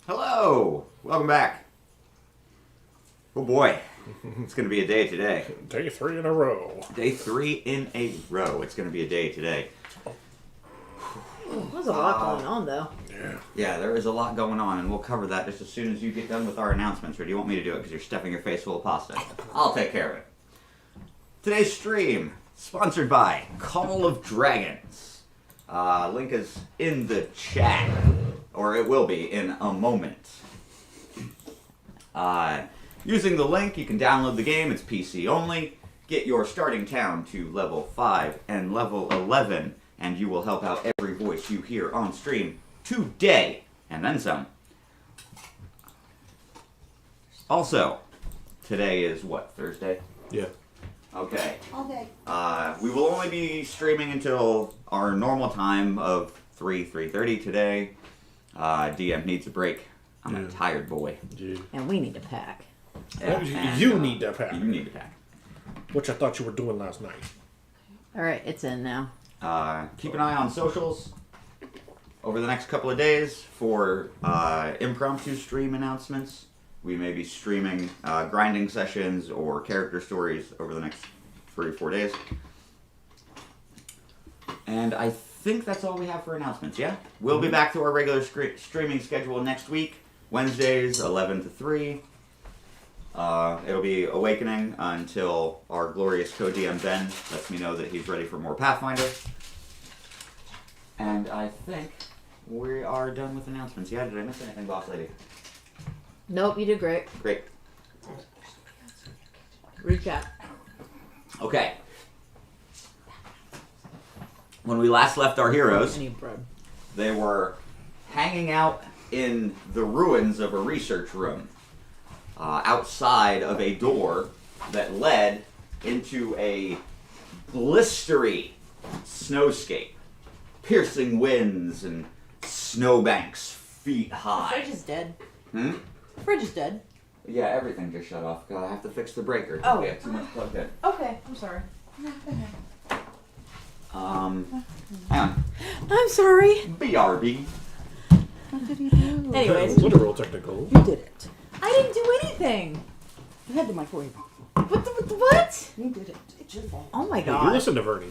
Hello! Welcome back. Oh boy, it's going to be a day today. Day 3 in a row. Day 3 in a row. It's going to be a day today. There's a lot going on, though. Yeah, there is a lot going on, and we'll cover that just as soon as you get done with our announcements. Or do you want me to do it because you're stuffing your face full of pasta? I'll take care of it. Today's stream, sponsored by Call of Dragons. Link is in the chat, or it will be in a moment. Using the link, you can download the game. It's PC only. Get your starting town to level 5 and level 11, and you will help out every voice you hear on stream today, and then some. Also, today is what, Thursday? Yeah. Okay. All day. We will only be streaming until our normal time of 3:30 today. DM needs a break. I'm a tired boy. Yeah. And we need to pack. Yeah, You need to pack. You need to pack. Which I thought you were doing last night. Alright, it's in now. Keep an eye on socials over the next couple of days for impromptu stream announcements. We may be streaming grinding sessions or character stories over the next 3 or 4 days. And I think that's all we have for announcements, yeah? We'll be back to our regular streaming schedule next week. Wednesdays, 11 to 3. It'll be Awakening until our glorious co-DM Ben lets me know that he's ready for more Pathfinder. And I think we are done with announcements. Yeah, did I miss anything, Boss Lady? Nope, you did great. Great. Recap. Okay. When we last left our heroes, I need bread. they were hanging out in the ruins of a research room outside of a door that led into a blistery snowscape, piercing winds and snowbanks feet The high. fridge is dead. Hmm? The fridge is dead. Yeah, everything just shut off. I have to fix the breaker. Oh. We have too much plugged in. Okay, I'm sorry. Hang on. I'm sorry. BRB. What did you do? Anyways, Literal technical. You did it. I didn't do anything. You had the microwave on. What? You did it. It's your fault. Oh my You god. listen to Vernie.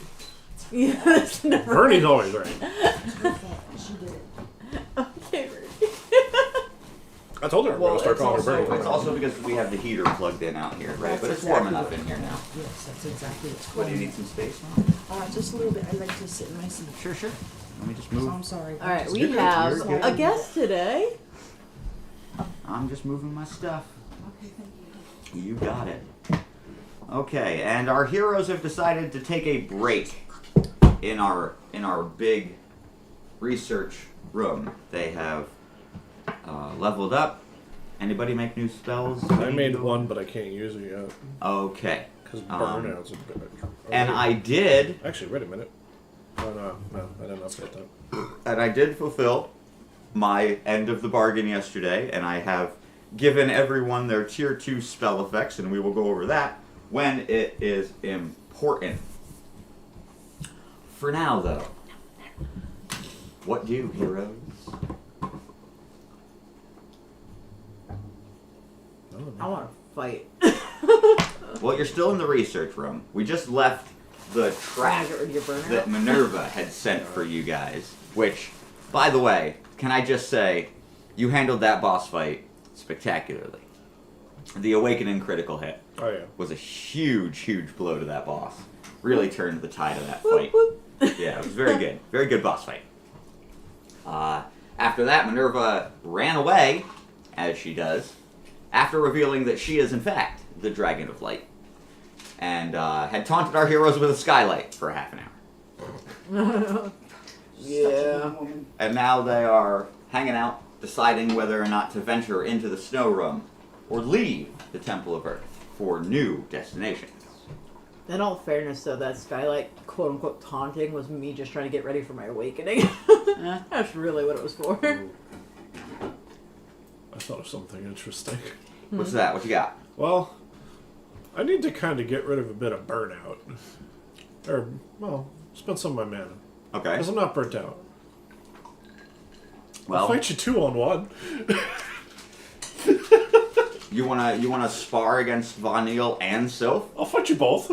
Yes, never. Vernie's always right. It's your fault. She did it. Okay, Rudy. I told her I'm going to start calling her Vernie. It's also because we have the heater plugged in out here, right? But it's warm enough in here now. Yes, that's exactly what's What, do going you need some space? Just a little bit. I like to sit in my seat. Sure, sure. Let me just So move. I'm sorry. Alright, we You're good, have you're good. a guest today. I'm just moving my stuff. Okay, thank you. You got it. Okay, and our heroes have decided to take a break in our big research room. They have leveled up. Anybody make new spells? I made one, but I can't use it yet. Okay. Because burnout's a bit. And I did. Actually, wait a minute. Oh, no, I didn't update that. And I did fulfill my end of the bargain yesterday, and I have given everyone their tier 2 spell effects, and we will go over that when it is important. For now, though, what do heroes? I want to fight. Well, you're still in the research room. We just left the trap Get rid of your burner. that Minerva had sent for you guys, which, by the way, can I just say, you handled that boss fight spectacularly. The Awakening critical hit Oh, yeah. was a huge, huge blow to that boss. Really turned the tide of that Whoop, fight. whoop. Yeah, it was very good. Very good boss fight. After that, Minerva ran away, as she does, after revealing that she is, in fact, the Dragon of Light. And had taunted our heroes with a skylight for half an hour. Such a good woman. And now they are hanging out, deciding whether or not to venture into the snow room or leave the Temple of Earth for new destinations. In all fairness, though, that skylight, quote unquote, taunting was me just trying to get ready for my awakening. That's really what it was for. I thought of something interesting. What's that? What you got? Well, I need to kind of get rid of a bit of burnout. Or, well, spend some of my mana. Okay. Because I'm not burnt out. Well, I'll fight you 2-on-1. you wanna spar against Von Neal and Soph? I'll fight you both.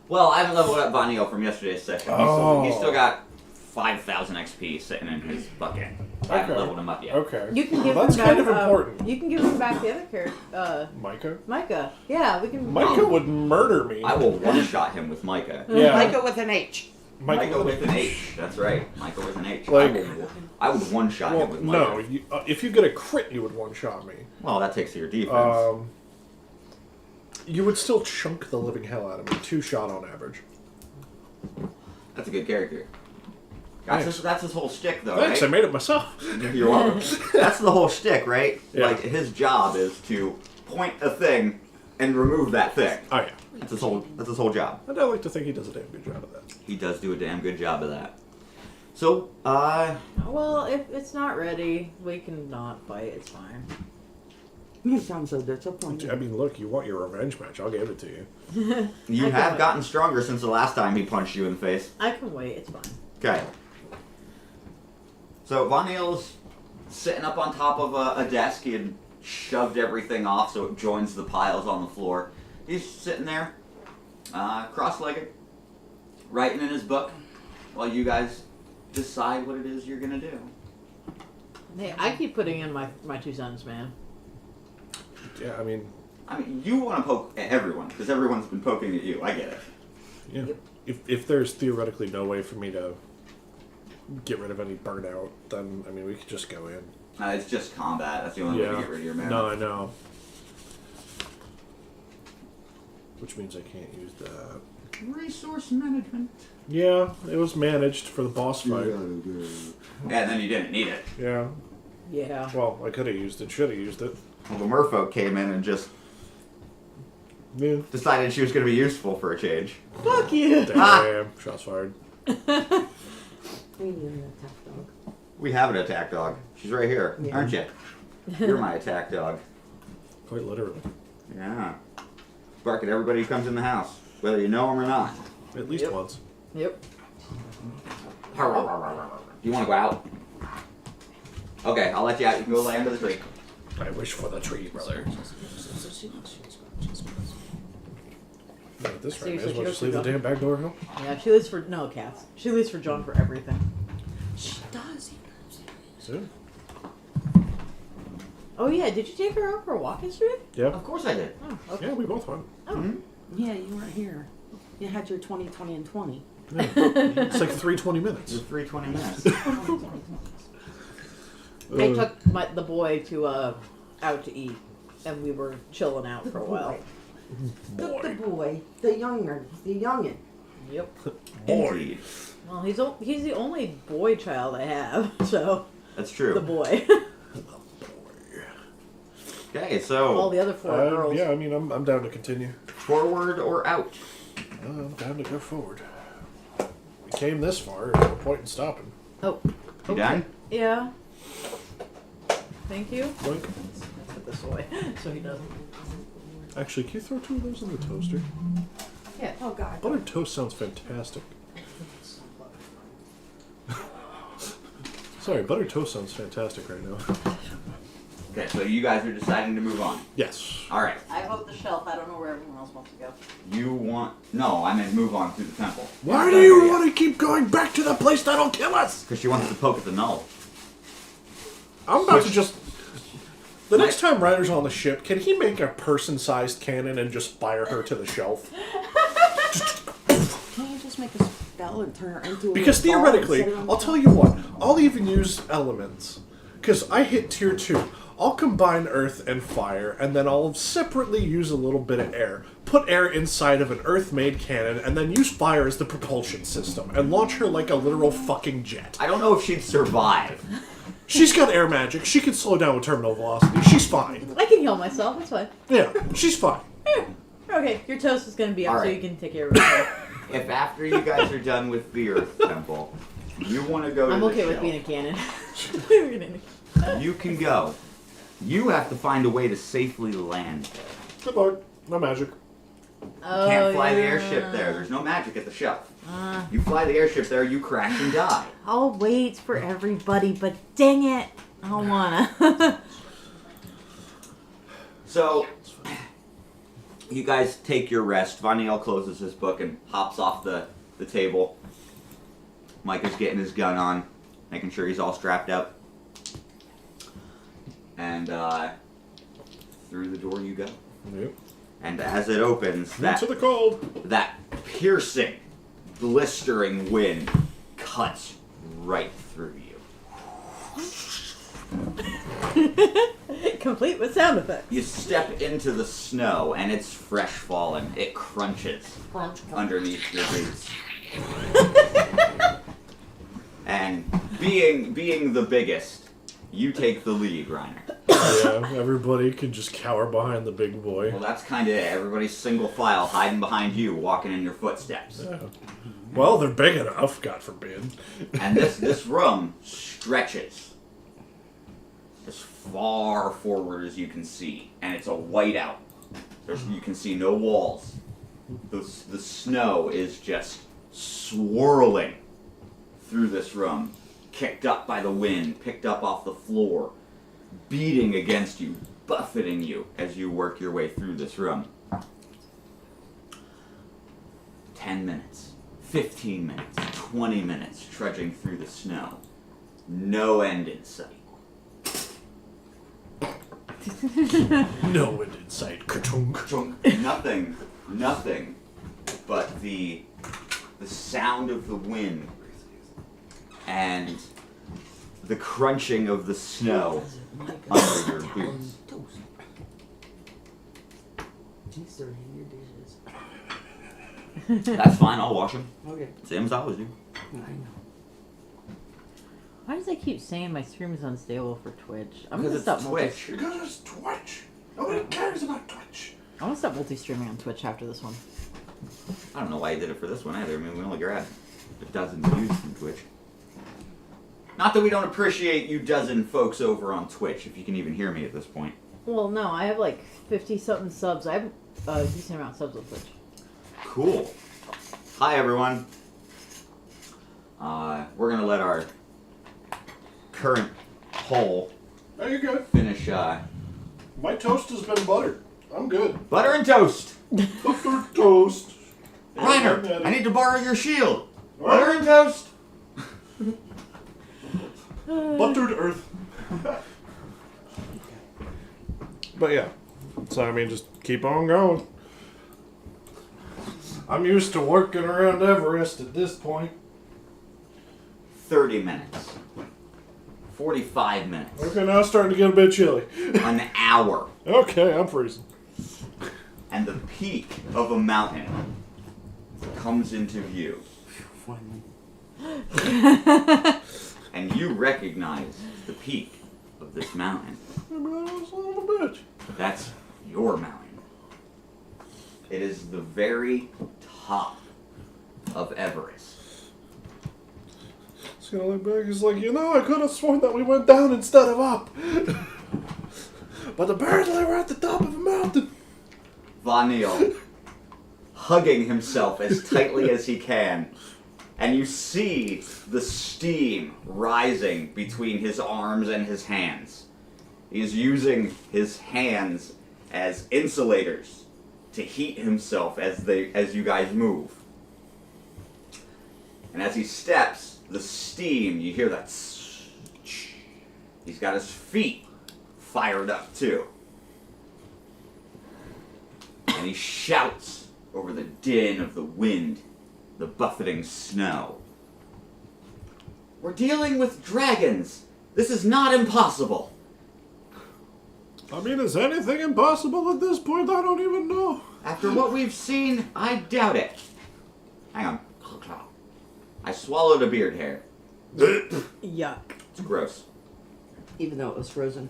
Well, I haven't leveled up Von Neal from yesterday's session. He's still got 5,000 XP sitting in his bucket. I haven't leveled him up yet. Okay. You can give That's him back, kind of important. You can give him back the other character, Micah? Micah. Yeah, we can. Micah would murder me. I will one-shot him with Micah. Yeah. Micah with an H. Micah with an H. That's right. Micah with an H. Like- I would one-shot him with Micah. No, if you get a crit, you would one-shot me. Well, that takes your defense. You would still chunk the living hell out of me. 2 shot on average. That's a good character. That's his whole shtick, though, Thanks, right? I made it myself. You're welcome. That's the whole shtick, right? Yeah. Like, his job is to point a thing and remove that thing. Oh, yeah. That's his whole job. And I like to think he does a damn good job of that. He does do a damn good job of that. So, Well, if it's not ready, we can not fight. It's fine. You sound so disappointed. I mean, look, you want your revenge match. I'll give it to you. you I have can gotten stronger since the last time he punched you in the face. I can wait. It's fine. Okay. So, Von Neal's sitting up on top of a desk. He had shoved everything off so it joins the piles on the floor. He's sitting there, cross-legged, writing in his book while you guys decide what it is you're going to do. Hey, I keep putting in my 2 cents, man. Yeah, I mean, you want to poke at everyone, because everyone's been poking at you. I get it. yeah. Yep. If there's theoretically no way for me to get rid of any burnout, then, I mean, we could just go in. It's just combat. That's the only way to get rid of your mana. No, I know. Which means I can't use that. Resource management. Yeah, it was managed for the boss fight. Yeah, and then you didn't need it. Yeah. Yeah. Well, I could have used it. Should have used it. Well, the merfolk came in and just Yeah. decided she was going to be useful for a change. Fuck you. Damn. Shots fired. We need an attack dog. We have an attack dog. She's right here, Yeah. aren't you? You're my attack dog. Quite literally. Yeah. Bark at everybody who comes in the house, whether you know them or not. At least Yep. once. Yep. Do you want to go out? Okay, I'll let you out. You can go lay under the tree. I wish for the tree, brother. No, at this rate, may as Seriously, well she just leave the doesn't damn back door open. Yeah, she lives for cats. She lives for John for everything. She does. Soon. Oh yeah, did you take her out for a walk yesterday? Yeah. Of course I did. Oh, okay. Yeah, we both went. Oh. Yeah, you weren't here. You had your 20, 20, and 20. Yeah. It's like 3:20 minutes. It's 3:20 minutes. I took the boy to out to eat, and we were chilling out for a while. The boy. The youngin. Yep. Indeed. Well, he's the only boy child I have, so That's true. the boy. Okay, All so the other 4 girls. Yeah, I mean, I'm down to continue. forward or out? I'm down to go forward. We came this far. There's no point in stopping. Oh. You done? Yeah. Thank you. Like, Put this away so he doesn't. actually, can you throw 2 of those in the toaster? Yeah. Oh, God. Buttered toast sounds fantastic. Sorry, buttered toast sounds fantastic right now. Okay, so you guys are deciding to move on. Yes. All right. I vote the shelf. I don't know where everyone else wants to go. You want... No, I meant move on through the temple. Why do you want to keep going back to the place that'll kill us? Because she wants to poke at the null. I'm about to just... The next time Ryder's on the ship, can he make a person-sized cannon and just fire her to the shelf? Can't you just make a spell and turn her into a Because little ball and theoretically, set it on the I'll top? tell you what, I'll even use elements. Because I hit tier 2. I'll combine earth and fire, and then I'll separately use a little bit of air. Put air inside of an earth-made cannon, and then use fire as the propulsion system, and launch her like a literal fucking jet. I don't know if she'd survive. She's got air magic. She can slow down with terminal velocity. She's fine. I can heal myself. It's fine. Yeah, she's fine. Okay, your toast is gonna be up, All so right. you can take care of it. If after you guys are done with the Earth Temple, you want to go to I'm the okay with shelf, being a cannon. you can go. You have to find a way to safely land there. Good luck. No magic. Oh, Can't fly the yeah. airship there. There's no magic at the shelf. You fly the airship there, you crash and die. I'll wait for everybody, but dang it, I don't wanna. So, you guys take your rest. Von Neal closes his book and hops off the table. Micah's getting his gun on, making sure he's all strapped up. And through the door you go. Yep. And as it opens, Into the cold. that piercing, blistering wind cuts right through you. Complete with sound effects. You step into the snow, and it's fresh fallen. It crunches underneath your boots. And being the biggest, you take the lead, Reiner. Yeah, everybody can just cower behind the big boy. Well, that's kind of it. Everybody's single file, hiding behind you, walking in your footsteps. Yeah. Well, they're big enough, God forbid. And this room stretches as far forward as you can see, and it's a whiteout. You can see no walls. The snow is just swirling through this room, kicked up by the wind, picked up off the floor, beating against you, buffeting you as you work your way through this room. 10 minutes, 15 minutes, 20 minutes trudging through the snow. No end in sight. No end in sight. Ka-chunk. Nothing but the sound of the wind and the crunching of the snow under your boots. That's fine, I'll wash them. Okay. Same as I always do. I know. Why does I keep saying my stream is unstable for Twitch? I'm Because gonna it's stop Twitch. Because it's Twitch. Nobody cares about Twitch. I want to stop multi-streaming on Twitch after this one. I don't know why you did it for this one either. I mean, we only grabbed a dozen views from Twitch. Not that we don't appreciate you dozen folks over on Twitch, if you can even hear me at this point. Well, no, I have like 50-something subs. I have a decent amount of subs on Twitch. Cool. Hi, everyone. We're going to let our current poll Are you good? finish My toast has been buttered. I'm good. butter and toast. Buttered toast. Reiner, I need to borrow your shield. What? Butter and toast. Buttered earth. But yeah. So, I mean, just keep on going. I'm used to working around Everest at this point. 30 minutes. 45 minutes. Okay, now it's starting to get a bit chilly. An hour. Okay, I'm freezing. And the peak of a mountain comes into view. Finally. And you recognize the peak of this mountain. Son of a bitch. That's your mountain. It is the very top of Everest. It's gonna look back. He's like, I could have sworn that we went down instead of up. But apparently we're at the top of a mountain. Von Neal, hugging himself as tightly as he can, and you see the steam rising between his arms and his hands. He's using his hands as insulators to heat himself as you guys move. And as he steps, the steam, you hear that. He's got his feet fired up too. And he shouts over the din of the wind, the buffeting snow. We're dealing with dragons. This is not impossible. I mean, is anything impossible at this point? I don't even know. After what we've seen, I doubt it. Hang on. I swallowed a beard hair. Yuck. It's gross. Even though it was frozen.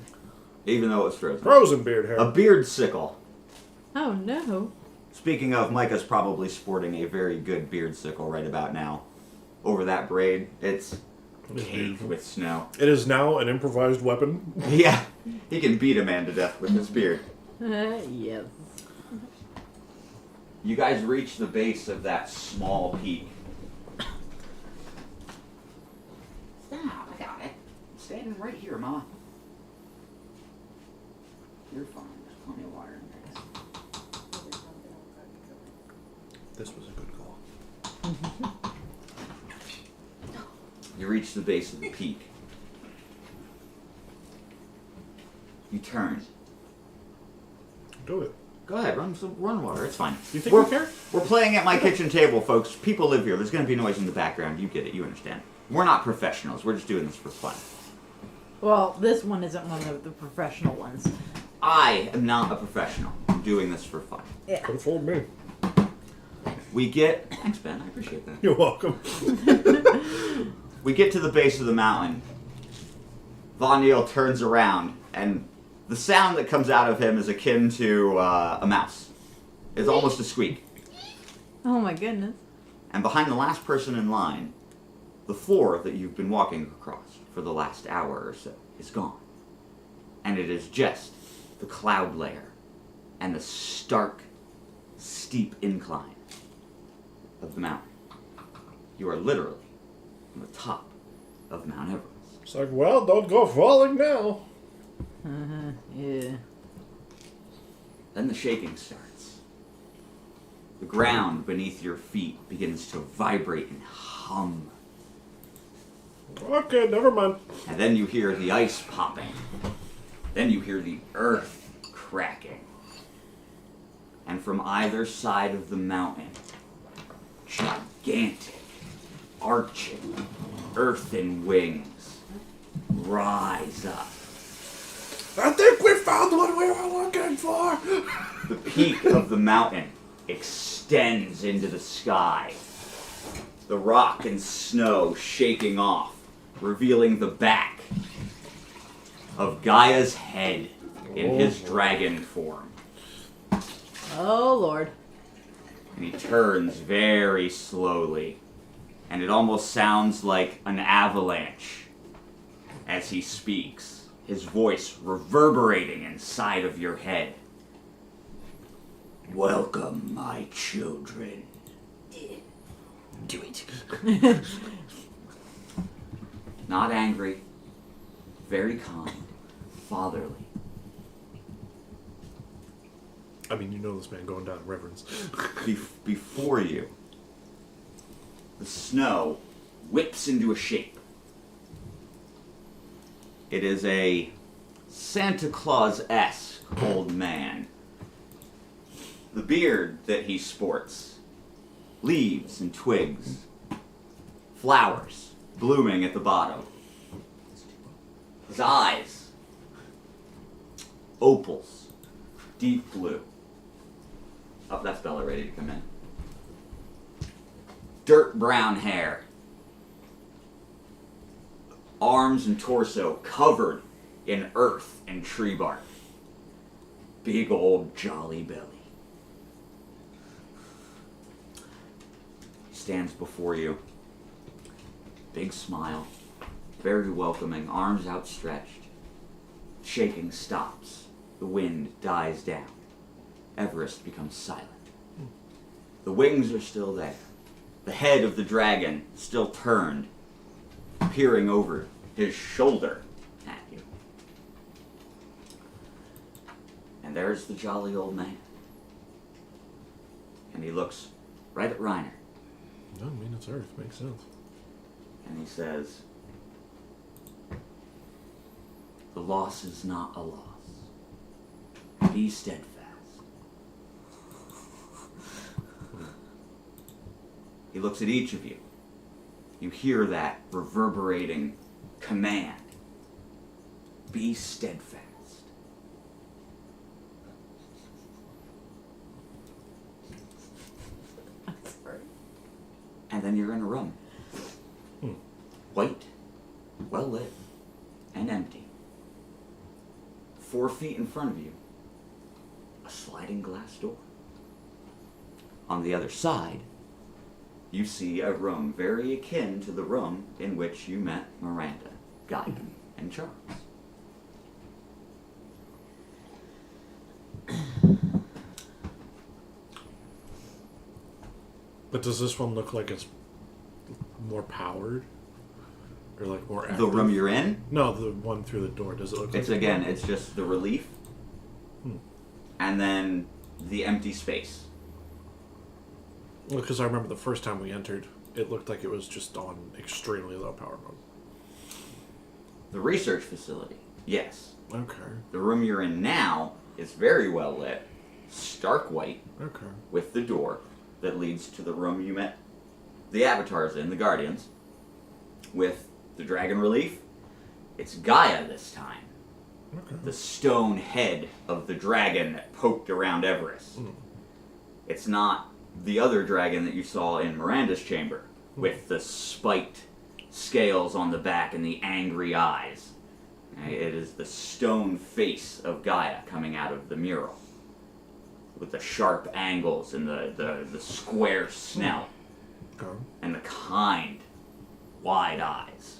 Even though it's frozen. Frozen beard hair. A beard sickle. Oh no. Speaking of, Micah's probably sporting a very good beard sickle right about now. Over that braid, it's caked with snow. It is now an improvised weapon. Yeah, he can beat a man to death with his beard. Yes. You guys reach the base of that small peak standing right here, Mama. You're fine. There's plenty of water in there. This was a good call. You reach the base of the peak. You turn. Do it. Go ahead, run water. It's fine. You think we're, we care? We're playing at my kitchen table, folks. People live here. There's going to be noise in the background. You get it. You understand. We're not professionals. We're just doing this for fun. Well, this one isn't one of the professional ones. I am not a professional. I'm doing this for fun. Yeah. Could have fooled me. We get... Thanks, Ben. I appreciate that. You're welcome. We get to the base of the mountain. Von Neil turns around, and the sound that comes out of him is akin to a mouse. It's almost a squeak. Oh my goodness. And behind the last person in line, the floor that you've been walking across for the last hour or so is gone. And it is just the cloud layer and the stark, steep incline of the mountain. You are literally on the top of Mount Everest. It's like, well, don't go falling now. Yeah. Then the shaking starts. The ground beneath your feet begins to vibrate and hum. Okay, never mind. And then you hear the ice popping. Then you hear the earth cracking. And from either side of the mountain, gigantic, arching, earthen wings rise up. I think we found what we were looking for. The peak of the mountain extends into the sky. The rock and snow shaking off, revealing the back of Gaia's head in his dragon form. Oh, Lord. And he turns very slowly, and it almost sounds like an avalanche as he speaks, his voice reverberating inside of your head. Welcome, my children. Do it. Not angry, very kind, fatherly. I mean, you know this man going down in reverence. Before you, the snow whips into a shape. It is a Santa Claus-esque old man. The beard that he sports, leaves and twigs, flowers blooming at the bottom. His eyes, opals, deep blue. Oh, that's Bella ready to come in. Dirt brown hair. Arms and torso covered in earth and tree bark. Big old jolly belly. Stands before you. Big smile. Very welcoming. Arms outstretched. Shaking stops. The wind dies down. Everest becomes silent. The wings are still there. The head of the dragon still turned, peering over his shoulder at you. And there's the jolly old man. And he looks right at Reiner. No, I mean, it's Earth. Makes sense. And he says, the loss is not a loss. Be steadfast. He looks at each of you. You hear that reverberating command. Be steadfast. I'm sorry. And then you're in a room. White, well lit, and empty. 4 feet in front of you, a sliding glass door. On the other side, you see a room very akin to the room in which you met Miranda, Gaia, and Charles. But does this one look like it's more powered? Or like more active? The room you're in, No, the one through the door. Does it look like it's just the relief, and then the empty space. Well, because I remember the first time we entered, it looked like it was just on extremely low power mode. The research facility, yes. Okay. The room you're in now is very well lit, stark white, Okay. with the door that leads to the room you met the avatars in, the Guardians, with the dragon relief. It's Gaia this time. Okay. The stone head of the dragon that poked around Everest. It's not the other dragon that you saw in Miranda's chamber, with the spiked scales on the back and the angry eyes. It is the stone face of Gaia coming out of the mural, with the sharp angles and the square snout, Okay. and the kind, wide eyes.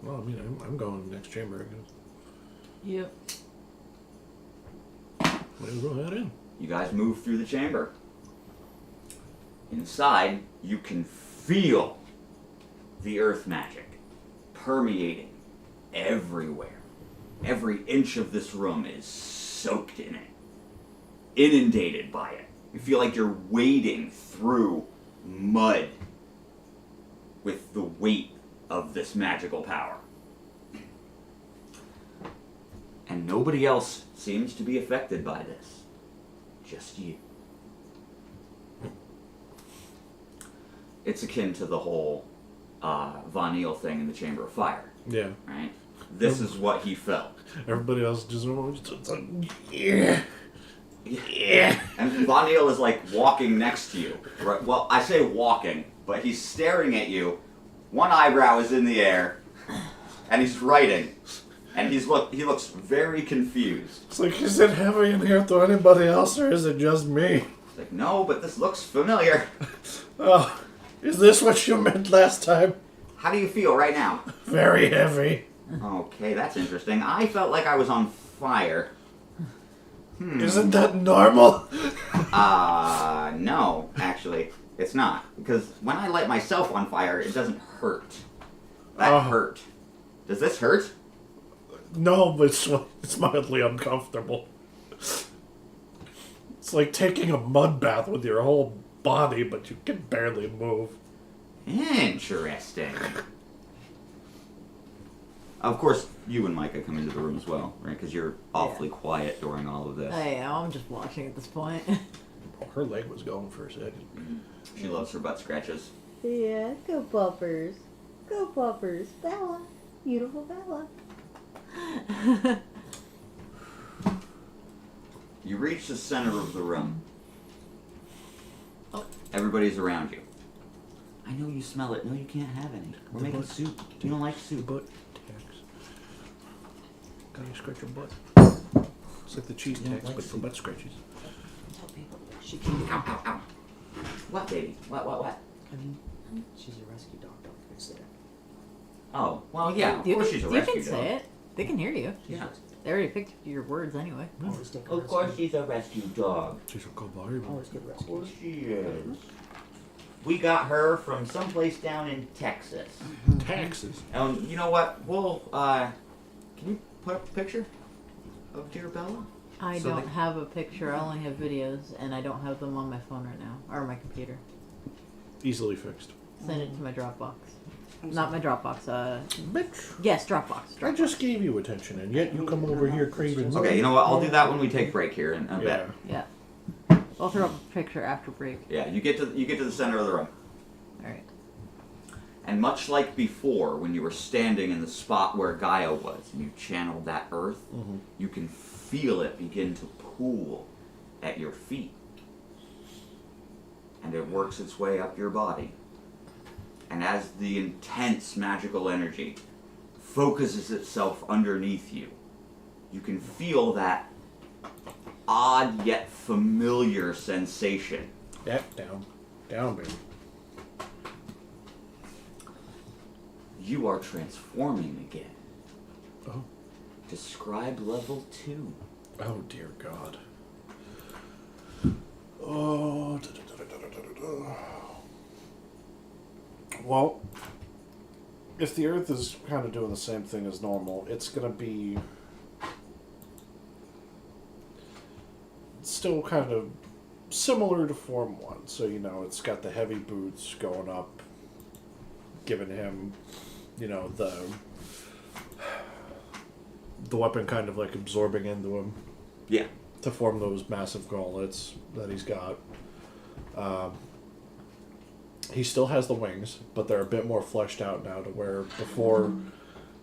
Well, I mean, I'm going next chamber, I guess. Yep. Might as well head in. You guys move through the chamber. Inside, you can feel the earth magic permeating everywhere. Every inch of this room is soaked in it, inundated by it. You feel like you're wading through mud with the weight of this magical power. And nobody else seems to be affected by this. Just you. It's akin to the whole Von Neil thing in the Chamber of Fire, Yeah. right? This is what he felt. Everybody else just like, yeah. Yeah. And Von Neil is like walking next to you. Right? Well, I say walking, but he's staring at you. One eyebrow is in the air, and he's writing. And he looks very confused. It's like, is it heavy in here to anybody else, or is it just me? He's like, no, but this looks familiar. Oh, is this what you meant last time? How do you feel right now? Very heavy. Okay, that's interesting. I felt like I was on fire. Isn't that normal? No, actually, it's not. Because when I light myself on fire, it doesn't hurt. That hurt. Does this hurt? No, but it's mildly uncomfortable. It's like taking a mud bath with your whole body, but you can barely move. Interesting. Of course, you and Micah come into the room as well, right? Because you're awfully quiet during all of this. I am. I'm just watching at this point. Oh, her leg was going for a second. She loves her butt scratches. Yeah, go Puffers. Go Puffers. Bella. Beautiful Bella. You reach the center of the room. Oh. Everybody's around you. I know you smell it. No, you can't have any. We're making soup. You don't like soup. Butt tax. Gotta scratch your butt. It's like the cheese tax, but for butt scratches. Tell people she can. Ow, ow, ow. What, baby? What? I mean, she's a rescue dog. Don't consider. Oh, well, yeah, of course she's a rescue You can dog. say it. They can hear you. Yeah. They already picked your words anyway. Always take a Of course rescue. she's a rescue dog. She's a cowboy. Always get Of course rescues. she is. We got her from someplace down in Texas. Taxes. And you know what? We'll, can you put up a picture of dear Bella? I So don't they- have a picture. I only have videos, and I don't have them on my phone right now or my computer. Easily fixed. Send it to my Dropbox. Not my Dropbox. Bitch. Yes, Dropbox. I just gave you attention, and yet you come over here craving. Okay, you know what? I'll do that when we take break here in a bit. Yeah. Yeah. I'll throw up a picture after break. Yeah, you get to the center of the room. All right. And much like before, when you were standing in the spot where Gaia was, and you channeled that earth, you can feel it begin to pool at your feet. And it works its way up your body. And as the intense magical energy focuses itself underneath you, you can feel that odd yet familiar sensation. Yeah, down. Down, baby. You are transforming again. Oh. Describe level 2. Oh, dear God. Oh. Well, if the Earth is kind of doing the same thing as normal, it's going to be still kind of similar to Form 1. So, it's got the heavy boots going up, giving him, the weapon kind of like absorbing into him. Yeah. To form those massive gauntlets that he's got. He still has the wings, but they're a bit more fleshed out now to where before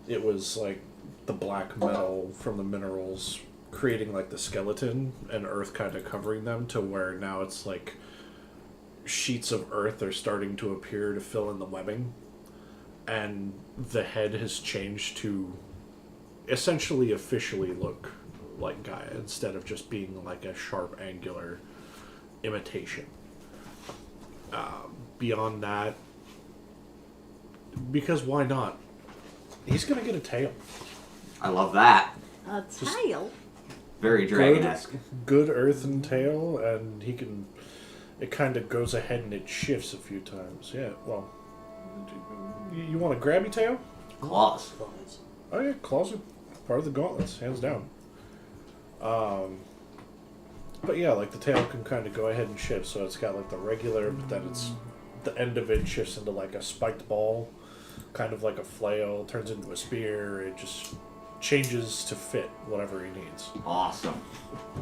it was like the black metal from the minerals creating like the skeleton and earth kind of covering them, to where now it's like sheets of earth are starting to appear to fill in the webbing, and the head has changed to essentially officially look like Gaia instead of just being like a sharp angular imitation. Beyond that, because why not? He's gonna get a tail. I love that. A tail? Very dragon-esque. Good earthen tail, and he can. It kind of goes ahead and it shifts a few times. Yeah, well. You want a grabby tail? Claws. Oh yeah, claws are part of the gauntlets, hands down. But yeah, like the tail can kind of go ahead and shift, so it's got like the regular, but then it's the end of it shifts into like a spiked ball, kind of like a flail, turns into a spear. It just changes to fit whatever he needs. Awesome.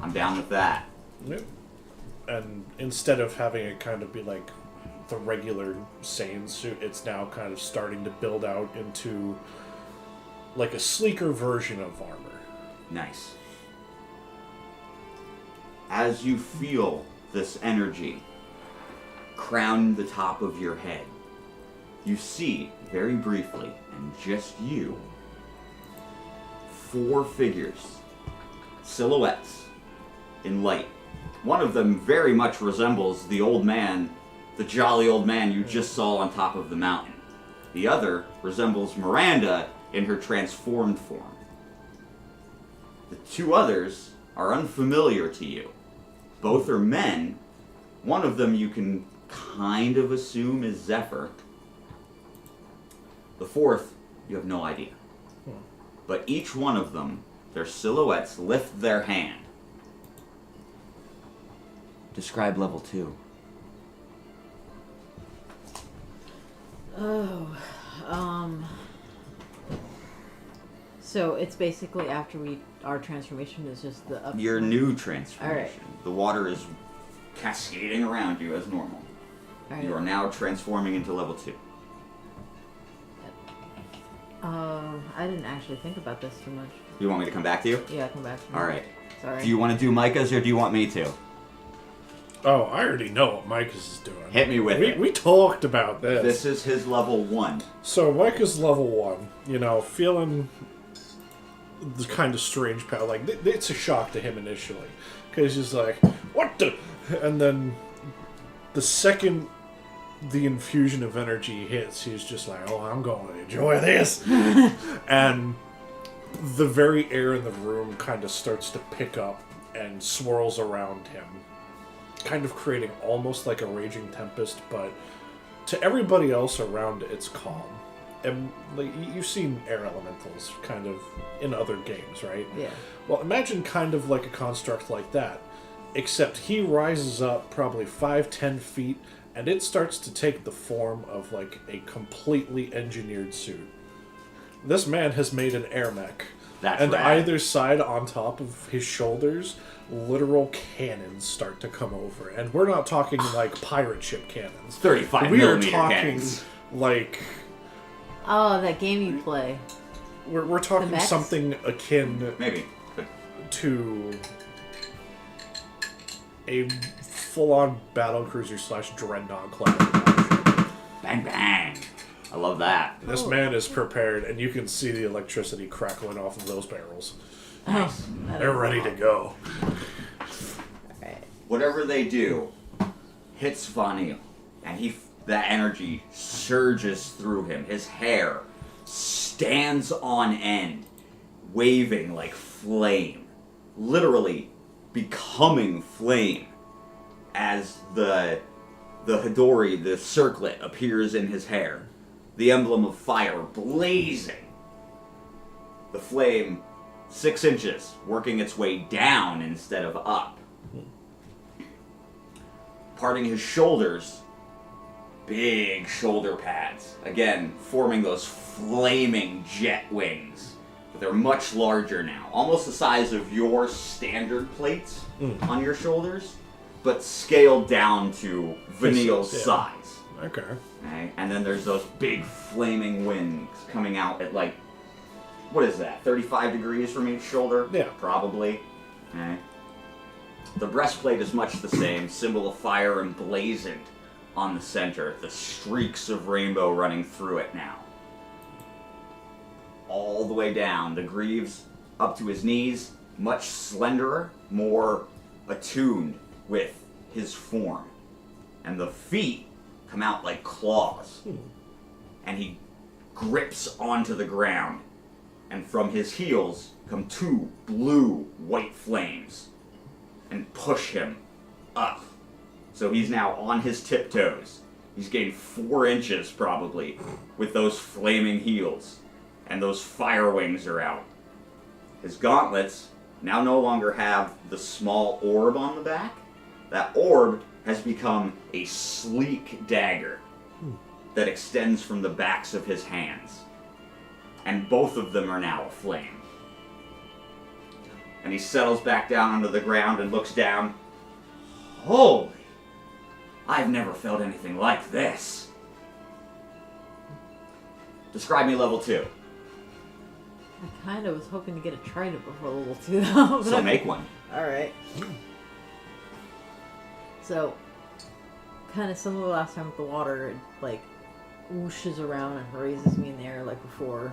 I'm down with that. Yep. And instead of having it kind of be like the regular Saiyan suit, it's now kind of starting to build out into like a sleeker version of armor. Nice. As you feel this energy crown the top of your head, you see, very briefly, and just you, 4 figures, silhouettes, in light. One of them very much resembles the old man, the jolly old man you just saw on top of the mountain. The other resembles Miranda in her transformed form. The 2 others are unfamiliar to you. Both are men. One of them you can kind of assume is Zephyr. The 4th, you have no idea. But each one of them, their silhouettes lift their hand. Describe level 2. Oh, so it's basically after our transformation is just the up. Your new transformation. Alright. The water is cascading around you as normal. Alright. You are now transforming into level 2. I didn't actually think about this too much. You want me to come back to you? Yeah, come back to me. Alright. Sorry. Do you want to do Micah's or do you want me to? Oh, I already know what Micah's is doing. Hit me with it. We talked about this. This is his level 1. So Micah's level 1, feeling the kind of strange power. Like, it's a shock to him initially. Because he's like, what the? And then the second the infusion of energy hits, he's just like, oh, I'm going to enjoy this. And the very air in the room kind of starts to pick up and swirls around him, kind of creating almost like a raging tempest, but to everybody else around it, it's calm. And like, you've seen air elementals kind of in other games, right? Yeah. Well, imagine kind of like a construct like that, except he rises up probably 5-10 feet, and it starts to take the form of like a completely engineered suit. This man has made an air mech. That's and rad. either side on top of his shoulders, literal cannons start to come over. And we're not talking like pirate ship cannons. 35 We are millimeter talking cannons. like... Oh, that game you play. We're talking mechs? something akin Maybe. to a full-on battlecruiser / dreadnought class. Bang, bang. I love that. This man is prepared, and you can see the electricity crackling off of those barrels. Nice. They're ready to go. Alright. Whatever they do hits Vanille, and that energy surges through him. His hair stands on end, waving like flame, literally becoming flame as the Hidori, the circlet, appears in his hair. the emblem of fire blazing. The flame 6 inches, working its way down instead of up. Parting his shoulders, big shoulder pads, again forming those flaming jet wings. But they're much larger now, almost the size of your standard plates on your shoulders, but scaled down to Vanille's size. Okay. Okay? And then there's those big flaming wings coming out at like, what is that, 35 degrees from each shoulder? Yeah. Probably. Okay? The breastplate is much the same, symbol of fire emblazoned on the center, the streaks of rainbow running through it now. All the way down, the greaves up to his knees, much slenderer, more attuned with his form. And the feet come out like claws. And he grips onto the ground. And from his heels come 2 blue-white flames and push him up. So he's now on his tiptoes. He's gained 4 inches probably with those flaming heels. And those fire wings are out. His gauntlets now no longer have the small orb on the back. That orb has become a sleek dagger that extends from the backs of his hands. And both of them are now aflame. And he settles back down onto the ground and looks down. Holy! I've never felt anything like this. Describe me level 2. I kind of was hoping to get a trident before level 2, though. So make one. Alright. So, kind of similar to last time with the water, it, like, whooshes around and raises me in the air like before.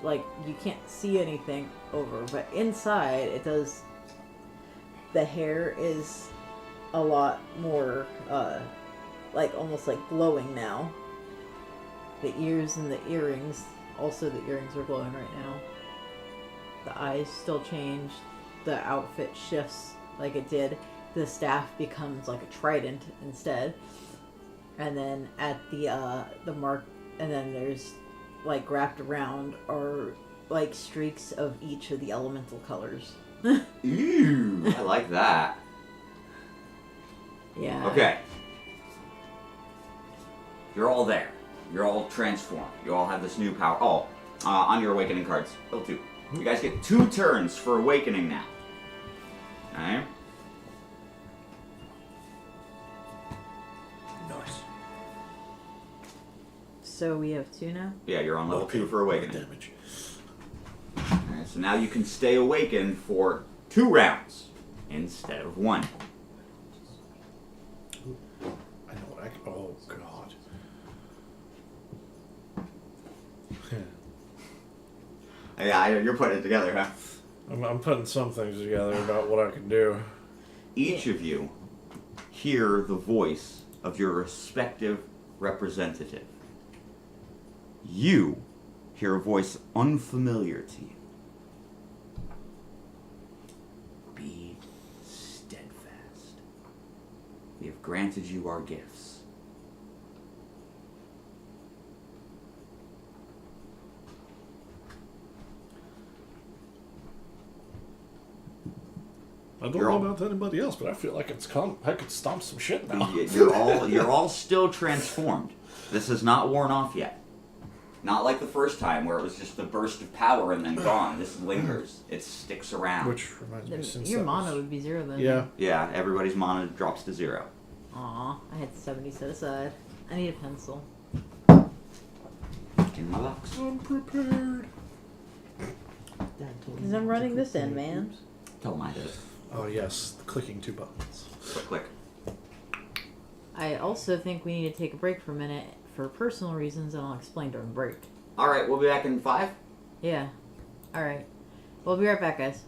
Like, you can't see anything over, but inside it does... The hair is a lot more, like, almost like glowing now. The ears and the earrings, also the earrings are glowing right now. The eyes still change. The outfit shifts like it did. The staff becomes like a trident instead. And then at the mark, and then there's like wrapped around are like streaks of each of the elemental colors. Ooh, I like that. Yeah. Okay. You're all there. You're all transformed. You all have this new power. Oh, on your awakening cards, level 2. You guys get 2 turns for awakening now. Alright? Nice. So we have 2 now? Yeah, you're on level 2 for awakening. Damage. Alright, so now you can stay awakened for 2 rounds instead of 1. I know what I can. Oh, God. Yeah, you're putting it together, huh? I'm putting some things together about what I can do. Each of you hear the voice of your respective representative. You hear a voice unfamiliar to you. Be steadfast. We have granted you our gifts. I don't You're know all- about anybody else, but I feel like I could stomp some shit now. You're all still transformed. This is not worn off yet. Not like the first time where it was just a burst of power and then gone. This lingers. It sticks around. Which reminds me, since Your that was- mana would be 0 then. Yeah. Yeah, everybody's mana drops to 0. Aw, I had 70 set aside. I need a pencil. In my box. Unprepared. Because I'm running this end, man. Tell them I did it. Oh yes, clicking 2 buttons. Click, click. I also think we need to take a break for a minute for personal reasons, and I'll explain during break. Alright, we'll be back in 5. Yeah. Alright. We'll be right back, guys.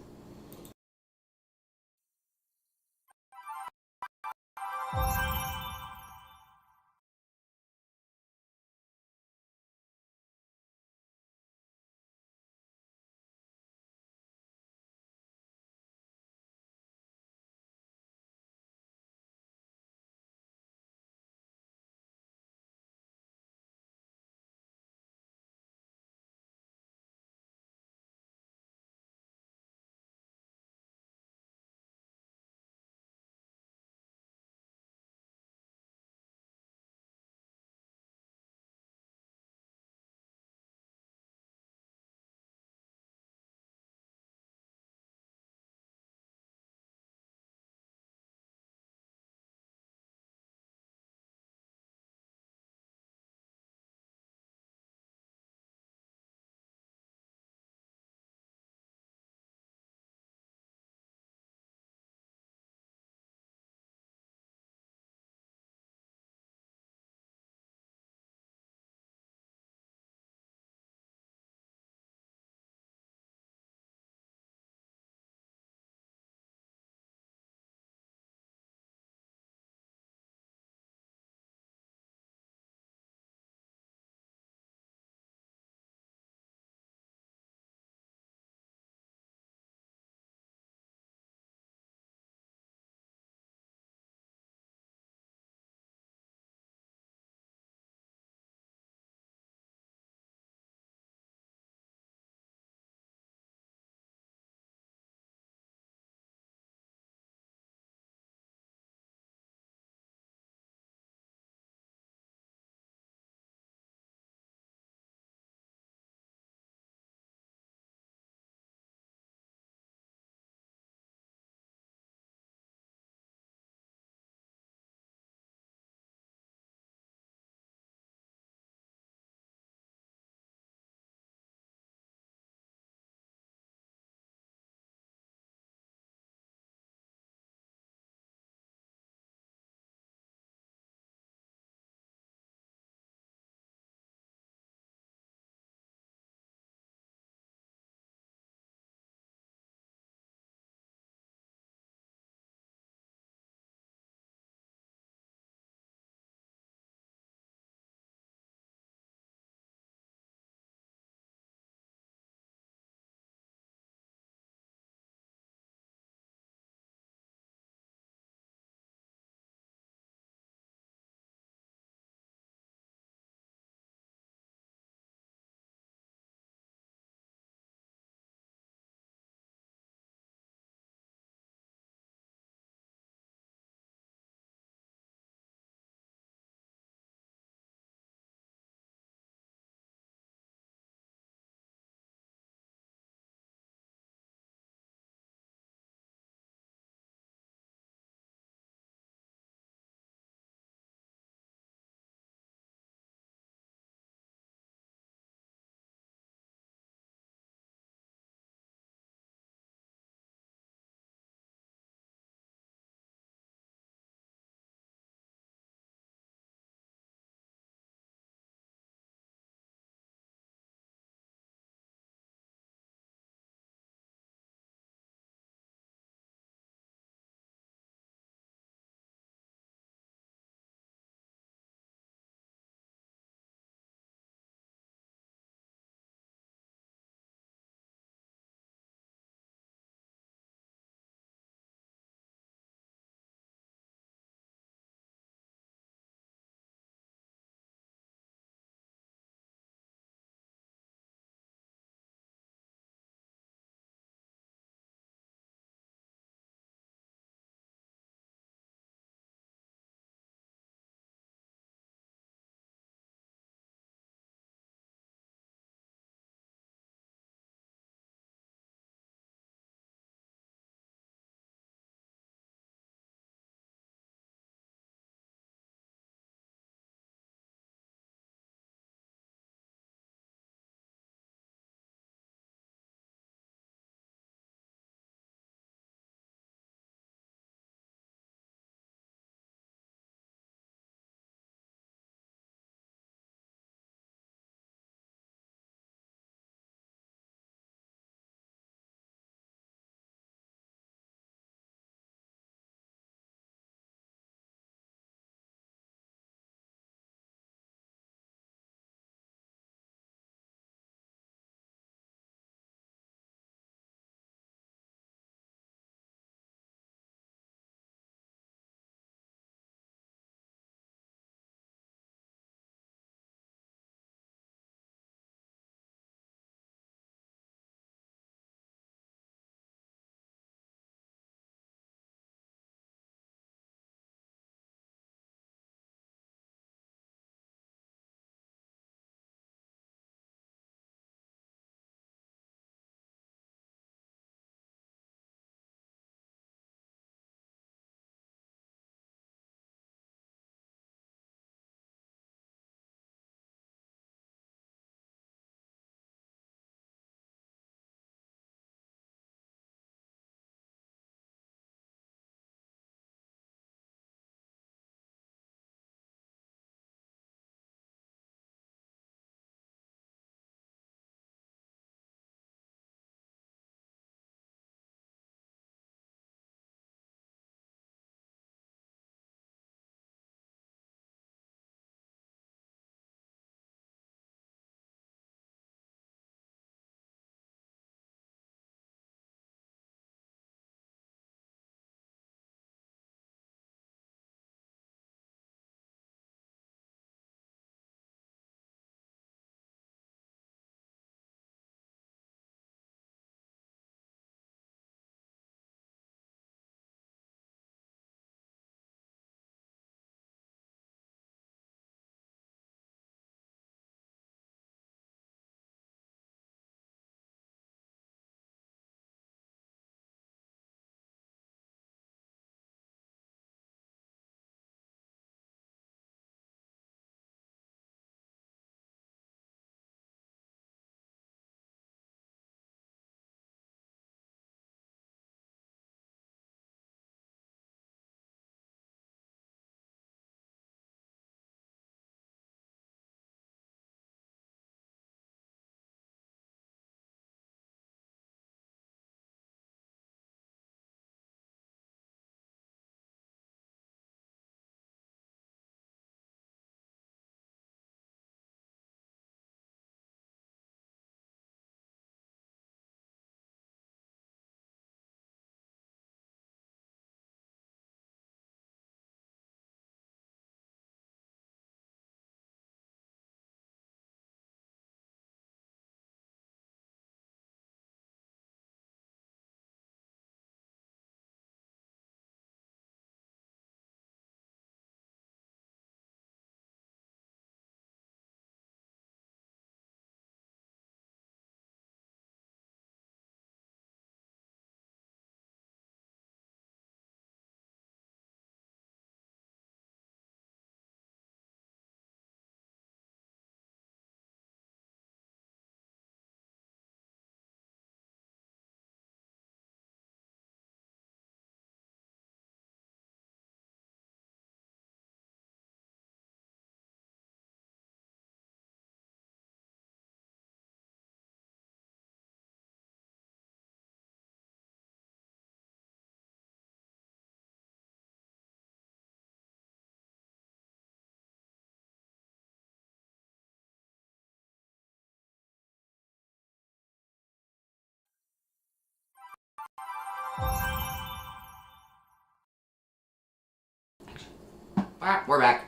We're back.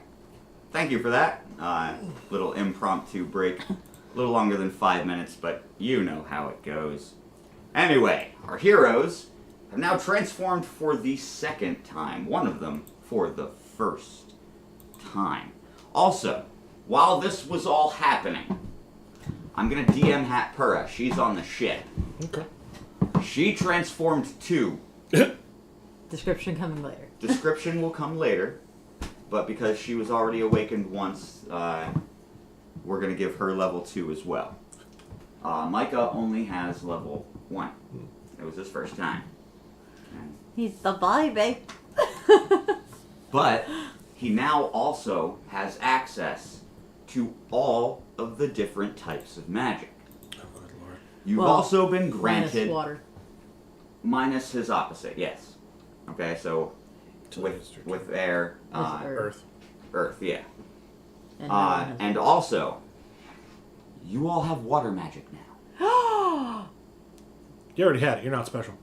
Thank you for that. Little impromptu break. A little longer than 5 minutes, but you know how it goes. Anyway, our heroes have now transformed for the second time. One of them for the first time. Also, while this was all happening, I'm gonna DM Hat Pura. She's on the ship. Okay. She transformed too. Description coming later. Description will come later, but because she was already awakened once, we're going to give her level 2 as well. Micah only has level 1. It was his first time. He's the baby. But he now also has access to all of the different types of magic. Oh, good lord. You've Well, also been granted... Minus water. Minus his opposite, yes. Okay, so with air... Earth. Earth, yeah. And, no one has And water. also, you all have water magic now. You already had it. You're not special.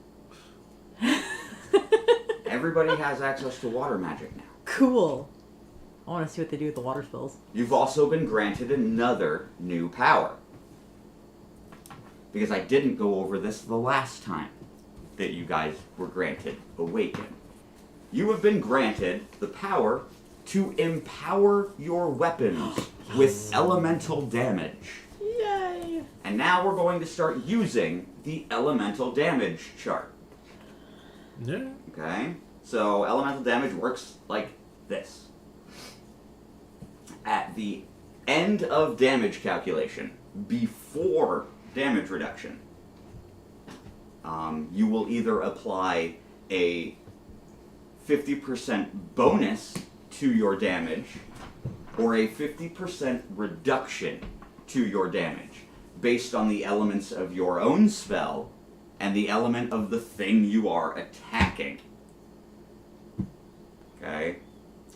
Everybody has access to water magic now. Cool. I want to see what they do with the water spells. You've also been granted another new power. Because I didn't go over this the last time that you guys were granted Awaken. You have been granted the power to empower your weapons with elemental damage. Yay! And now we're going to start using the elemental damage chart. Yeah. Okay? So elemental damage works like this. At the end of damage calculation, before damage reduction, you will either apply a 50% bonus to your damage or a 50% reduction to your damage based on the elements of your own spell and the element of the thing you are attacking. Okay?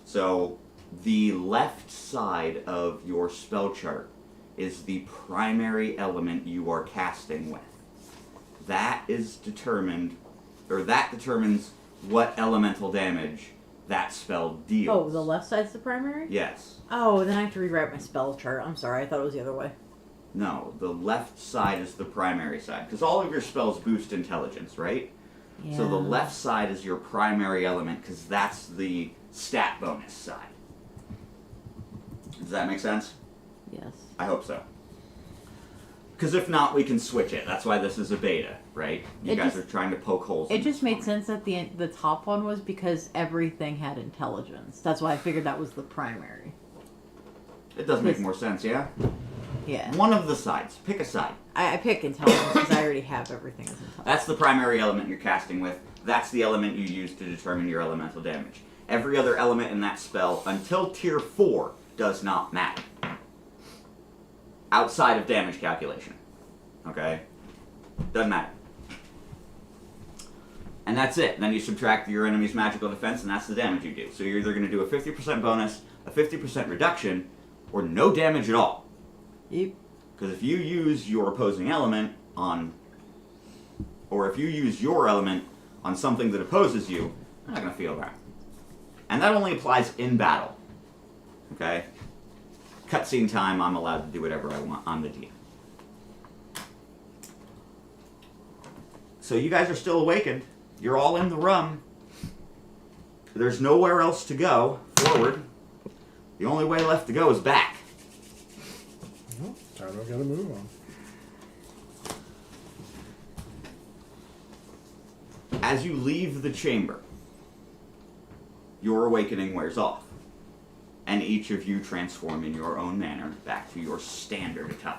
So the left side of your spell chart is the primary element you are casting with. That is determined, or that determines what elemental damage that spell deals. Oh, the left side's the primary? Yes. Oh, then I have to rewrite my spell chart. I'm sorry, I thought it was the other way. No, the left side is the primary side. Because all of your spells boost intelligence, right? Yeah. So the left side is your primary element, because that's the stat bonus side. Does that make sense? Yes. I hope so. Because if not, we can switch it. That's why this is a beta, right? You It guys just- are trying to poke holes. It in just this made one. sense that the top one was because everything had intelligence. That's why I figured that was the primary. It does make Yes. more sense, yeah? Yeah. One of the sides. Pick a side. I pick intelligence because I already have everything as intelligence. That's the primary element you're casting with. That's the element you use to determine your elemental damage. Every other element in that spell, until tier 4, does not matter. Outside of damage calculation. Okay? Doesn't matter. And that's it. Then you subtract your enemy's magical defense, and that's the damage you do. So you're either going to do a 50% bonus, a 50% reduction, or no damage at all. Yep. Because if you use your opposing element on... Or if you use your element on something that opposes you, I'm not going to feel that. And that only applies in battle. Okay? Cutscene time, I'm allowed to do whatever I want. I'm the DM. So you guys are still awakened. You're all in the room. There's nowhere else to go forward. The only way left to go is back. Well, time I gotta move on. As you leave the chamber, your awakening wears off. And each of you transform in your own manner back to your standard attire.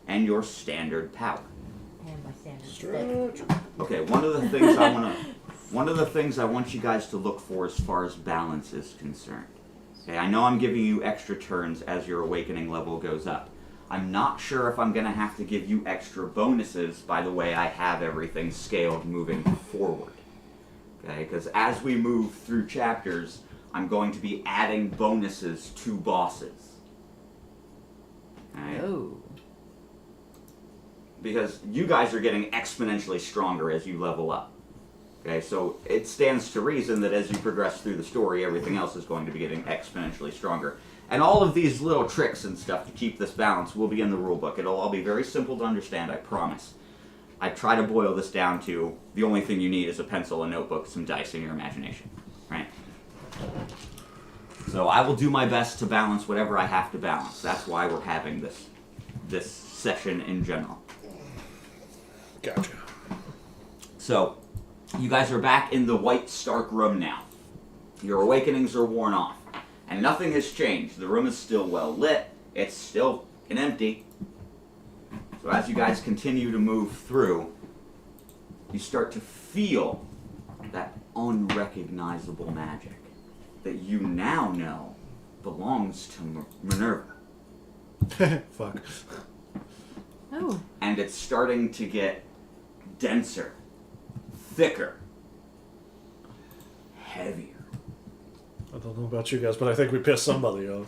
And your standard power. And my standard stick. Stretch. Okay, one of the things I want you guys to look for as far as balance is concerned. Okay, I know I'm giving you extra turns as your awakening level goes up. I'm not sure if I'm going to have to give you extra bonuses by the way I have everything scaled moving forward. Okay, because as we move through chapters, I'm going to be adding bonuses to bosses. Okay? Oh. Because you guys are getting exponentially stronger as you level up. Okay, so it stands to reason that as you progress through the story, everything else is going to be getting exponentially stronger. And all of these little tricks and stuff to keep this balance will be in the rulebook. It'll all be very simple to understand, I promise. I try to boil this down to the only thing you need is a pencil, a notebook, some dice, and your imagination. Right? So I will do my best to balance whatever I have to balance. That's why we're having this session in general. Gotcha. So, you guys are back in the white, stark room now. Your awakenings are worn off. And nothing has changed. The room is still well lit. It's still empty. So as you guys continue to move through, you start to feel that unrecognizable magic that you now know belongs to Minerva. Fuck. Oh. And it's starting to get denser, thicker, heavier. I don't know about you guys, but I think we pissed somebody off.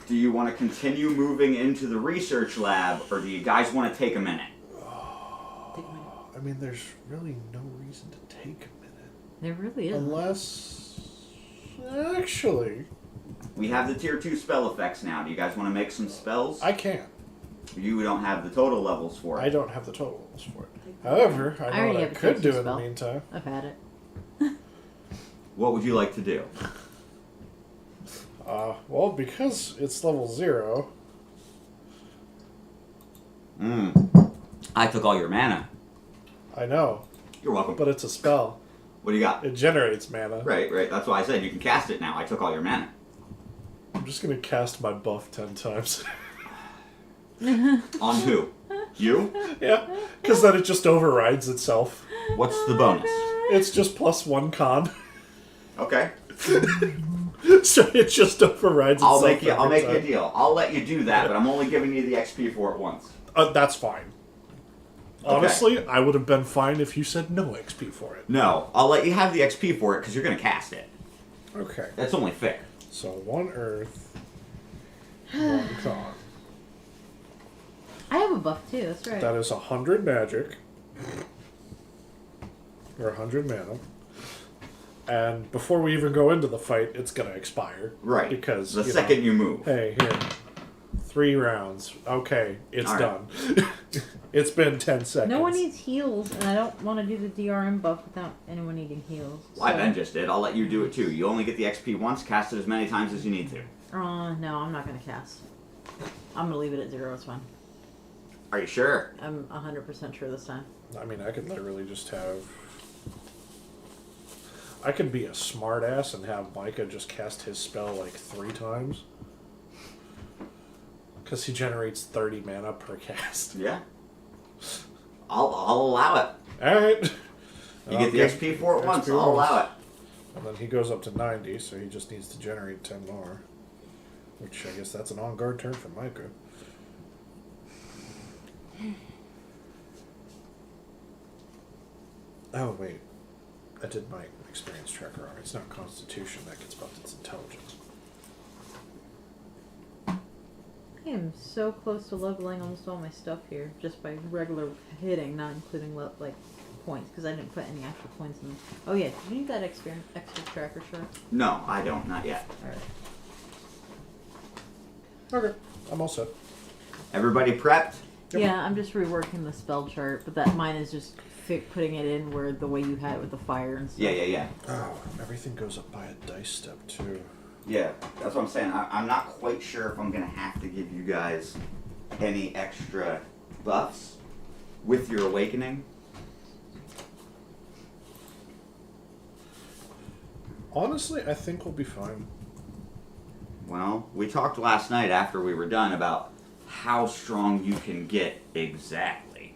Do you want to continue moving into the research lab, or do you guys want to take a minute? Take a minute. I mean, there's really no reason to take a minute. There really is. Unless... Actually... We have the tier 2 spell effects now. Do you guys want to make some spells? I can't. You don't have the total levels for it. I don't have the total levels for it. However, I know already what I have a could do tier in the spell. meantime. I've had it. What would you like to do? Well, because it's level 0... I took all your mana. I know, You're welcome. but it's a spell. What do you got? It generates mana. Right. That's why I said you can cast it now. I took all your mana. I'm just gonna cast my buff 10 times. On who? You? Yeah, because then it just overrides itself. What's the bonus? It's just +1 con. Okay. So it just overrides itself. I'll make you every a time. deal. I'll let you do that, but I'm only giving you the XP for it once. That's fine. Honestly, I would have been fine if you said no XP for it. No, I'll let you have the XP for it because you're going to cast it. Okay. That's only fair. So 1 earth, 1 con. I have a buff too, that's right. That is 100 magic. Or 100 mana. And before we even go into the fight, it's going to expire. Right. Because the second you move. Hey, here. 3 rounds. Okay, it's All done. It's been 10 seconds. No one needs heals, and I don't want to do the DRM buff without anyone needing heals. Well, Ben just did. I'll let you do it too. You only get the XP once. Cast it as many times as you need to. No, I'm not going to cast. I'm going to leave it at 0, it's fine. Are you sure? I'm 100% sure this time. I mean, I could literally just have... I could be a smartass and have Micah just cast his spell like 3 times. Because he generates 30 mana per cast. Yeah. I'll allow it. Alright. You get the XP for it once. I'll allow it. And then he goes up to 90, so he just needs to generate 10 more. Which I guess that's an on-guard turn for Micah. Oh, wait. I did my experience tracker wrong. It's not Constitution that gets buffed, it's Intelligence. I am so close to leveling almost all my stuff here, just by regular hitting, not including like points, because I didn't put any actual points in them. Oh yeah, do you need that extra tracker chart? No, I don't. Not yet. Alright. Okay, I'm all set. Everybody prepped? Yep. Yeah, I'm just reworking the spell chart, but that mine is just putting it in where the way you had it with the fire and stuff. Yeah. Oh, everything goes up by a dice step, too. Yeah, that's what I'm saying. I'm not quite sure if I'm going to have to give you guys any extra buffs with your awakening. Honestly, I think we'll be fine. Well, we talked last night after we were done about how strong you can get exactly.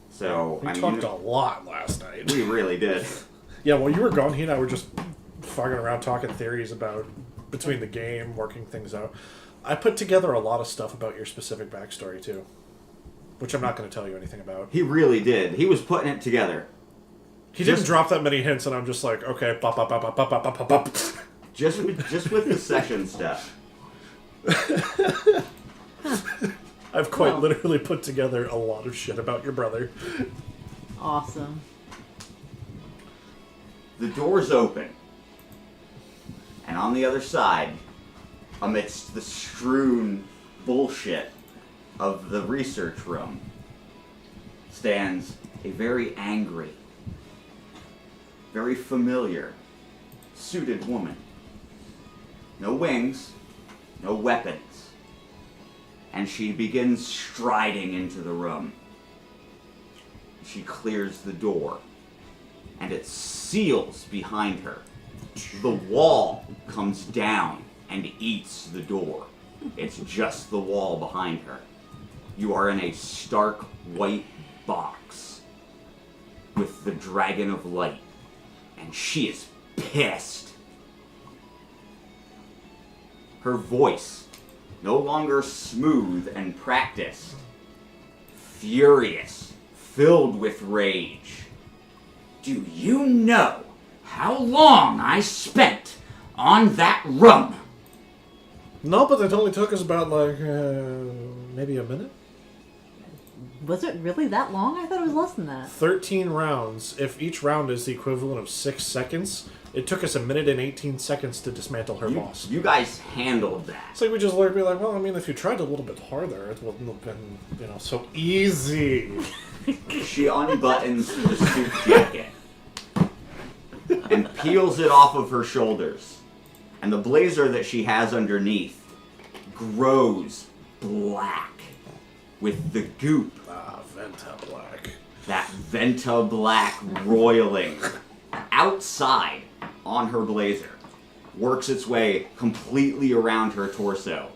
So, We talked a lot last night. we really did. Yeah, while you were gone, he and I were just fucking around talking theories about between the game, working things out. I put together a lot of stuff about your specific backstory, too. Which I'm not going to tell you anything about. He really did. He was putting it together. He didn't drop that many hints, and I'm just like, okay, bop, bop, bop, bop, bop, bop, bop, bop. Just with the session stuff. I've quite Well. literally put together a lot of shit about your brother. Awesome. The doors open. And on the other side, amidst the strewn bullshit of the research room, stands a very angry, very familiar, suited woman. No wings, no weapons. And she begins striding into the room. She clears the door, and it seals behind her. The wall comes down and eats the door. It's just the wall behind her. You are in a stark white box with the Dragon of Light, and she is pissed. Her voice, no longer smooth and practiced, furious, filled with rage. Do you know how long I spent on that rum? No, but it only took us about, like, maybe a minute? Was it really that long? I thought it was less than that. 13 rounds. If each round is the equivalent of 6 seconds, it took us a minute and 18 seconds to dismantle her boss. You guys handled that. It's like we just learned to be like, well, I mean, if you tried a little bit harder, it wouldn't have been, so easy. She unbuttons the suit jacket and peels it off of her shoulders. And the blazer that she has underneath grows black with the goop. Ah, Venta Black. That Venta Black roiling outside on her blazer works its way completely around her torso,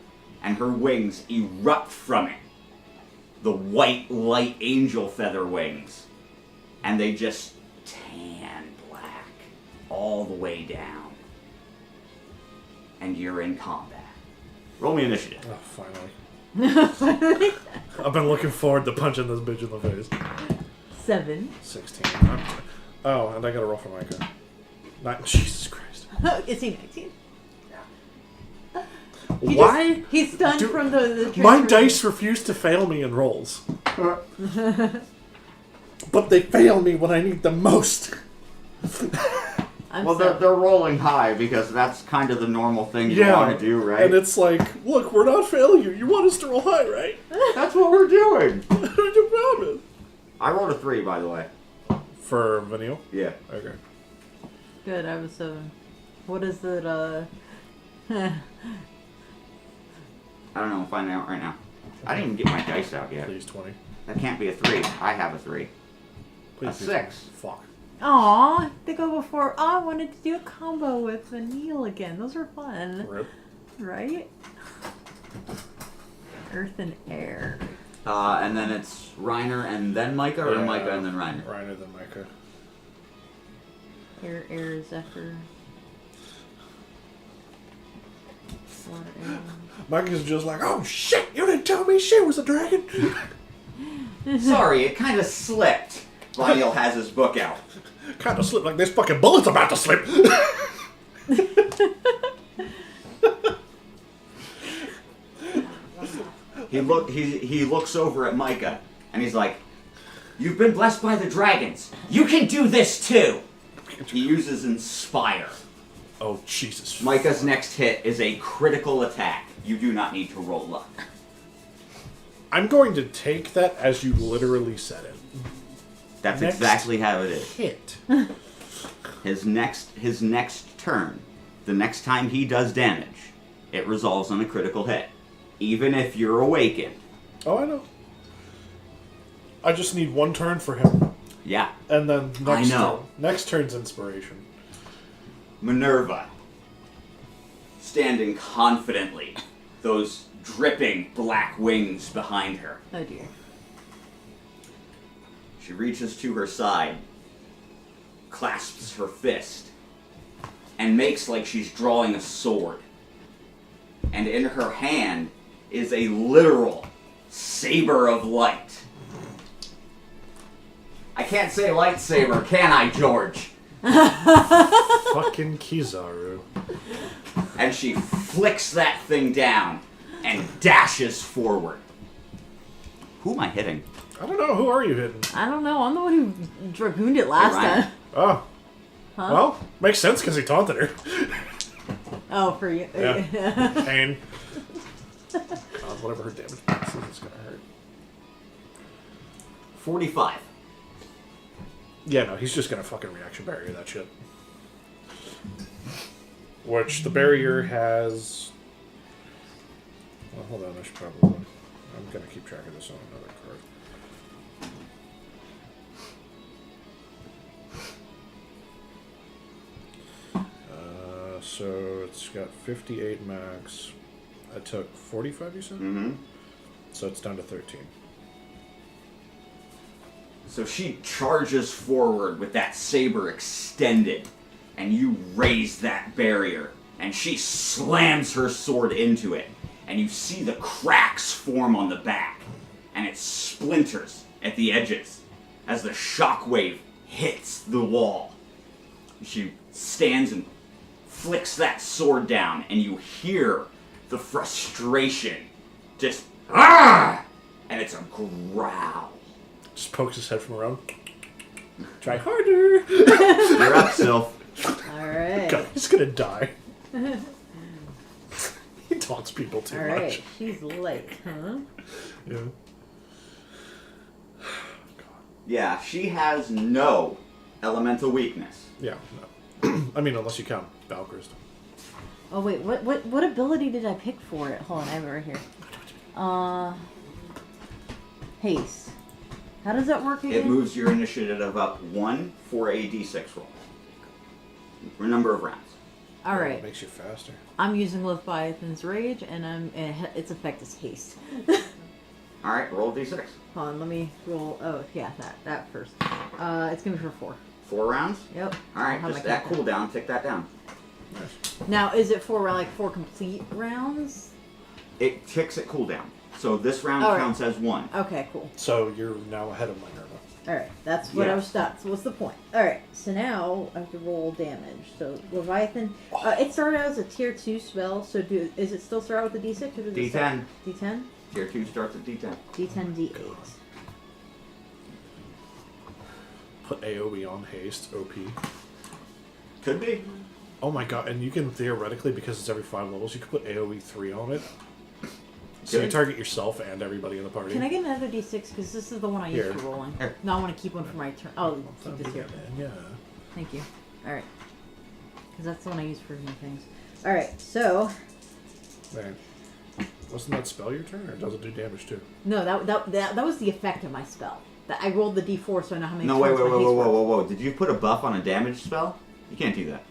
and her wings erupt from it. The white light angel feather wings. And they just tan black all the way down. And you're in combat. Roll me initiative. Oh, finally. I've been looking forward to punching this bitch in the face. 7. 16. Oh, and I gotta roll for Micah. Jesus Christ. Is he 19? Why? He's stunned do- from the My dice refuse to fail me in rolls. But they fail me when I need them most. I'm Well, so- they're rolling high because that's kind of the normal thing you want to do, right? And it's like, look, we're not failing you. You want us to roll high, right? That's what we're doing. I promise. I rolled a 3, by the way. For Vanille? Yeah. Okay. Good, I was 7. What is it, I don't know. I'm finding out right now. I didn't even get my dice out yet. Please, 20. That can't be a 3. I have a 3. Please, A 6. Fuck. Aw, they go before. Oh, I wanted to do a combo with Neil again. Those are fun. Rip. Right? Earth and air. And then it's Reiner and then Micah, or Yeah. Micah and then Reiner? Reiner than Micah. Air, Zephyr. Water, air. Micah's just like, oh shit, you didn't tell me she was a dragon. Sorry, it kind of slipped. Lionel has his book out. Kind of slipped like this fucking bullet's about to slip. He looks over at Micah, and he's like, "You've been blessed by the dragons. You can do this too." He uses Inspire. Oh, Jesus. Micah's next hit is a critical attack. You do not need to roll luck. I'm going to take that as you literally said it. That's Next exactly how it is. Hit. His next turn, the next time he does damage, it resolves on a critical hit. Even if you're awakened. Oh, I know. I just need one turn for him. Yeah. And then next I know. turn. Next turn's inspiration. Minerva, standing confidently, those dripping black wings behind her. Oh dear. She reaches to her side, clasps her fist, and makes like she's drawing a sword. And in her hand is a literal saber of light. I can't say lightsaber, can I, George? Fucking Kizaru. And she flicks that thing down and dashes forward. Who am I hitting? I don't know. Who are you hitting? I don't know. I'm the one who dragooned it last Ryan. time. Oh. Huh? Well, makes sense because he taunted her. Oh, for you. Yeah. Pain. God, whatever her damage is, it's gonna hurt. 45. Yeah, no, he's just gonna fucking reaction barrier that shit. Which the barrier has. Well, hold on, I should probably. I'm gonna keep track of this on another card. So it's got 58 max. I took 45, you said? Mm-hmm. So it's down to 13. So she charges forward with that saber extended, and you raise that barrier, and she slams her sword into it, and you see the cracks form on the back, and it splinters at the edges as the shockwave hits the wall. She stands and flicks that sword down, and you hear the frustration just ah, and it's a growl. Just pokes his head from around. Try harder. You're up, Sylph. Alright. God, he's gonna die. He taunts people too Alright. much. She's late, huh? Yeah. Yeah, she has no elemental weakness. Yeah. No. I mean, unless you count Valkyr's. Oh wait, what ability did I pick for it? Hold on, I have it right here. Haste. How does that work again? It moves your initiative up 1 for a d6 roll. For a number of rounds. It Alright. makes you faster. I'm using Leviathan's Rage, and its effect is haste. Alright, roll d6. Hold on, let me roll. Oh, yeah, that first. It's gonna be for 4. 4 rounds? Yep. Alright, I'll have just my that countdown. cooldown, tick that down. Nice. Now, is it for like 4 complete rounds? It ticks at cooldown. So this round Alright. counts as 1. Okay, cool. So you're now ahead of Minerva. Alright, that's what Yeah. I was that's what's the point. Alright, so now I have to roll damage. So Leviathan it started out as a tier 2 spell, so is it still start out with a D6 or does it start- D10. D10? Tier 2 starts at d10. D10 D8. Put AoE on haste, OP. Could be. Oh my god, and you can theoretically, because it's every 5 levels, you could put AoE 3 on it. So you Good. target yourself and everybody in the party. Can I get another D6? Because this is the one I used Here. for rolling. Here. No, I want to keep one for my turn. Oh, keep this here. Yeah. Thank you. Alright. Because that's the one I use for new things. Alright, so... Man. Wasn't that spell your turn, or does it do damage too? No, that was the effect of my spell. That I rolled the D4 so I know how many No, wait, turns wait, my whoa, haste whoa, whoa, works. whoa, whoa. Did you put a buff on a damage spell? You can't do that.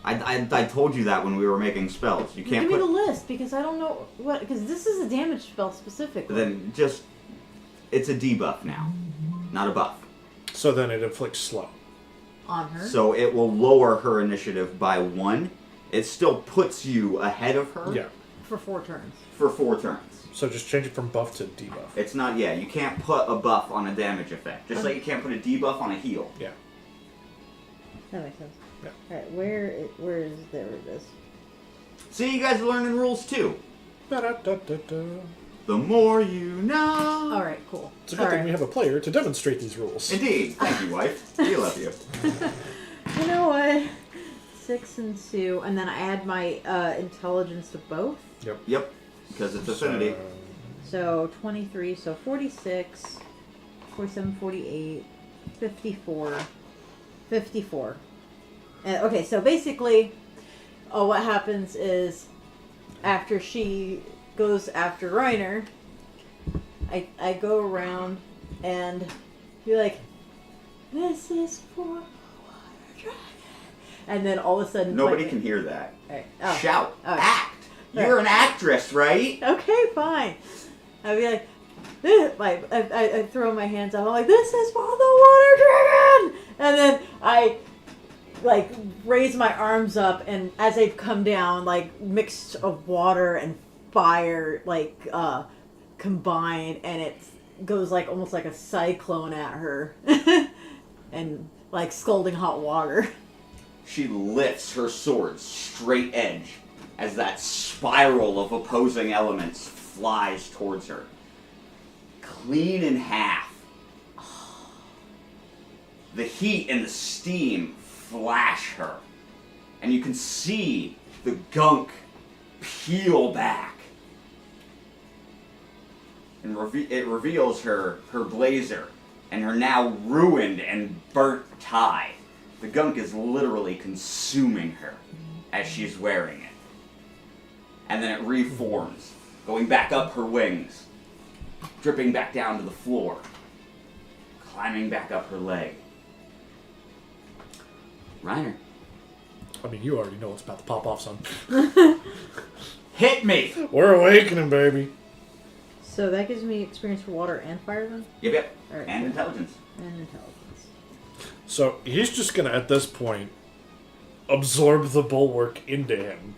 I told you that when we were making spells. You can't Give me put... the list, because I don't know what... Because this is a damage spell specifically. Then just... It's a debuff now, not a buff. So then it inflicts slow. On her. So it will lower her initiative by 1. It still puts you ahead of her Yeah. For 4 turns. for 4 turns. So just change it from buff to debuff. It's not, yeah, you can't put a buff on a damage effect. Just like you can't put a debuff on a heal. Yeah. That makes sense. Yeah. Alright, where is... There it is. See, you guys are learning rules too. Da-da-da-da-da. The more you know. Alright, cool. It's a good thing we have a player to demonstrate these rules. Indeed. Thank you, wife. We love you. You know what? 6 and 2, and then I add my intelligence to both. Yep. Yep. Because it's affinity. So 23, so 46, 47, 48, 54, 54. And, okay, so basically, what happens is after she goes after Reiner, I go around and be like, this is for the water dragon. And then all of a sudden... Nobody like, can hear that. Alright. Oh. Shout. Oh. Act. You're an actress, right? Okay, fine. I'd be like, this, like I throw my hands up. I'm like, this is for the water dragon. And then I like raise my arms up, and as they've come down, like mixed of water and fire, like combined, and it goes like almost like a cyclone at her, and like scalding hot water. She lifts her sword straight edge as that spiral of opposing elements flies towards her. Clean in half. the heat and the steam flash her. And you can see the gunk peel back. And it reveals her blazer and her now ruined and burnt tie. The gunk is literally consuming her as she's wearing it. And then it reforms, going back up her wings, dripping back down to the floor, climbing back up her leg. Reiner. I mean, you already know what's about to pop off, son. Hit me! We're awakening, baby. So that gives me experience for water and fire then? Yep. All right, And cool. intelligence. And intelligence. So he's just gonna, at this point, absorb the bulwark into him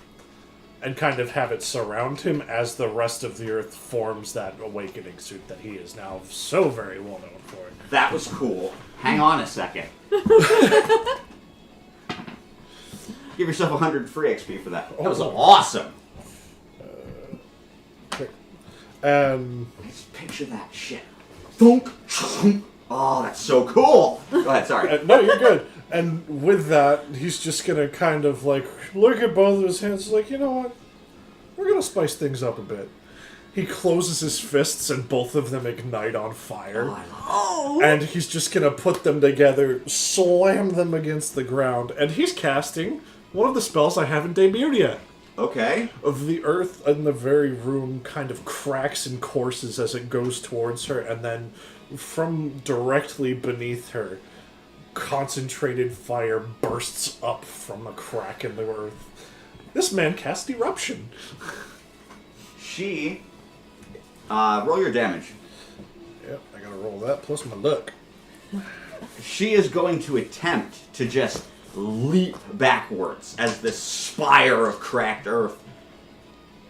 and kind of have it surround him as the rest of the earth forms that awakening suit that he is now so very well known for. That was cool. Hang on a second. Give yourself 100 free XP for that. That was awesome. Just picture that shit. Thunk. Oh, that's so cool. Go ahead, sorry. No, you're good. And with that, he's just gonna kind of like look at both of his hands, like, you know what? We're gonna spice things up a bit. He closes his fists, and both of them ignite on fire. And he's just gonna put them together, slam them against the ground, and he's casting one of the spells I haven't debuted yet. Okay. Of the earth in the very room kind of cracks and courses as it goes towards her, and then from directly beneath her, concentrated fire bursts up from a crack in the earth. This man cast eruption. She. Roll your damage. Yep, I gotta roll that plus my luck. She is going to attempt to just leap backwards as this spire of cracked earth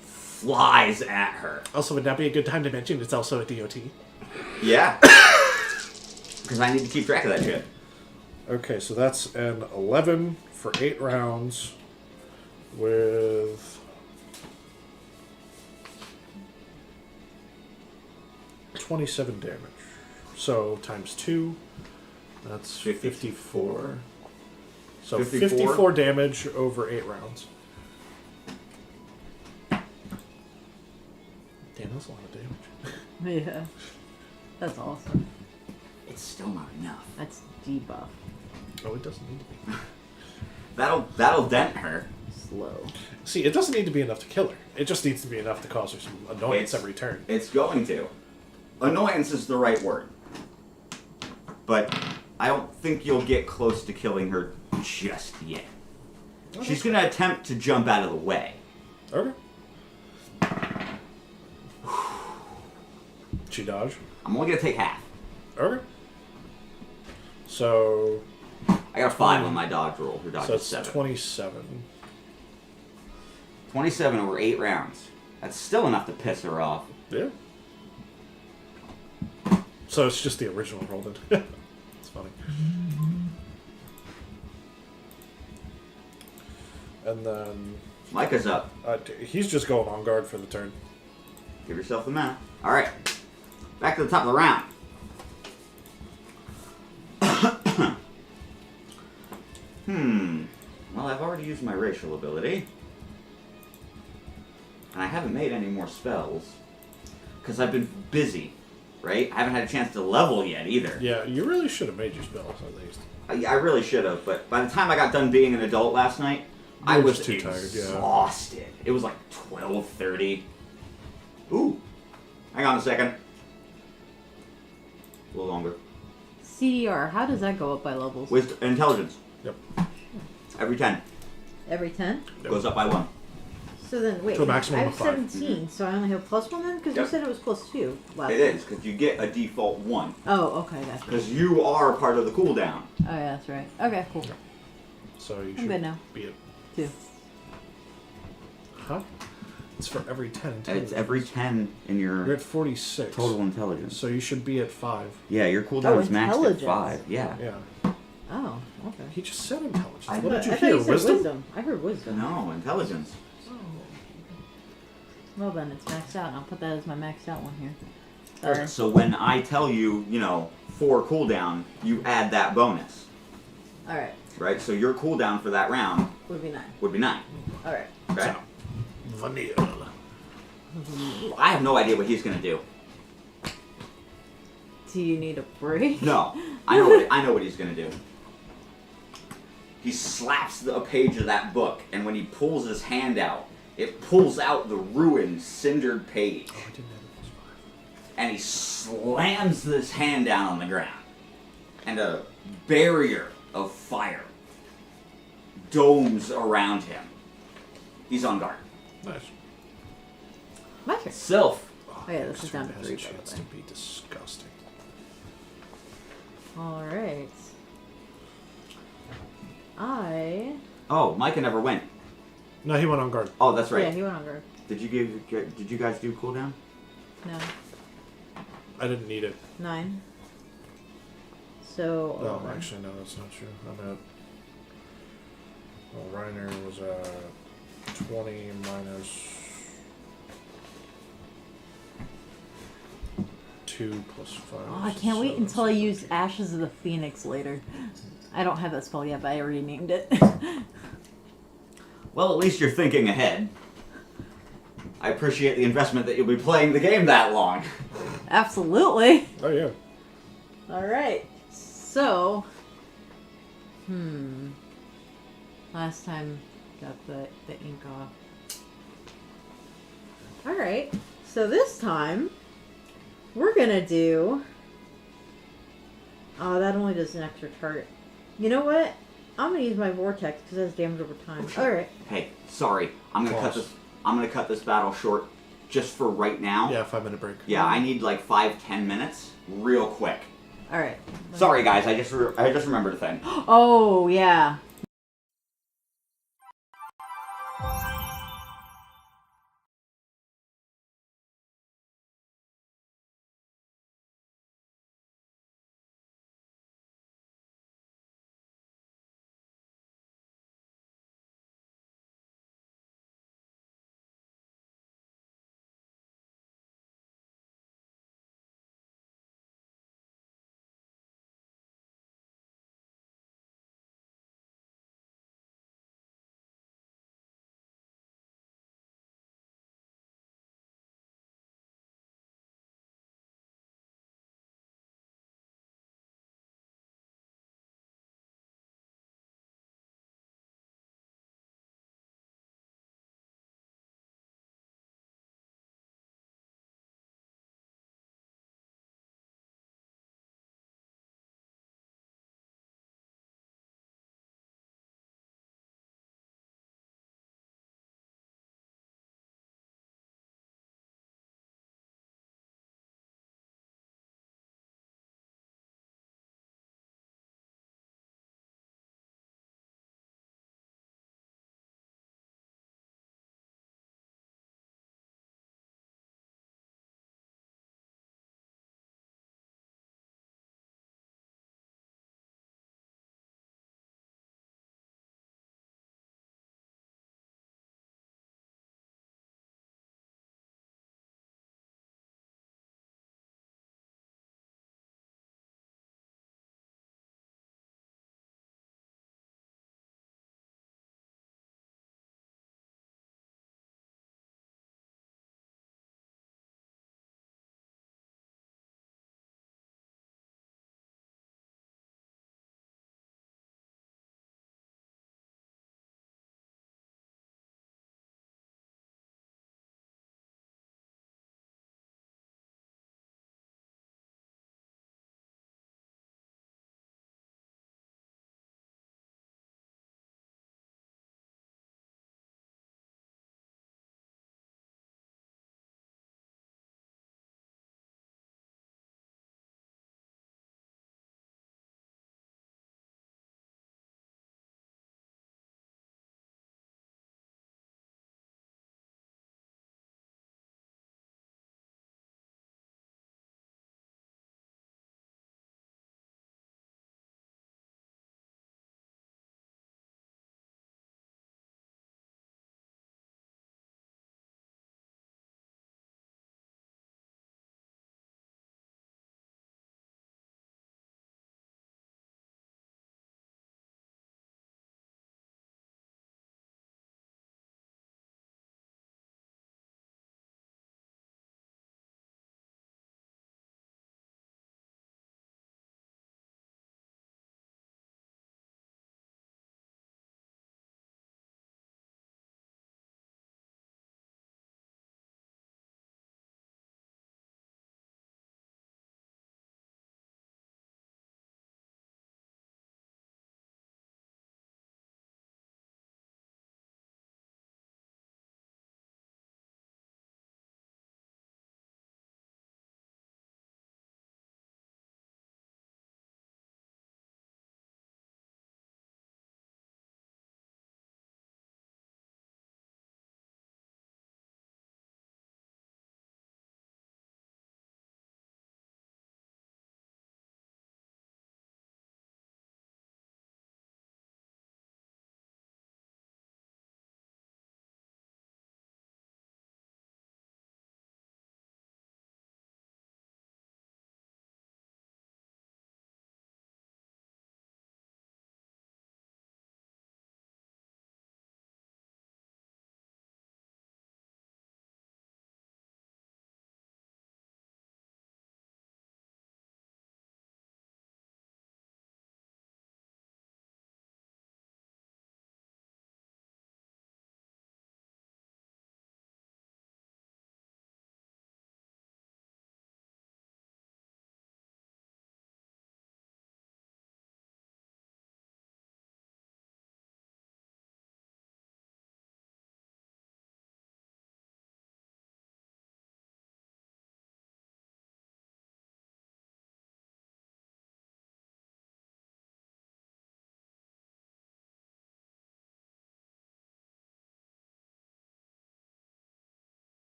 flies at her. Also, would that be a good time to mention it's also a DOT? Yeah. Because I need to keep track of that shit. Okay, so that's an 11 for 8 rounds with 27 damage. So times 2, that's 54. So 54 damage over 8 rounds. Damn, that's a lot of damage. Yeah. That's awesome. It's still not enough. That's debuff. Oh, it doesn't need to be. That'll dent her. Slow. See, it doesn't need to be enough to kill her. It just needs to be enough to cause her some annoyance every turn. It's going to. Annoyance is the right word. But I don't think you'll get close to killing her just yet. She's going to attempt to jump out of the way. Okay. She dodge. I'm only going to take half. Okay. So I got a 5 on my dodge roll. Her dodge so is it's 7. 27. 27 over 8 rounds. That's still enough to piss her off. Yeah. So it's just the original roll then. It's funny. And then Micah's up. he's just going on guard for the turn. Give yourself the math. Alright. Back to the top of the round. Well, I've already used my racial ability. And I haven't made any more spells. Because I've been busy, right? I haven't had a chance to level yet either. Yeah, you really should have made your spells at least. I really should have, but by the time I got done being an adult last night, I You were was just too tired, yeah. exhausted. It was like 12:30. Ooh. Hang on a second. A little longer. CDR, how does that go up by levels? Wisdom, intelligence. Yep. Every 10. Every 10? Yep. Goes up by 1. So then, wait, To a maximum I of have 5. 17, so I only have plus 1 then? Because Yep. you said it was plus 2 last It is, because you get a default 1. Oh, okay, that's right. Because you are part of the cooldown. Oh, yeah, that's right. Okay, cool. So you I'm should good now. be at 2. Huh? It's for every 10 It's intelligence. every 10 in You're your at 46. total intelligence. So you should be at 5. Yeah, your cooldown is maxed at intelligence. 5. Yeah. Yeah. Oh, okay. He just said intelligence. I What did you thought hear? you said Wisdom? I heard wisdom. No, intelligence. Well then, it's maxed out. I'll put that as my maxed out one here. Sorry. So when I tell you, 4 cooldown, you add that bonus. Alright. Right? So your cooldown for that round Would be 9. would be 9. Alright. Okay? So, vanilla. I have no idea what he's gonna do. Do you need a break? No. I know what he's gonna do. He slaps a page of that book, and when he pulls his hand out, it pulls out the ruined, cindered page. Oh, I didn't have it +5. And he slams this hand down on the ground. And a barrier of fire domes around him. He's on guard. Nice. My turn. Sylph. Oh yeah, this is down to has 3, a by the chance way. to be disgusting. Alright. Oh, Micah never went. No, he went on guard. Oh, that's right. Yeah, he went on guard. Did you guys do cooldown? No. I didn't need it. 9. So. No, 11. actually, no, that's not true. I'm at. Well, Reiner was 20 minus 2 plus 5. Oh, I can't wait until I use Ashes of the Phoenix later. I don't have that spell yet, but I already named it. Well, at least you're thinking ahead. I appreciate the investment that you'll be playing the game that long. Absolutely. Oh, yeah. Alright. So. Last time got the ink off. Alright. So this time we're gonna do. Oh, that only does an extra target. You know what? I'm gonna use my vortex because it has damage over time. Alright. Hey, sorry. I'm gonna cut this battle short just for right now. Yeah, 5-minute break. Yeah, I need like 5-10 minutes, real quick. Alright. Sorry, guys. I just remembered a thing. Oh, yeah.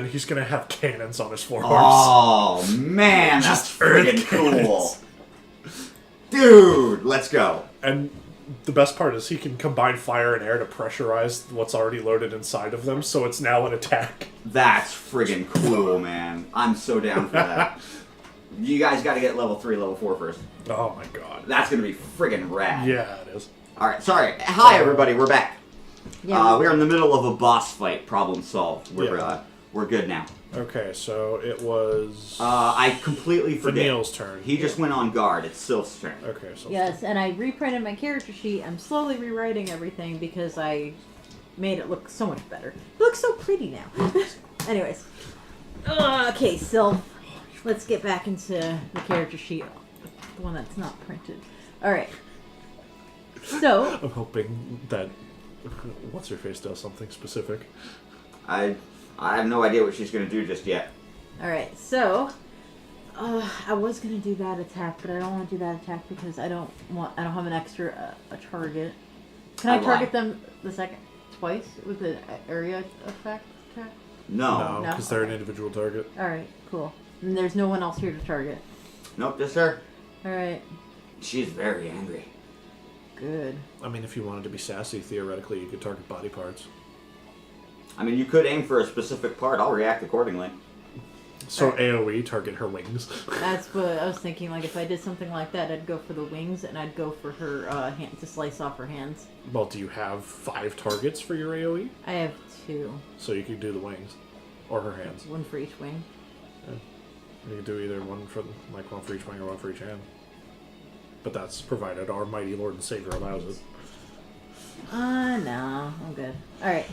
and he's gonna have cannons on his forearms. Oh, man, that's Just earth friggin' cool. cannons. Dude, let's go. And the best part is he can combine fire and air to pressurize what's already loaded inside of them, so it's now an attack. That's friggin' cool, man. I'm so down for that. You guys gotta get level 3, level 4 first. Oh my god. That's gonna be friggin' rad. Yeah, it is. Alright, sorry. Hi, everybody, we're back. Yeah. We're in the middle of a boss fight. Problem solved. We're, Yeah. we're good now. Okay, so it was I completely forget. Neil's turn. He just went on guard. It's Sylph's turn. Okay, so Yes, and I reprinted my character sheet. I'm slowly rewriting everything because I made it look so much better. It looks so pretty now. Anyways. Okay, Sylph. Let's get back into the character sheet. The one that's not printed. Alright. So, I'm hoping that what's her face does something specific. I have no idea what she's gonna do just yet. alright, so I was gonna do that attack, but I don't want to do that attack because I don't have an extra a target. Can I I target lied. them the second twice with the area effect attack? No. No, because they're an individual target. Alright, cool. And there's no one else here to target. Nope, just her. Alright, She's very angry. good. I mean, if you wanted to be sassy, theoretically, you could target body parts. I mean, you could aim for a specific part. I'll react accordingly. So Alright. AoE, target her wings. That's what I was thinking. Like, if I did something like that, I'd go for the wings, and I'd go for her hand to slice off her hands. Well, do you have 5 targets for your AoE? I have 2. So you could do the wings. Or her hands. One for each wing. You could do either one for each wing or one for each hand. But that's provided our mighty Lord and Savior allows it. No. I'm good. Alright.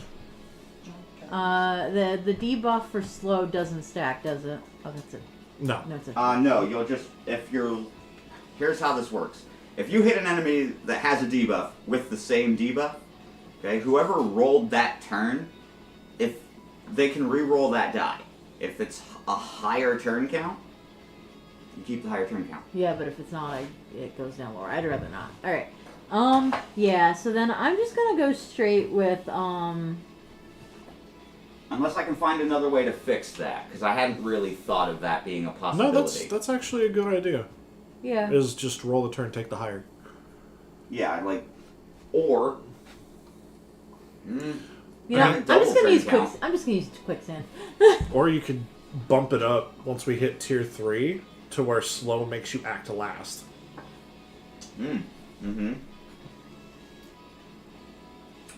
The debuff for slow doesn't stack, does it? Oh, that's it. No. No, it's a... No, you'll just, here's how this works. If you hit an enemy that has a debuff with the same debuff, okay, whoever rolled that turn, if they can re-roll that die. If it's a higher turn count, you keep the higher turn count. Yeah, but if it's not, it goes down lower. I'd rather not. Alright. Yeah, so then I'm just gonna go straight with, Unless I can find another way to fix that, because I hadn't really thought of that being a No, possibility. that's actually a good idea. yeah. Is just roll the turn, take the higher. Yeah, like, or... You know, I'm double just gonna turn use count. I'm just gonna use quicksand. Or you could bump it up once we hit tier 3 to where slow makes you act last. Mm-hmm.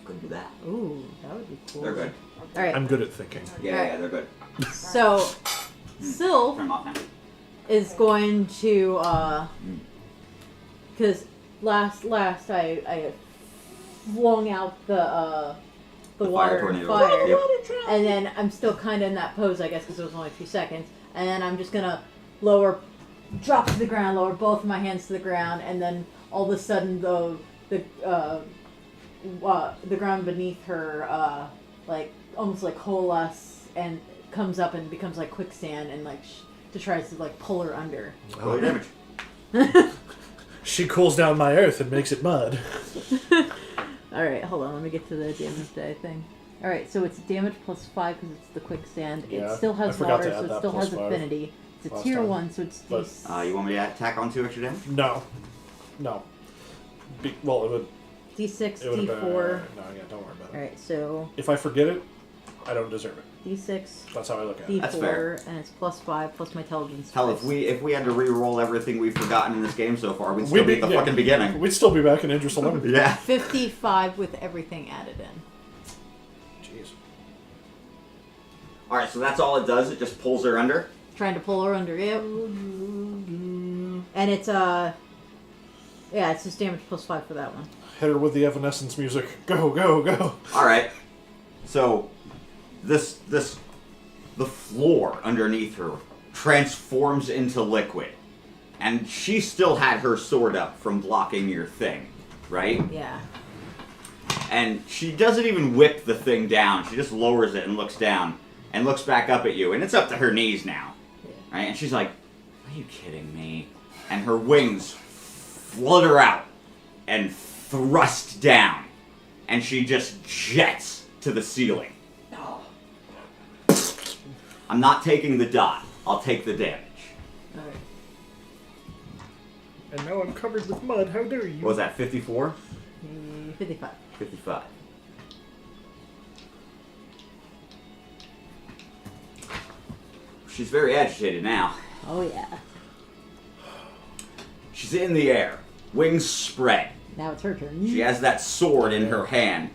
Could do that. Ooh, that would be cool. They're good. All right. I'm good at thinking. Yeah, they're good. So, Sylph Turn them off now. is going to because last I flung out the water tornado. fire, Yep. and then I'm still kind of in that pose, I guess, because it was only 2 seconds, and then I'm just gonna drop to the ground, lower both of my hands to the ground, and then all of a sudden the ground beneath her like almost like coalesce and comes up and becomes like quicksand and like to tries to like pull her under. Roll your damage. She cools down my earth and makes it mud. Alright, hold on, let me get to the damage die thing. Alright, so it's damage plus 5 because it's the quicksand. Yeah, It still I has forgot water, to add so it that still plus has 5 affinity. It's a last tier time. 1, so it's But- You want me to tack on 2 extra damage? No. Well, D6, it would have D4. been... No, yeah, don't worry about it. Alright, so If I forget it, I don't deserve it. D6, That's how I look at it. That's fair. D4, and it's plus 5 plus my intelligence. Hell, twice. if we had to re-roll everything we've forgotten in this game so far, we'd still be at the fucking beginning. We'd still be back in Idris 11. Yeah. 55 with everything added in. Jeez. Alright, so that's all it does? It just pulls her under? Trying to pull her under it. And it's yeah, it's just damage plus 5 for that one. Hit her with the Evanescence music. Go, go, go. Alright. So, the floor underneath her transforms into liquid. And she still had her sword up from blocking your thing, right? Yeah. And she doesn't even whip the thing down. She just lowers it and looks down and looks back up at you. And it's up to her knees now. Yeah. Right? And she's like, are you kidding me? And her wings flutter out and thrust down. And she just jets to the ceiling. I'm not taking the dot. I'll take the damage. Alright. And now I'm covered with mud. How dare you? What was that, 54? 55. 55. She's very agitated now. Oh, yeah. She's in the air, wings spread. Now it's her turn. She has that sword in her hand.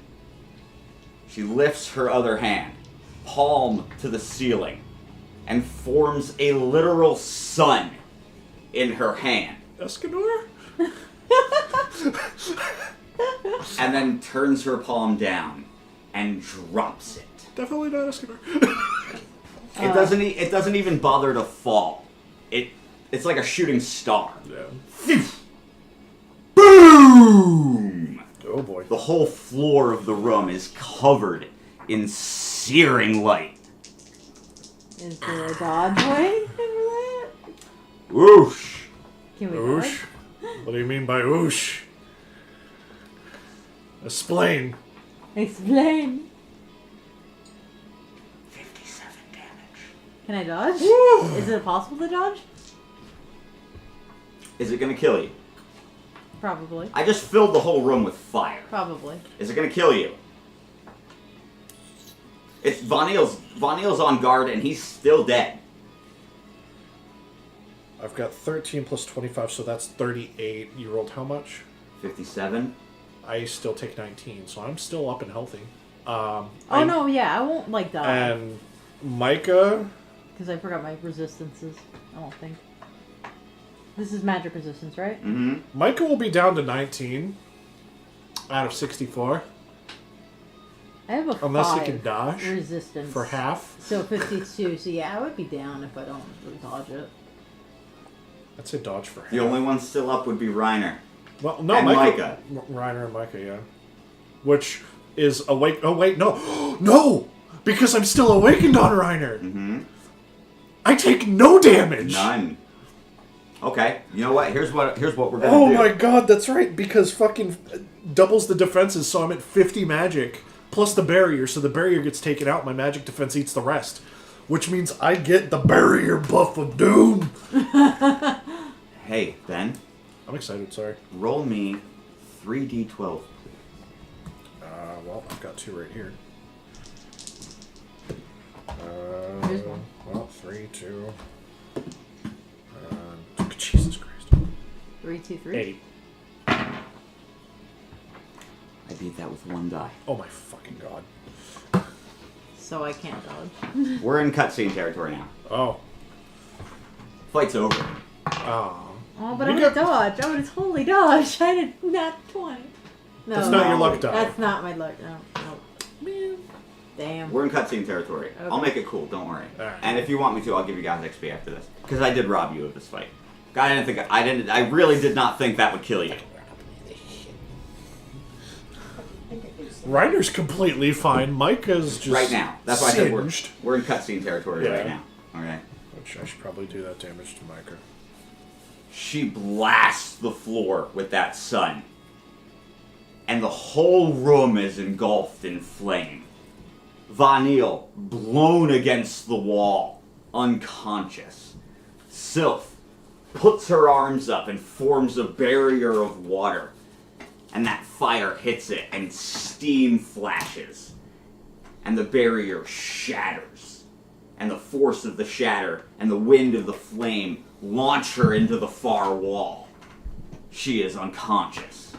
She lifts her other hand, palm to the ceiling, and forms a literal sun in her hand. Escanor? And then turns her palm down and drops it. Definitely not Escanor. It doesn't even bother to fall. It's like a shooting star. Yeah. Boom! Oh boy. The whole floor of the room is covered in searing light. Is there a dodge way for that? Whoosh! Can we Oosh? What do you mean by oosh? Explain. Explain. 57 damage. Can I dodge? Woo! Is it possible to dodge? Is it gonna kill you? Probably. I just filled the whole room with fire. Probably. Is it gonna kill you? It's Von Eel's on guard and he's still dead. I've got 13 plus 25, so that's 38. You rolled how much? 57. I still take 19, so I'm still up and healthy. Oh no, yeah, I won't like die. And Micah, Because I forgot my resistances. I don't think. This is magic resistance, right? Mm-hmm. Micah will be down to 19 out of 64, I have a unless 5 he can dodge resistance. for half. So 52, so yeah, I would be down if I don't really dodge it. I'd say dodge for half. The only one still up would be Reiner. Well, no, and Micah. Reiner and Micah, yeah. Which is awake. Oh wait, no, no, because I'm still awakened on Reiner. Mm-hmm. I take no damage. None. Okay, you know what? Here's what we're gonna do. Oh my god, that's right, because fucking doubles the defenses, so I'm at 50 magic, plus the barrier, so the barrier gets taken out, my magic defense eats the rest. Which means I get the barrier buff of doom! Hey, Ben, I'm excited, sorry. roll me 3d12, please. Well, I've got 2 right here. Here's one. Well, 3, 2... Jesus Christ. 3, 2, 3. 8. I beat that with 1 die. Oh my fucking god. So I can't dodge. We're in cutscene territory now. Oh. Fight's over. Oh. Oh, but You I would got- dodge. I would totally dodge. I did not 20. No, That's not your luck die. That's not my luck. No. Man. Damn. We're in cutscene territory. Okay. I'll make it cool, don't worry. Alright. And if you want me to, I'll give you guys XP after this. Because I did rob you of this fight. I really did not think that would kill you. Reiner's completely fine. Micah's just Right now. That's why I said singed. we're in cutscene territory Yeah. right now. Okay. Which I should probably do that damage to Micah. She blasts the floor with that sun. And the whole room is engulfed in flame. Von Eel, blown against the wall, unconscious. Sylph puts her arms up and forms a barrier of water. And that fire hits it and steam flashes. And the barrier shatters. And the force of the shatter and the wind of the flame launch her into the far wall. She is unconscious.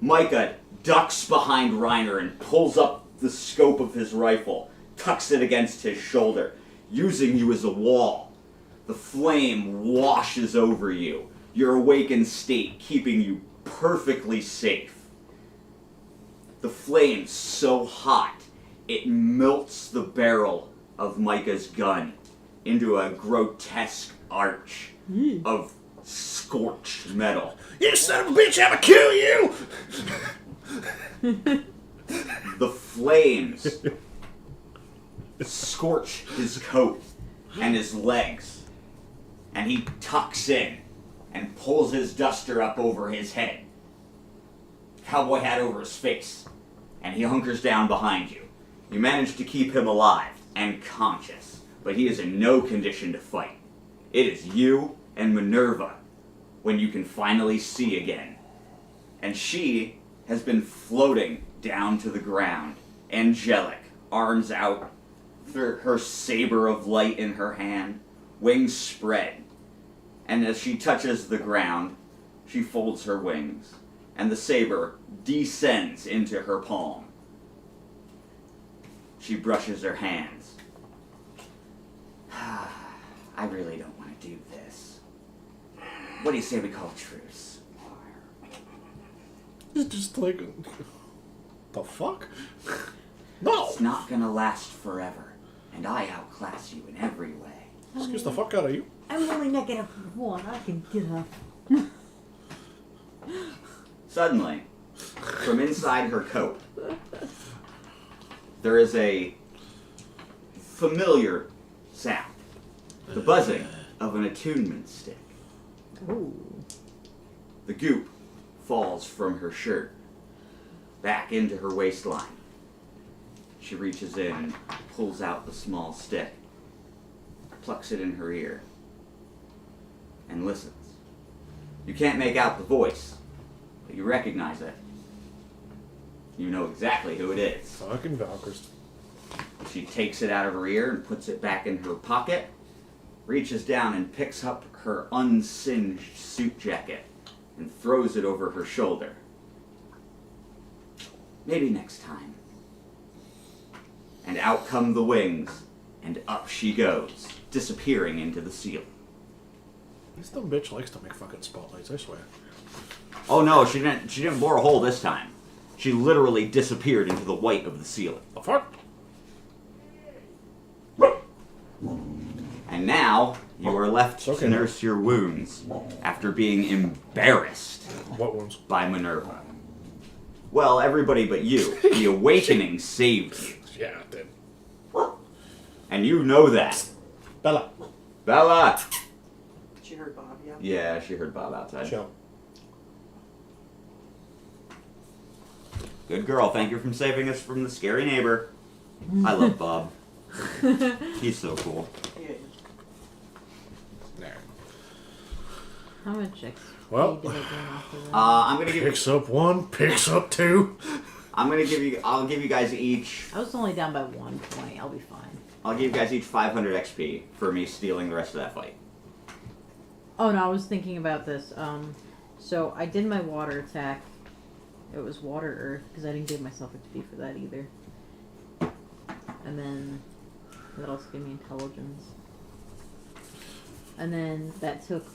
Micah ducks behind Reiner and pulls up the scope of his rifle, tucks it against his shoulder, using you as a wall. The flame washes over you, your awakened state keeping you perfectly safe. The flame's so hot, it melts the barrel of Micah's gun into a grotesque arch of scorched metal. You son of a bitch, I'ma kill you! The flames scorch his coat and his legs, and he tucks in and pulls his duster up over his head, cowboy hat over his face, and he hunkers down behind you. You manage to keep him alive, and conscious, but he is in no condition to fight. It is you and Minerva when you can finally see again. And she has been floating down to the ground, angelic, arms out, her saber of light in her hand, wings spread. And as she touches the ground, she folds her wings, and the saber descends into her palm. She brushes her hands. I really don't want to do this. What do you say we call a truce? It's just like, the fuck? No! It's not gonna last forever, and I outclass you in every way. Excuse the fuck out of you. I'm only -1. I can get up. Suddenly, from inside her coat, there is a familiar sound. The buzzing of an attunement stick. Ooh. The goop falls from her shirt, back into her waistline. She reaches in and pulls out the small stick, plucks it in her ear, and listens. You can't make out the voice, but you recognize it. You know exactly who it is. Fucking Valkyries. She takes it out of her ear and puts it back in her pocket, reaches down and picks up her unsinged suit jacket and throws it over her shoulder. Maybe next time. And out come the wings, and up she goes, disappearing into the ceiling. This dumb bitch likes to make fucking spotlights, I swear. Oh no, she didn't bore a hole this time. She literally disappeared into the white of the ceiling. The fuck? And now you are left Okay. to nurse your wounds after being embarrassed What ones? by Minerva. Well, everybody but you. The awakening saved you. Yeah, it did. And you know that. Bella. Bella! She heard Bob, yeah. Yeah, she heard Bob outside. Chill. Good girl. Thank you for saving us from the scary neighbor. I love Bob. He's so cool. Yeah. Nah. How much XP Well, did I gain off of that? I'm gonna give picks up 1, picks up 2. I'll give you guys each. I was only down by 120. I'll be fine. I'll give you guys each 500 XP for me stealing the rest of that fight. Oh no, I was thinking about this. So I did my water attack. It was water earth because I didn't give myself XP for that either. And then that also gave me intelligence. And then that took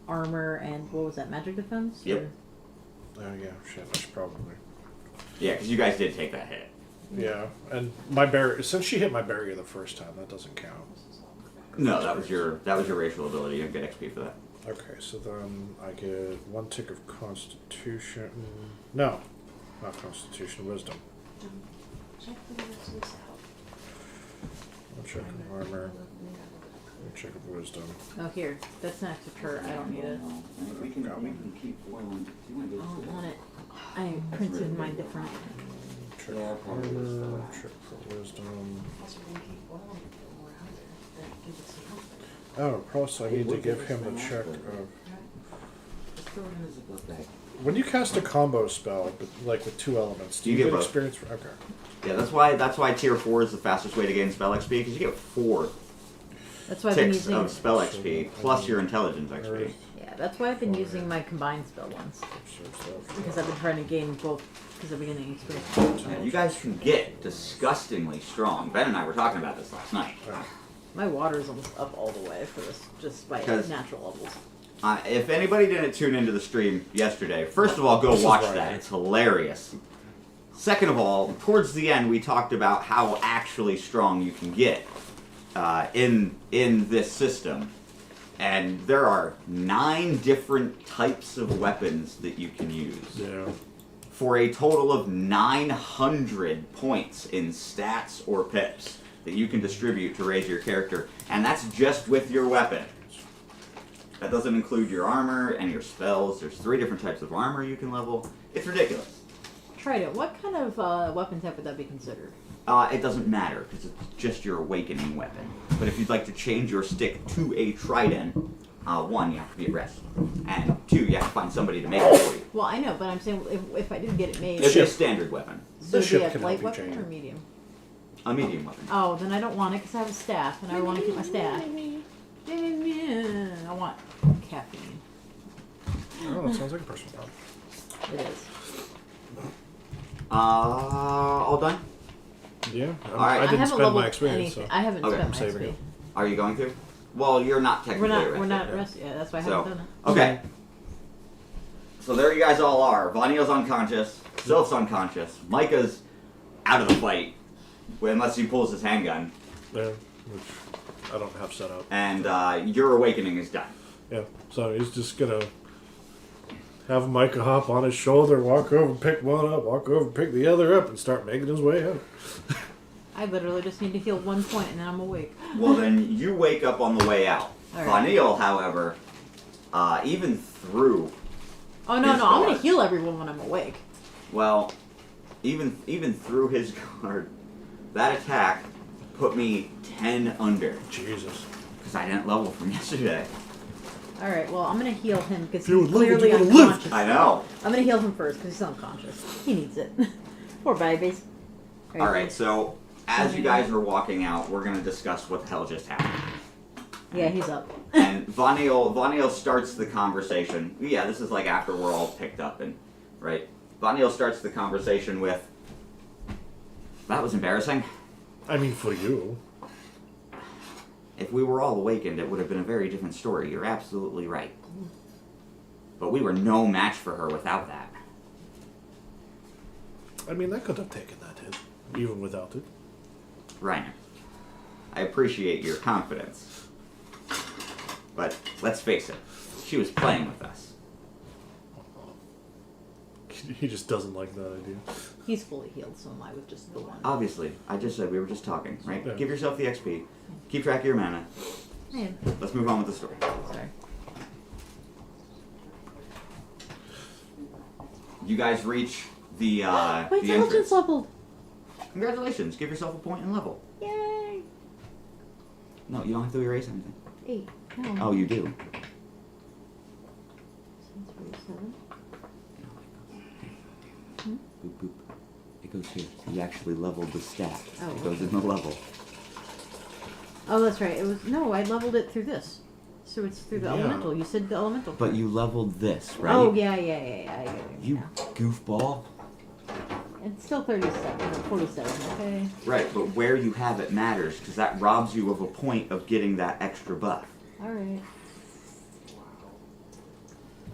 armor and what was that? Magic defense? Yep. Or- Oh yeah, shit, I should probably. Yeah, because you guys did take that hit. Yeah, and my barrier, since she hit my barrier the first time, that doesn't count. No, that was your racial ability. You don't get XP for that. Okay, so then I get 1 tick of Constitution. No, not Constitution, Wisdom. Check the rest of this out. 1 check of Armor, 1 check of Wisdom. Oh here, that's an extra turret. I don't need it. We can keep foiling. Do you want to I don't want it. I printed mine different. Check for Armor, check for Wisdom. Also, we're gonna keep oiling it when we're out there. That gives us some health. Oh, plus I need to give him the check of... Just throw it in his book bag. When you cast a combo spell, but like with 2 elements, do You you get get both. experience for... Okay. Yeah, that's why tier 4 is the fastest way to gain spell XP, because you get 4 That's why I've been ticks using. of spell XP plus your intelligence XP. Earth, Yeah, that's why I've been using my combined spell ones because I've been trying to gain both because I've been getting experience. Yeah, you guys can get disgustingly strong. Ben and I were talking about this last night. My water is almost up all the way for this, just by 'Cause- natural levels. If anybody didn't tune into the stream yesterday, first of all, go This is watch right. that. It's hilarious. Second of all, towards the end, we talked about how actually strong you can get in this system, and there are 9 different types of weapons that you can use Yeah. for a total of 900 points in stats or pips that you can distribute to raise your character, and that's just with your weapon. That doesn't include your armor and your spells. There's 3 different types of armor you can level. It's ridiculous. trident. What kind of weapon type would that be considered? It doesn't matter because it's just your awakening weapon. But if you'd like to change your stick to a trident, 1, you have to be at rest, and 2, you have to find somebody to make it for you. Well, I know, but I'm saying if I did get it made, It'd be a standard weapon, so it'd ship be a can light help you weapon change or it. medium? a medium weapon. Oh, then I don't want it because I have a staff, and I want to keep my staff. I want caffeine. Oh, that sounds like a personal problem. It is. All done? Yeah. right. I didn't haven't spend leveled my experience, anything. so. I haven't Okay, spent I'm my saving XP. it. Are you going to? Well, you're not technically We're not arrested. rested. Yeah, that's why I So, haven't done it. okay. So there you guys all are. Vanio's unconscious. Sylph's unconscious. Micah's out of the fight, unless he pulls his handgun. Yeah, which I don't have set up. And your awakening is done. Yeah, so he's just gonna have Micah hop on his shoulder, walk over, pick one up, walk over, pick the other up, and start making his way out. I literally just need to heal 1 point, and then I'm awake. Well, then you wake up on the way out. All right. Vanio, however, even through, Oh no, His no, I'm gonna guard. heal everyone when I'm awake. well, even through his guard, that attack put me 10 under Jesus. because I didn't level from yesterday. All right, well I'm gonna heal him because If you he's would level, clearly you would've lived. unconscious. I know. I'm gonna heal him first because he's unconscious. He needs it. Poor babies. All right, so as you guys are walking out, we're gonna discuss what the hell just happened. Yeah, he's up. And Vanio starts the conversation. Yeah, this is like after we're all picked up and right. Vanio starts the conversation with, "That was embarrassing. I mean, for you. If we were all awakened, it would have been a very different story. You're absolutely right. But we were no match for her without that." I mean, I could have taken that hit, even without it. Reiner, I appreciate your confidence. But let's face it, she was playing with us. He just doesn't like that idea. He's fully healed, so am I with just the one. Obviously, I just said we were just talking, right? Yeah. Give yourself the XP. Keep track of your mana. Man, Let's move on with the story. sorry. You guys reach the My the intelligence entrance. leveled. Congratulations! Give yourself a point in level. Yay! No, you don't have to erase anything. 8. No. Oh, you do. 47. Boop boop. It goes here. You actually leveled the stat. Oh, It goes in the level. Oh, that's right. It was no. I leveled it through this, so it's through the Yeah. elemental. You said the elemental. But you leveled this, right? Oh yeah. I get it. You now. goofball. It's still 37 or 47. Okay. Right, but where you have it matters because that robs you of a point of getting that extra buff. All right.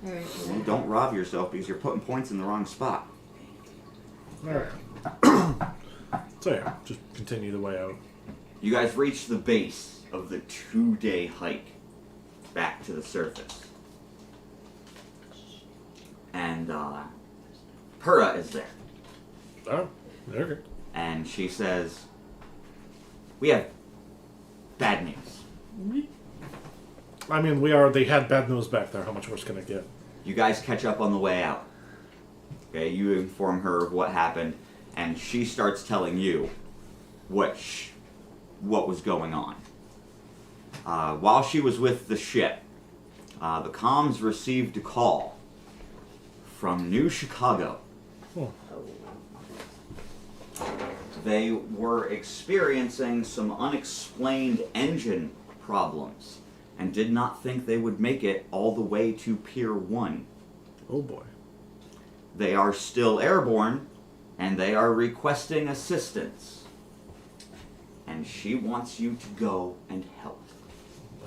All right. So don't rob yourself because you're putting points in the wrong spot. Alright. So yeah, just continue the way out. You guys reach the base of the 2-day hike back to the surface. And Pura is there. Oh, okay. And she says, "We have bad news. I mean, they had bad news back there. How much worse can it get? You guys catch up on the way out. Okay, you inform her of what happened, and she starts telling you what was going on. While she was with the ship, the comms received a call from New Chicago. Oh. They were experiencing some unexplained engine problems and did not think they would make it all the way to Pier 1. Oh boy. They are still airborne, and they are requesting assistance. And she wants you to go and help.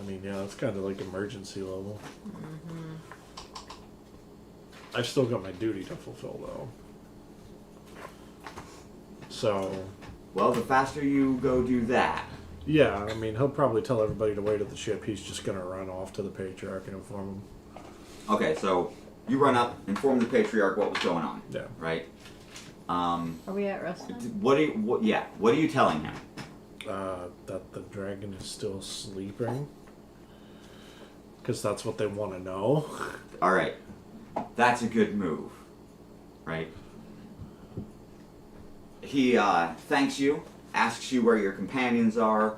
I mean, yeah, it's kind of like emergency level. I've still got my duty to fulfill, though. So, Well, the faster you go do that, yeah, I mean, he'll probably tell everybody to wait at the ship. He's just going to run off to the Patriarch and inform him. okay, so you run up, inform the Patriarch what was going on, Yeah. right? Are we at rest now? What are you telling him? That the dragon is still sleeping. Because that's what they want to know. All right, that's a good move, right? he thanks you, asks you where your companions are.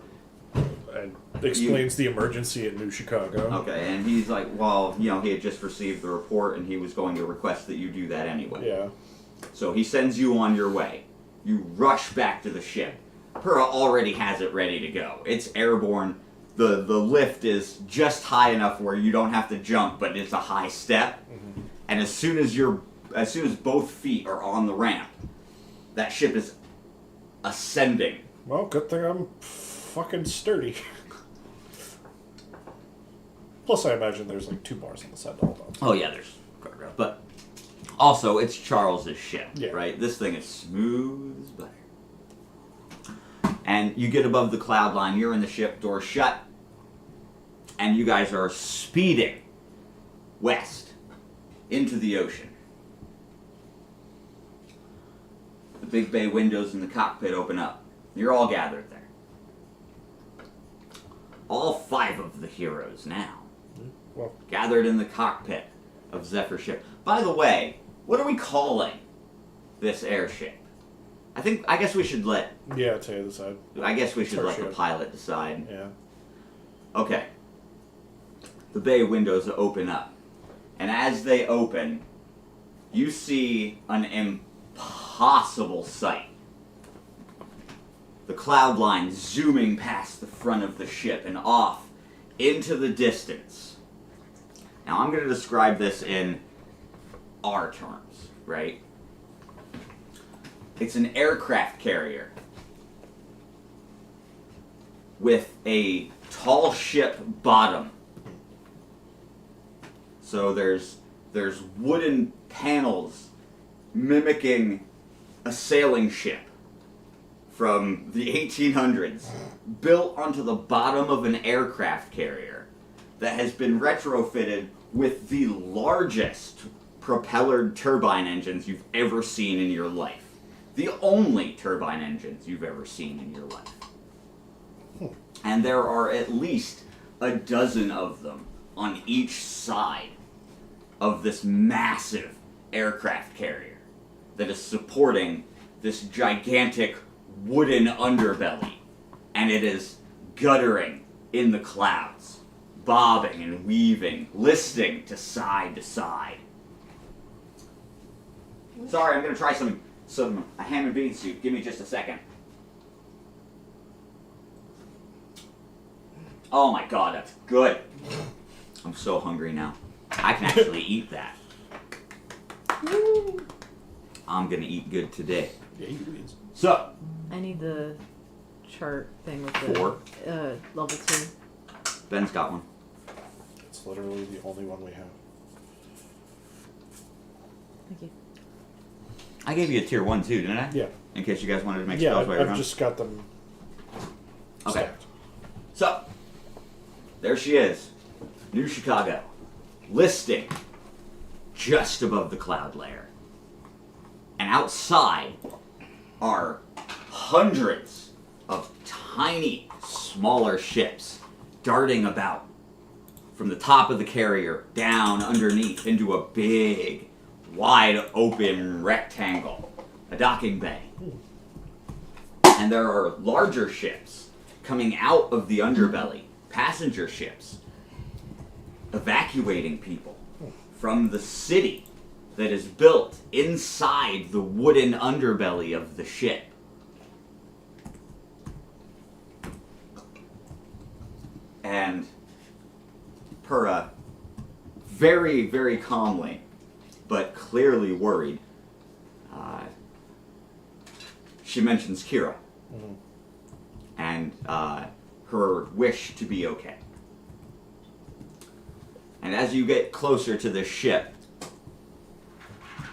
And explains the emergency at New Chicago. Okay, and he's like, well, he had just received the report and he was going to request that you do that anyway. Yeah. So he sends you on your way. You rush back to the ship. Pura already has it ready to go. It's airborne. The lift is just high enough where you don't have to jump, but it's a high step. Mm-hmm. And as soon as both feet are on the ramp, that ship is ascending. Well, good thing I'm fucking sturdy. Plus, I imagine there's like 2 bars on the side to hold on. Oh yeah, there's guardrails. But also, it's Charles's ship, Yeah. right? This thing is smooth as butter. And you get above the cloud line. You're in the ship, door shut, and you guys are speeding west into the ocean. The big bay windows in the cockpit open up. You're all gathered there. All 5 of the heroes now. Well, Gathered in the cockpit of Zephyr's ship. By the way, what are we calling this airship? I guess we should let yeah, tell you the side. let the Ship. pilot decide. Yeah. Okay. The bay windows open up. And as they open, you see an impossible sight. The cloud line zooming past the front of the ship and off into the distance. Now I'm going to describe this in our terms, right? It's an aircraft carrier with a tall ship bottom. So there's wooden panels mimicking a sailing ship from the 1800s built onto the bottom of an aircraft carrier that has been retrofitted with the largest propellered turbine engines you've ever seen in your life. The only turbine engines you've ever seen in your life. And there are at least a dozen of them on each side of this massive aircraft carrier that is supporting this gigantic wooden underbelly, and it is guttering in the clouds, bobbing and weaving, listing to side. Sorry, I'm going to try a ham and bean soup. Give me just a second. Oh my god, that's good. I'm so hungry now. I can actually eat that. I'm gonna eat good today. Yeah, you please. So, I need the chart thing with 4. the level 2. Ben's got one. It's literally the only one we have. Thank you. I gave you a tier 1 too, didn't I? Yeah. In case you guys wanted to make Yeah, spells while you're I've around. just got them Okay. stacked. So, there she is. New Chicago. Listing just above the cloud layer. And outside are hundreds of tiny, smaller ships darting about from the top of the carrier down underneath into a big, wide open rectangle, a docking bay. And there are larger ships coming out of the underbelly, passenger ships, evacuating people from the city that is built inside the wooden underbelly of the ship. And Pura, very, very calmly, but clearly worried, she mentions Kira. Mm-hmm. And her wish to be okay. And as you get closer to the ship,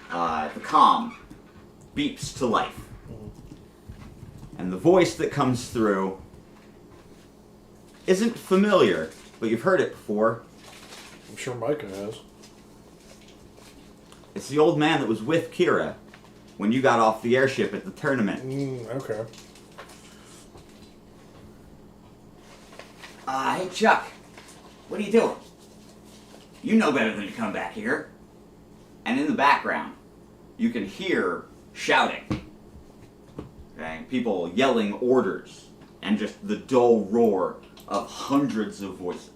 the comm beeps to life. And the voice that comes through isn't familiar, but you've heard it before. I'm sure Micah has. It's the old man that was with Kira when you got off the airship at the tournament. Okay. Hey Chuck, what are you doing? You know better than to come back here. And in the background, you can hear shouting. people yelling orders and just the dull roar of hundreds of voices.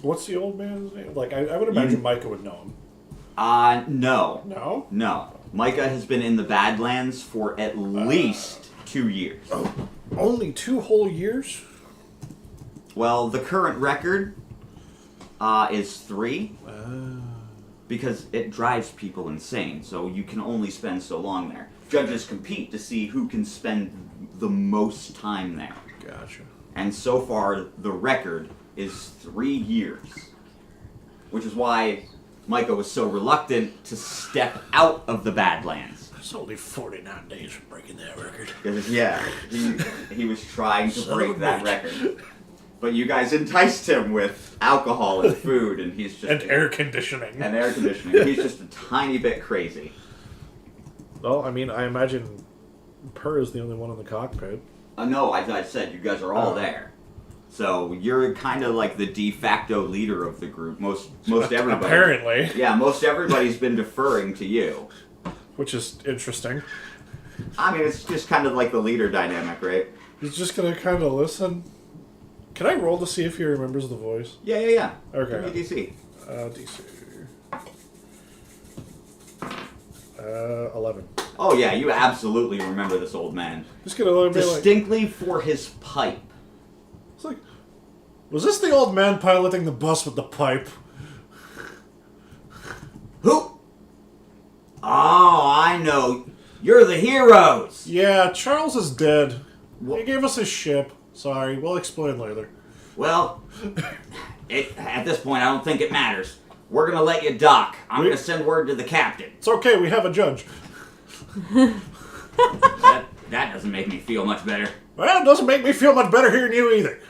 What's the old man's name? Like, I would imagine Micah would know him. No. No? No. Micah has been in the Badlands for at least 2 years. Oh, only 2 whole years? Well, the current record is 3. Because it drives people insane, so you can only spend so long there. Judges compete to see who can spend the most time there. Gotcha. And so far, the record is 3 years. Which is why Micah was so reluctant to step out of the Badlands. It's only 49 days from breaking that record. Because, yeah, he was trying to break that record. But you guys enticed him with alcohol and food, and he's just... And air conditioning. And air conditioning. He's just a tiny bit crazy. Well, I mean, I imagine Per is the only one in the cockpit. No, I said you guys are all there. So you're kind of like the de facto leader of the group. Most everybody. Apparently. Yeah, most everybody's been deferring to you. Which is interesting. I mean, it's just kind of like the leader dynamic, right? He's just gonna kind of listen. Can I roll to see if he remembers the voice? Yeah. Okay. Give me DC. DC. 11. Oh yeah, you absolutely remember this old man. Just gonna look at me like... Distinctly for his pipe. It's like... Was this the old man piloting the bus with the pipe? Who? Oh, I know. You're the heroes. Yeah, Charles is dead. What? He gave us his ship. Sorry, we'll explain later. Well, at this point, I don't think it matters. We're going to let you dock. I'm going to send word to the captain. It's okay, we have a judge. That doesn't make me feel much better. Well, it doesn't make me feel much better hearing you either.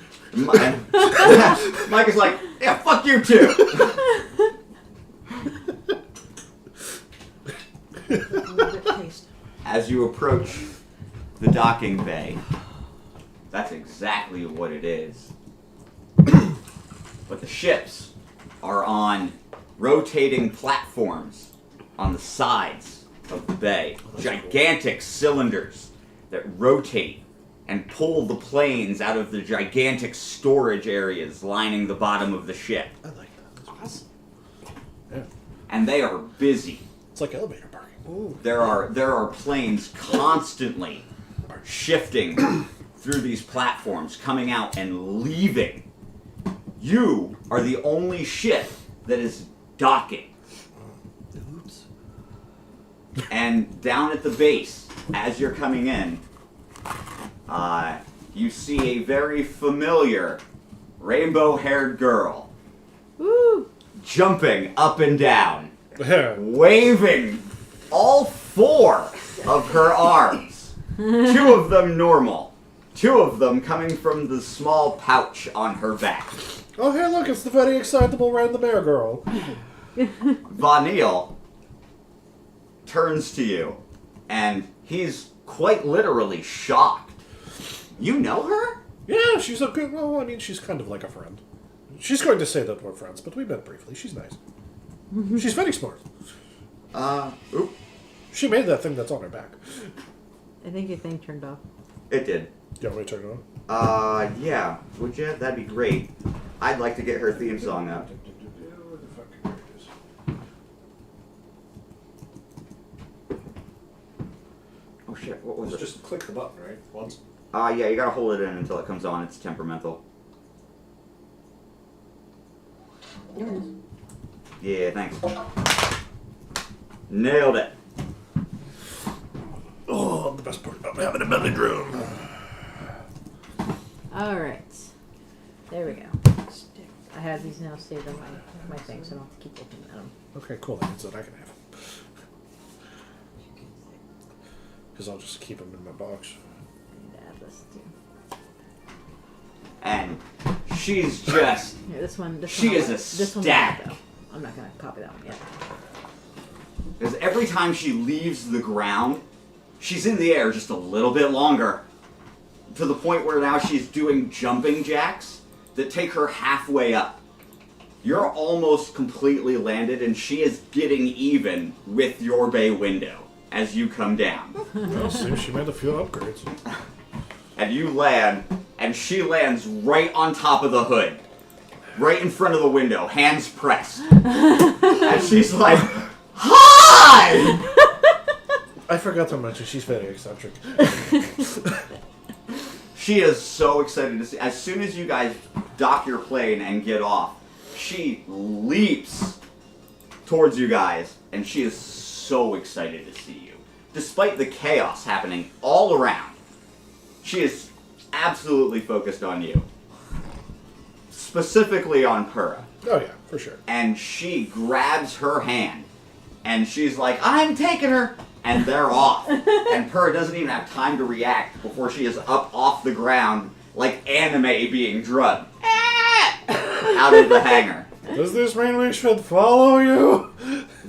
Mike is like, yeah, fuck you too. As you approach the docking bay, that's exactly what it is. But the ships are on rotating platforms on the sides of the bay. Gigantic cylinders that rotate and pull the planes out of the gigantic storage areas lining the bottom of the ship. I like that. That's awesome. Yeah. And they are busy. It's like elevator parking. Ooh. There are planes constantly shifting through these platforms, coming out and leaving. You are the only ship that is docking. Oops. And down at the base, as you're coming in, you see a very familiar rainbow-haired girl. Woo! Jumping up and down, Yeah. waving all 4 of her arms. 2 of them normal. 2 of them coming from the small pouch on her back. Oh, hey, look, it's the very excitable Rand the Bear girl. Vanille turns to you, and he's quite literally shocked. You know her? Yeah, she's a good... Well, I mean, she's kind of like a friend. She's going to say that we're friends, but we met briefly. She's nice. She's very smart. Oop. She made that thing that's on her back. I think your thing turned off. It did. You want me to turn it on? Yeah. Would you? That'd be great. I'd like to get her theme song up. Where the fuck here it is? Oh shit, what was it? Just click the button, right? Once. Yeah, you gotta hold it in until it comes on. It's temperamental. There it is. Yeah, thanks. Nailed it. Oh, the best part about having a belly drum. Alright. There we go. I have these now saved on my thing, so I don't have to keep looking at them. Okay, cool. That means that I can have them. Because I'll just keep them in my box. And add this too. And she's just... Here, this one. She is a this one's stack. though. I'm not gonna copy that one yet. Because every time she leaves the ground, she's in the air just a little bit longer. To the point where now she's doing jumping jacks that take her halfway up. You're almost completely landed, and she is getting even with your bay window. as you come down. Well, see, she made a few upgrades. And you land, and she lands right on top of the hood. Right in front of the window, hands pressed. And she's like, hi! I forgot to mention, she's very eccentric. She is so excited to see. As soon as you guys dock your plane and get off, she leaps towards you guys, and she is so excited to see you. Despite the chaos happening all around, she is absolutely focused on you. Specifically on Pura. Oh yeah, for sure. And she grabs her hand, and she's like, I'm taking her! And they're off. And Pura doesn't even have time to react before she is up off the ground like anime being drugged. Out of the hangar. Does this mean we should follow you?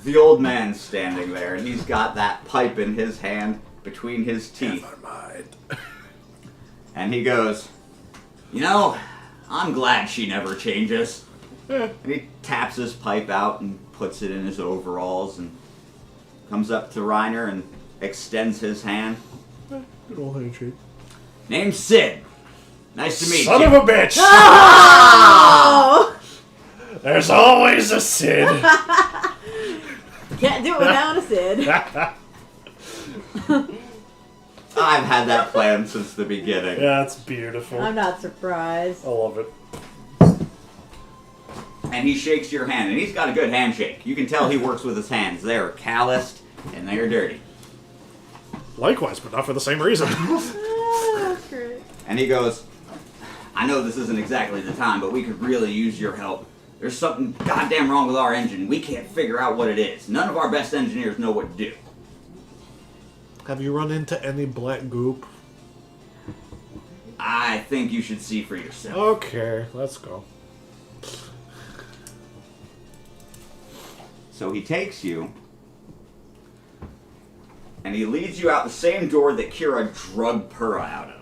The old man's standing there, and he's got that pipe in his hand between his teeth. Never mind. And he goes, you know, I'm glad she never changes. Yeah. And he taps his pipe out and puts it in his overalls and comes up to Reiner and extends his hand. Good old handshake. Name's Sid. Nice to meet Son you. of a bitch! Oh! There's always a Sid. Can't do it without a Sid. I've had that plan since the beginning. Yeah, it's beautiful. I'm not surprised. I love it. And he shakes your hand, and he's got a good handshake. You can tell he works with his hands. They're calloused, and they're dirty. Likewise, but not for the same reason. That's great. And he goes, I know this isn't exactly the time, but we could really use your help. There's something goddamn wrong with our engine. We can't figure out what it is. None of our best engineers know what to do. Have you run into any black goop? I think you should see for yourself. Okay, let's go. So he takes you, and he leads you out the same door that Kira drugged Pura out of.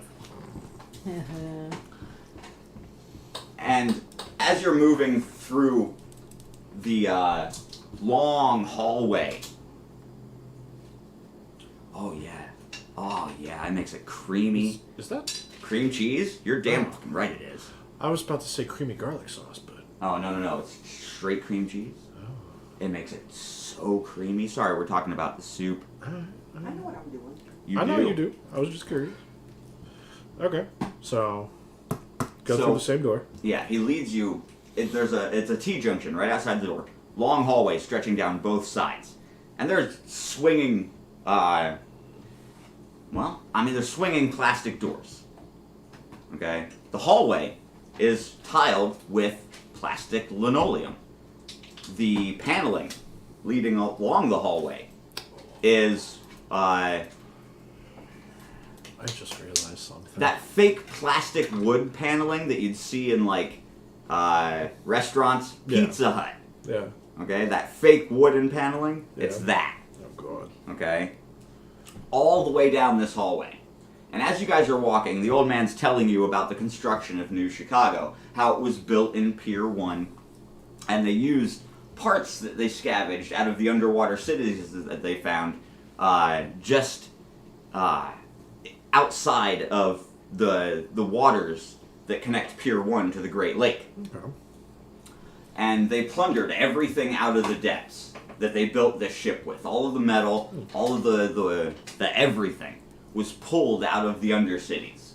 And as you're moving through the long hallway, oh yeah, it makes it creamy. Is that? Cream cheese? You're damn fucking right it is. I was about to say creamy garlic sauce, but... Oh, no, it's straight cream cheese. It makes it so creamy. Sorry, we're talking about the soup. I know what I'm doing. You I do. know you do. I was just curious. Okay, so... Go So- through the same door. Yeah, he leads you. It's a T-junction right outside the door. Long hallway stretching down both sides. And there's swinging, they're swinging plastic doors. Okay? The hallway is tiled with plastic linoleum. The paneling leading along the hallway is, I just realized something. that fake plastic wood paneling that you'd see in, like, restaurants. Yeah. Pizza Hut. Yeah. Okay? That fake wooden paneling, it's Yeah. that. Oh, God. Okay? All the way down this hallway. And as you guys are walking, the old man's telling you about the construction of New Chicago, how it was built in Pier 1, and they used parts that they scavenged out of the underwater cities that they found just outside of the waters that connect Pier 1 to the Great Lake. Okay. And they plundered everything out of the depths that they built this ship with. All of the metal, all of the everything was pulled out of the undercities.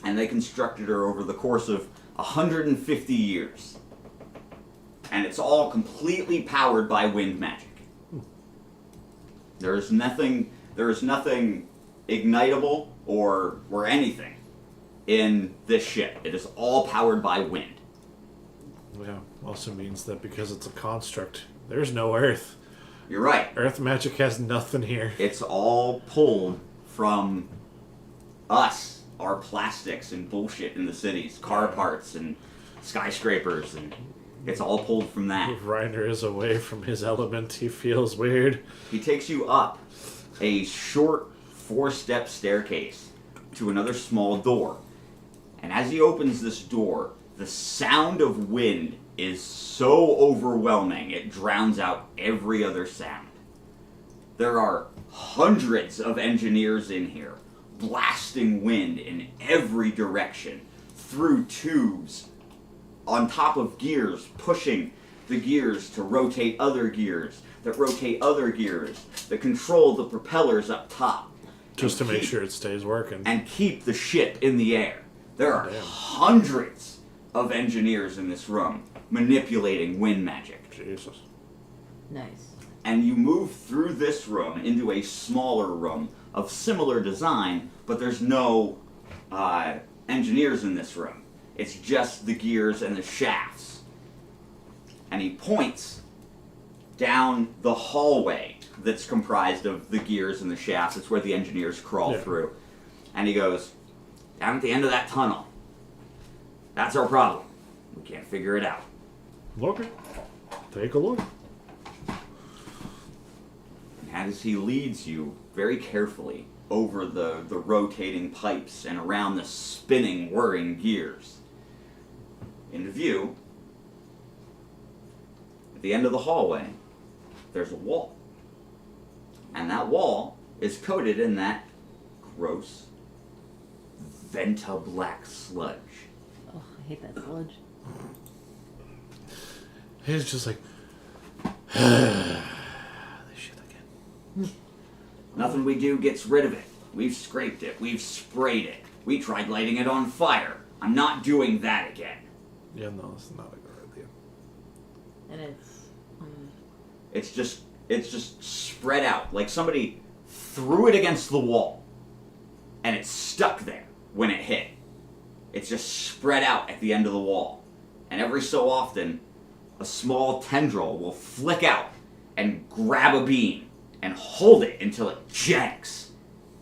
And they constructed her over the course of 150 years. And it's all completely powered by wind magic. There is nothing ignitable or anything in this ship. It is all powered by wind. Yeah, also means that because it's a construct, there's no Earth. You're right. Earth magic has nothing here. It's all pulled from us, our plastics and bullshit in the cities, car parts and skyscrapers, and it's all pulled from that. If Reiner is away from his element, he feels weird. He takes you up a short 4-step staircase to another small door. And as he opens this door, the sound of wind is so overwhelming it drowns out every other sound. There are hundreds of engineers in here, blasting wind in every direction, through tubes, on top of gears, pushing the gears to rotate other gears, that rotate other gears, that control the propellers up top. Just to make sure it stays working. And keep the ship in the air. There are Damn. hundreds of engineers in this room manipulating wind magic. Jesus. Nice. And you move through this room into a smaller room of similar design, but there's no engineers in this room. It's just the gears and the shafts. And he points down the hallway that's comprised of the gears and the shafts. It's where the engineers crawl through. And he goes, down at the end of that tunnel. That's our problem. We can't figure it out. Okay. Take a look. As he leads you very carefully over the rotating pipes and around the spinning, whirring gears, into view, at the end of the hallway, there's a wall. And that wall is coated in that gross, Venta-black sludge. Oh, I hate that sludge. He's just like, this shit again. Nothing we do gets rid of it. We've scraped it. We've sprayed it. We tried lighting it on fire. I'm not doing that again. Yeah, no, it's not a good idea. And it's... It's just spread out. Like somebody threw it against the wall. And it's stuck there when it hit. It's just spread out at the end of the wall. And every so often, a small tendril will flick out and grab a beam and hold it until it janks.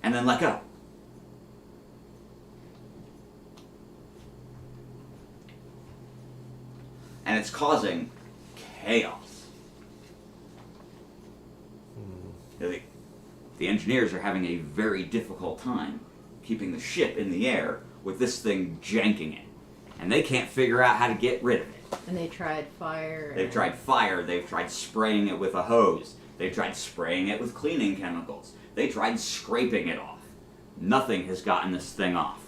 And then let go. And it's causing chaos. The engineers are having a very difficult time keeping the ship in the air with this thing janking it. And they can't figure out how to get rid of it. And they tried fire. They've tried fire, they've tried spraying it with a hose, they've tried spraying it with cleaning chemicals, they tried scraping it off. Nothing has gotten this thing off.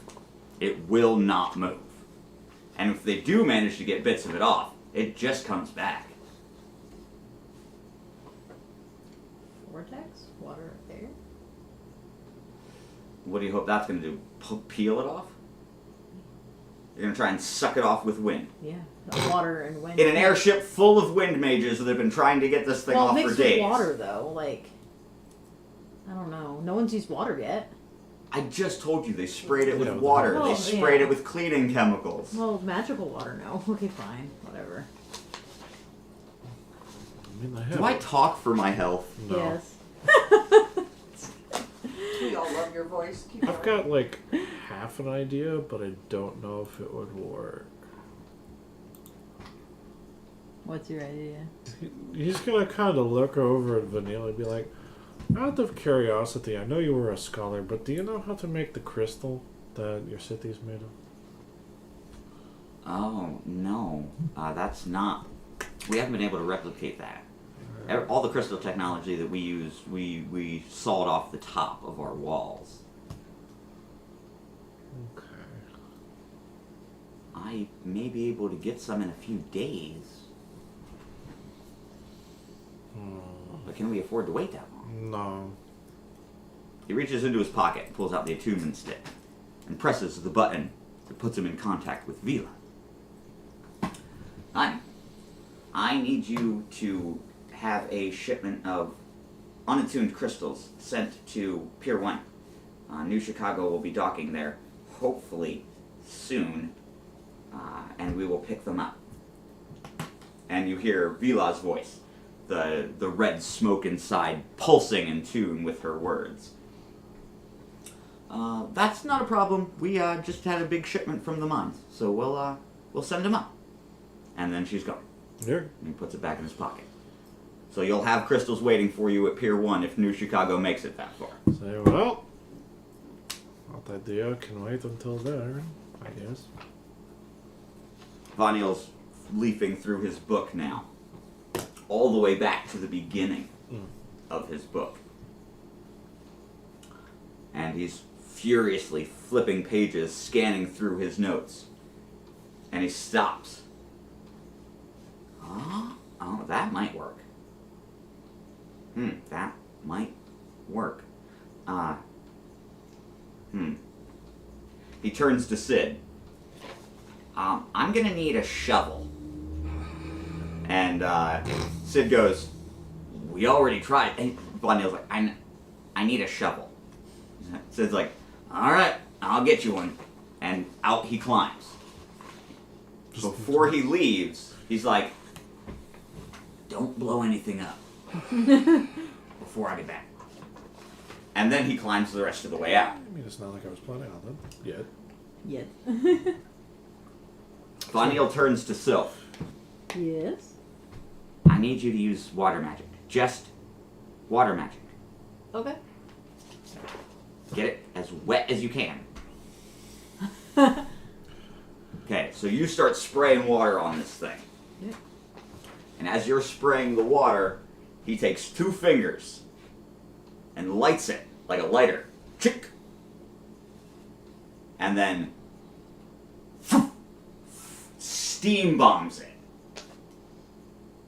It will not move. And if they do manage to get bits of it off, it just comes back. Vortex? Water, air? What do you hope that's going to do? Peel it off? You're going to try and suck it off with wind. Yeah. Water and wind. In an airship full of wind mages that have been trying to get this thing off for days. Mixed with water, though. Like, I don't know. No one's used water yet. I just told you they sprayed it with Yeah, water. well, They sprayed yeah. it with cleaning chemicals. Well, magical water, no. Okay, fine. Whatever. I mean, I have. Do I talk for my health? No. Yes. We all love your voice. Keep I've going. got like half an idea, but I don't know if it would work. What's your idea? He's gonna kind of look over at Vanilla and be like, out of curiosity, I know you were a scholar, but do you know how to make the crystal that your city's made of? Oh, no. That's not... We haven't been able to replicate that. All the crystal technology that we use, we sawed off the top of our walls. Okay. I may be able to get some in a few days. But can we afford to wait that long? No. He reaches into his pocket and pulls out the attunement stick and presses the button that puts him in contact with Vila. I need you to have a shipment of unattuned crystals sent to Pier 1. New Chicago will be docking there, hopefully soon, and we will pick them up. And you hear Vila's voice, the red smoke inside pulsing in tune with her words. That's not a problem. We just had a big shipment from the mines, so we'll send them up. And then she's gone. Yeah. And he puts it back in his pocket. So you'll have crystals waiting for you at Pier 1 if New Chicago makes it that far. Say, well, that idea can wait until then, I guess. Vanil's leafing through his book now, all the way back to the beginning of his book. And he's furiously flipping pages, scanning through his notes. And he stops. Oh, that might work. That might work. He turns to Sid. I'm gonna need a shovel. And Sid goes, we already tried. And Von Neil's like, I need a shovel. Sid's like, alright, I'll get you one. And out he climbs. Before he leaves, he's like, don't blow anything up before I get back. And then he climbs the rest of the way out. I mean, it's not like I was planning on them yet. Yet. Von Neil turns to Sylph. Yes? I need you to use water magic. Just water magic. Okay. Get it as wet as you can. Okay, so you start spraying water on this thing. Yeah. And as you're spraying the water, he takes 2 fingers and lights it like a lighter. Chick! And then steam bombs it.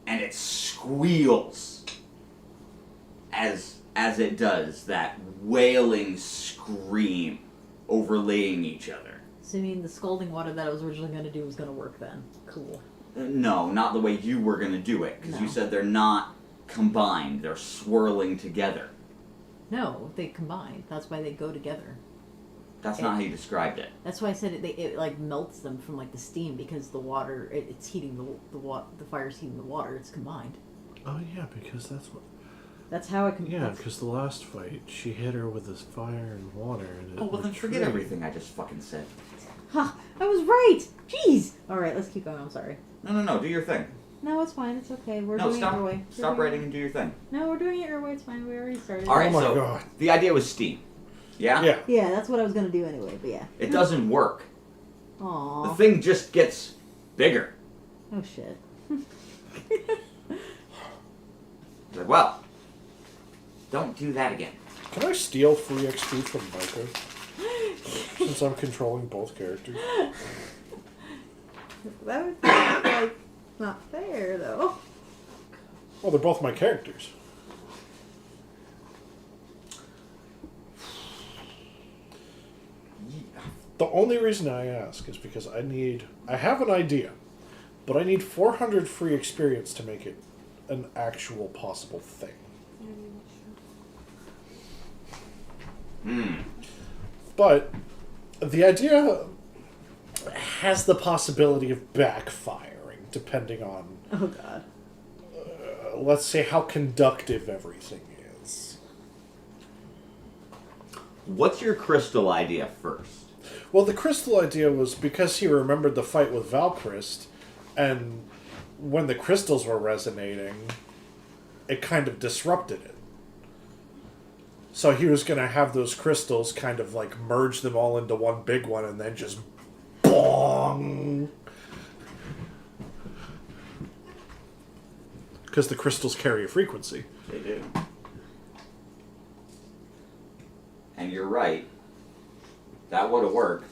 And it squeals as it does that wailing scream overlaying each other. So you mean the scalding water that I was originally going to do was going to work then? Cool. No, not the way you were going to do it, because you No. said they're not combined, they're swirling together. No, they combine. That's why they go together. That's not how you described it. That's why I said it like melts them from like the steam because the water it's heating the fire's heating the water. It's combined. Oh yeah, because that's what. That's how I can. Yeah, because the last fight, she hit her with this fire and water, and it Oh, well then forget retreated. everything I just fucking said. Huh, I was right. Jeez. All right, let's keep going. I'm sorry. No, do your thing. No, it's fine. It's okay. We're No, doing it your way. stop writing and do your thing. No, we're doing it your way. It's fine. We already started. Alright, Oh my so God. the idea was steam. Yeah? Yeah. Yeah, that's what I was gonna do anyway. But yeah. It doesn't work. The Aww. thing just gets bigger. Oh shit. Like, well, don't do that again. Can I steal free XP from Micah? Since I'm controlling both characters. That would be like not fair though. Well, they're both my characters. The only reason I ask is because I have an idea, but I need 400 free experience to make it an actual possible thing. But the idea has the possibility of backfiring, depending on, Oh god. let's say, how conductive everything is. What's your crystal idea first? Well, the crystal idea was because he remembered the fight with Valchrist, and when the crystals were resonating, it kind of disrupted it. So he was going to have those crystals kind of like merge them all into one big one and then just bong. Because the crystals carry a frequency. They do. And you're right. That would have worked.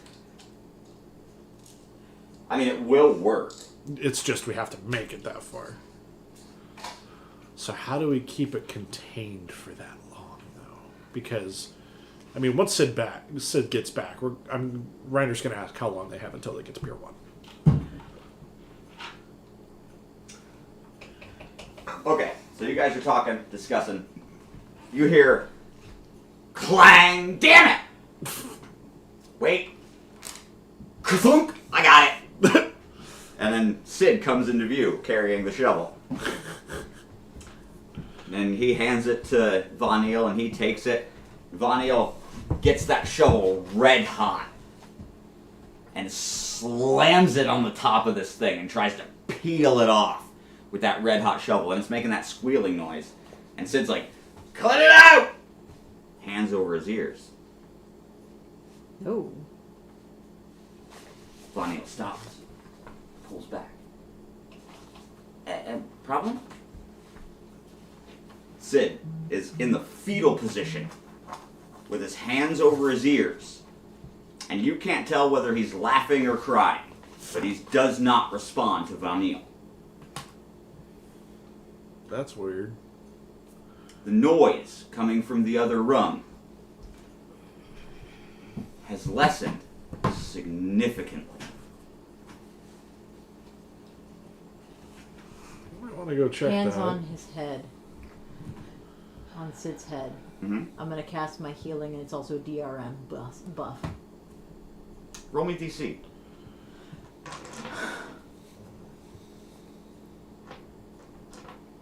I mean, it will work. It's just we have to make it that far. So how do we keep it contained for that long, though? Because, I mean, once Sid gets back, Reiner's going to ask how long they have until they get to Pier 1. Okay, so you guys are talking, discussing. You hear clang, damn it! Wait. Ka-thunk! I got it! And then Sid comes into view carrying the shovel. And he hands it to Von Neil and he takes it. Von Neil gets that shovel red hot and slams it on the top of this thing and tries to peel it off with that red hot shovel. And it's making that squealing noise. And Sid's like, cut it out! Hands over his ears. Oh. Von Neil stops. Pulls back. Problem? Sid is in the fetal position, with his hands over his ears. And you can't tell whether he's laughing or crying, but he does not respond to Vanille. That's weird. The noise coming from the other room has lessened significantly. You might want to go check Hands that. on his head. On Sid's head. Mm-hmm. I'm gonna cast my healing, and it's also DRM buff. Roll me DC.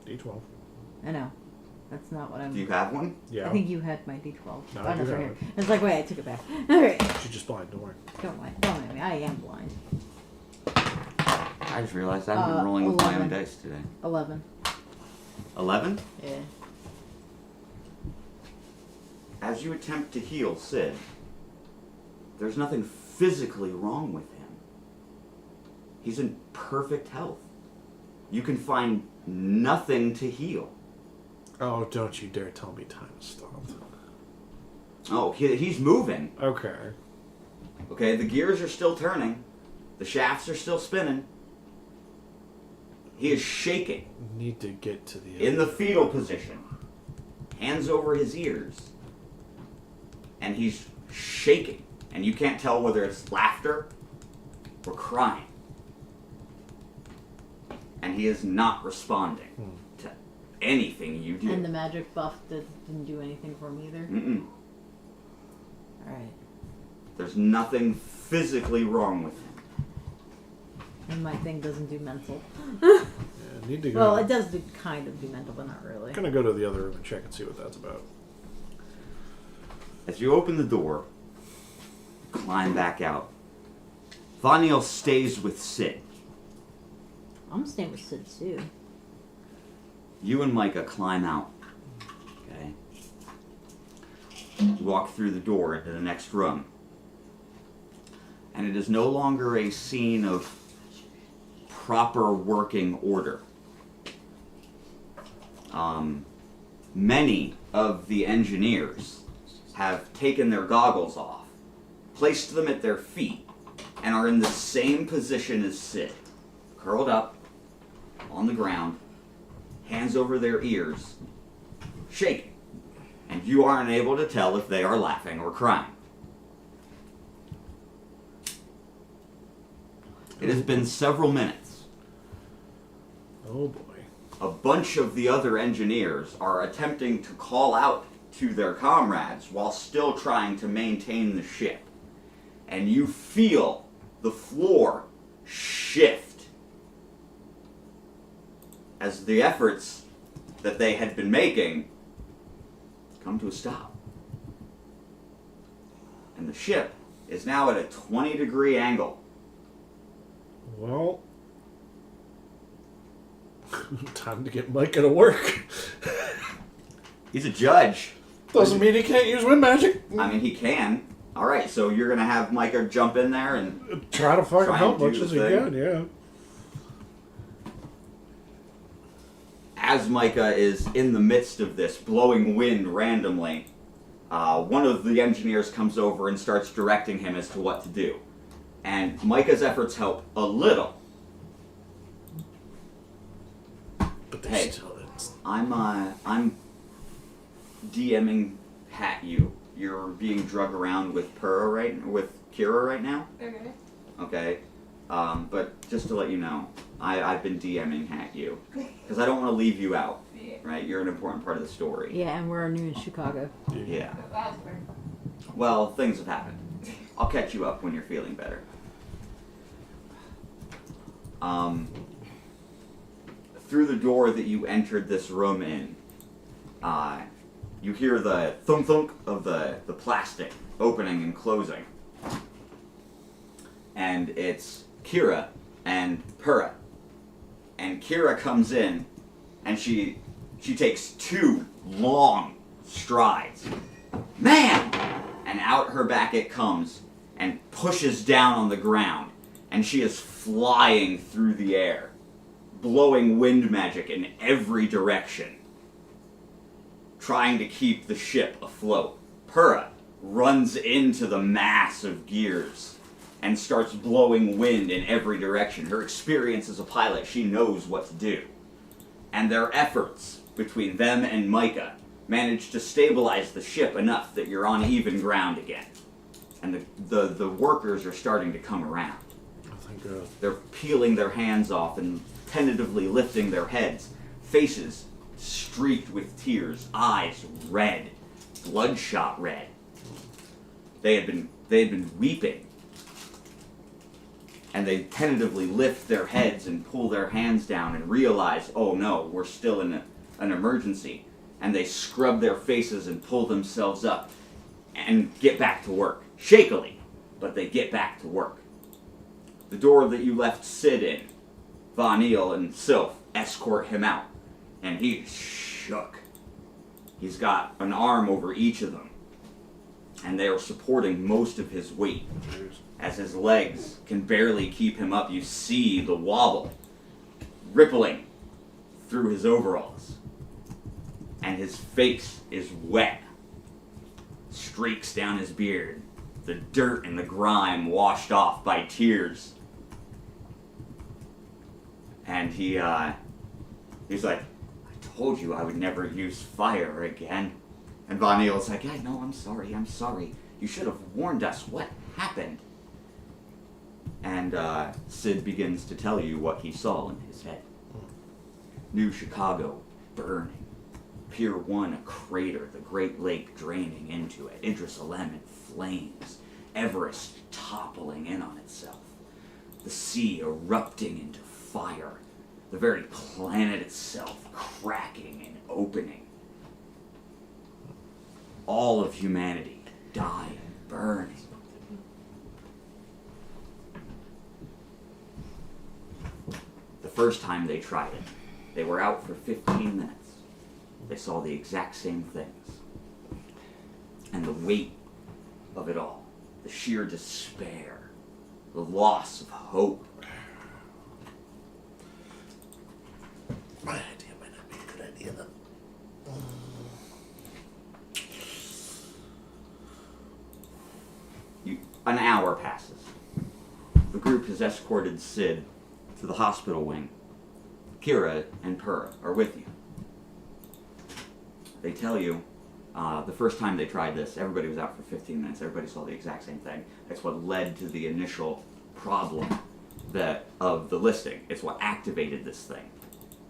D12. I know. That's not what I'm... Do you have one? Yeah. I think you had my D12. No, Oh, you no, it's right have here. it. It's like, wait, I took it back. Alright. She's just blind, don't worry. Don't mind me. I am blind. I just realized I've been rolling with my own 11. dice today. 11. 11? Yeah. As you attempt to heal Sid, there's nothing physically wrong with him. He's in perfect health. You can find nothing to heal. Oh, don't you dare tell me time has stopped. Oh, he's moving. Okay. Okay, the gears are still turning. The shafts are still spinning. He is shaking Need to get to the in the fetal position. Hands over his ears. And he's shaking. And you can't tell whether it's laughter or crying. And he is not responding to anything you do. And the magic buff didn't do anything for me either? Mm-mm. Alright. There's nothing physically wrong with him. And my thing doesn't do mental. Yeah, need to go. Well, it does do kind of do mental, but not really. I'm gonna go to the other room and check and see what that's about. As you open the door, climb back out. Vanille stays with Sid. I'm staying with Sid too. You and Micah climb out. Okay. You walk through the door into the next room. And it is no longer a scene of proper working order. Many of the engineers have taken their goggles off, placed them at their feet, and are in the same position as Sid, curled up on the ground, hands over their ears, shaking, and you aren't able to tell if they are laughing or crying. It has been several minutes. Oh boy. A bunch of the other engineers are attempting to call out to their comrades while still trying to maintain the ship. And you feel the floor shift as the efforts that they had been making come to a stop. And the ship is now at a 20-degree angle. Well, time to get Micah to work. He's a judge. Doesn't mean he can't use wind magic. I mean, he can. All right, so you're gonna have Micah jump in there and Try to fucking Try help and do much the as he thing. can, yeah. as Micah is in the midst of this, blowing wind randomly, one of the engineers comes over and starts directing him as to what to do. And Micah's efforts help a little. But they're Hey. still... It's, I'm DMing Hat you. You're being drug around with Kira right now. Okay. Okay. But just to let you know, I've been DMing Hat you because I don't want to leave you out. Yeah. Right? You're an important part of the story. Yeah, and we're new in Chicago. Yeah. That's fair. Well, things have happened. I'll catch you up when you're feeling better. Through the door that you entered this room in, you hear the thunk-thunk of the plastic opening and closing. And it's Kira and Pura. And Kira comes in, and she takes 2 long strides. Man! And out her back it comes, and pushes down on the ground, and she is flying through the air, blowing wind magic in every direction, trying to keep the ship afloat. Pura, runs into the mass of gears and starts blowing wind in every direction. Her experience as a pilot, she knows what to do. And their efforts between them and Micah manage to stabilize the ship enough that you're on even ground again. And the workers are starting to come around. Oh, thank God. They're peeling their hands off and tentatively lifting their heads. Faces streaked with tears, eyes red, bloodshot red. They had been weeping. And they tentatively lift their heads and pull their hands down and realize, oh no, we're still in an emergency. And they scrub their faces and pull themselves up and get back to work. Shakily, but they get back to work. The door that you left Sid in, Von Eel and Sylph escort him out. And he's shook. He's got an arm over each of them. And they are supporting most of his weight. As his legs can barely keep him up, you see the wobble rippling through his overalls. And his face is wet. Streaks down his beard. The dirt and the grime washed off by tears. And he's like, I told you I would never use fire again. And Von Eel's like, yeah, no, I'm sorry. You should have warned us. What happened? And Sid begins to tell you what he saw in his head. New Chicago burning. Pier 1 a crater, the Great Lake draining into it. Idris Alem in flames. Everest toppling in on itself. The sea erupting into fire. The very planet itself cracking and opening. All of humanity dying, burning. The first time they tried it, they were out for 15 minutes. They saw the exact same things. And the weight of it all, the sheer despair, the loss of hope. My idea might not be a good idea, then. An hour passes. The group has escorted Sid to the hospital wing. Kira and Purr are with you. They tell you, the first time they tried this, everybody was out for 15 minutes. Everybody saw the exact same thing. That's what led to the initial problem of the listing. It's what activated this thing.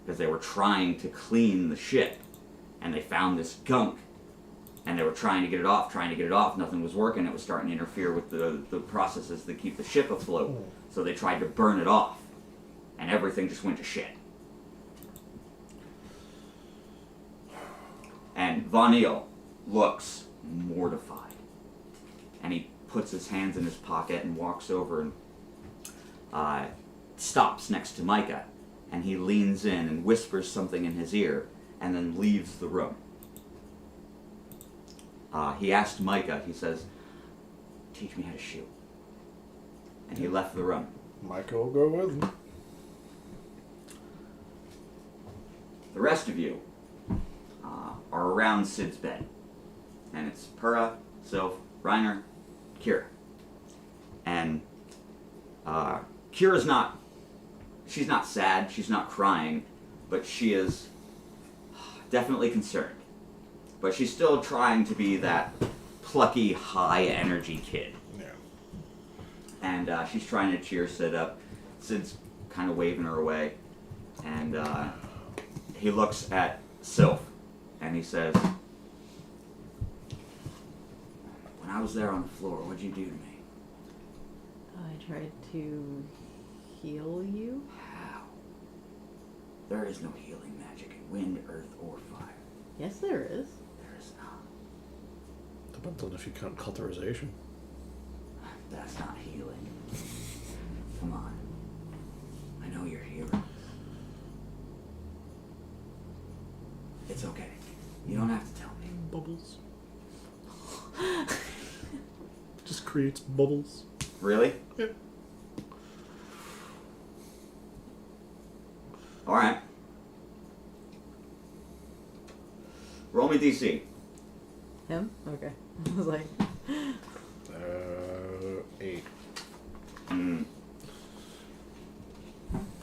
Because they were trying to clean the ship, and they found this gunk, and they were trying to get it off. Nothing was working. It was starting to interfere with the processes that keep the ship afloat. So they tried to burn it off, and everything just went to shit. And Von Eel looks mortified. And he puts his hands in his pocket and walks over and stops next to Micah. And he leans in and whispers something in his ear and then leaves the room. He asked Micah, he says, teach me how to shoot. And he left the room. Micah will go with him. The rest of you are around Sid's bed. And it's Purra, Sylph, Reiner, Kira. And Kira's not, she's not sad, she's not crying, but she is definitely concerned. But she's still trying to be that plucky, high-energy kid. Yeah. And she's trying to cheer Sid up. Sid's kind of waving her away. And he looks at Sylph, and he says, when I was there on the floor, what'd you do to me? I tried to heal you. How? There is no healing magic in wind, earth, or fire. Yes, there is. There is not. Depends on if you count cauterization. That's not healing. Come on. I know you're here. It's okay. You don't have to tell me. Bubbles. Just creates bubbles. Really? Yeah. Alright. Roll me DC. Him? Okay. I was like, 8. Mm.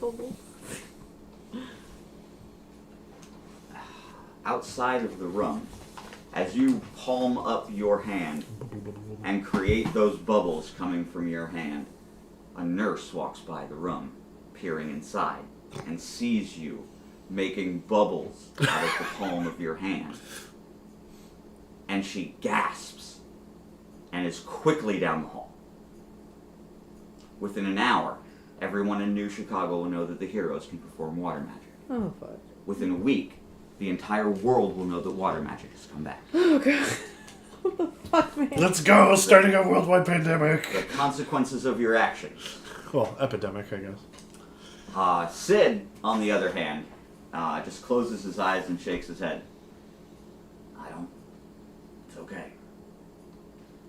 Bubble. Outside of the room, as you palm up your hand and create those bubbles coming from your hand, a nurse walks by the room, peering inside, and sees you making bubbles out of the palm of your hand. And she gasps and is quickly down the hall. Within an hour, everyone in New Chicago will know that the heroes can perform water magic. Oh, fuck. Within a week, the entire world will know that water magic has come back. Oh, God. What the fuck, man? Let's go! Starting a worldwide pandemic! The consequences of your actions. Well, epidemic, I guess. Sid, on the other hand, just closes his eyes and shakes his head. It's okay.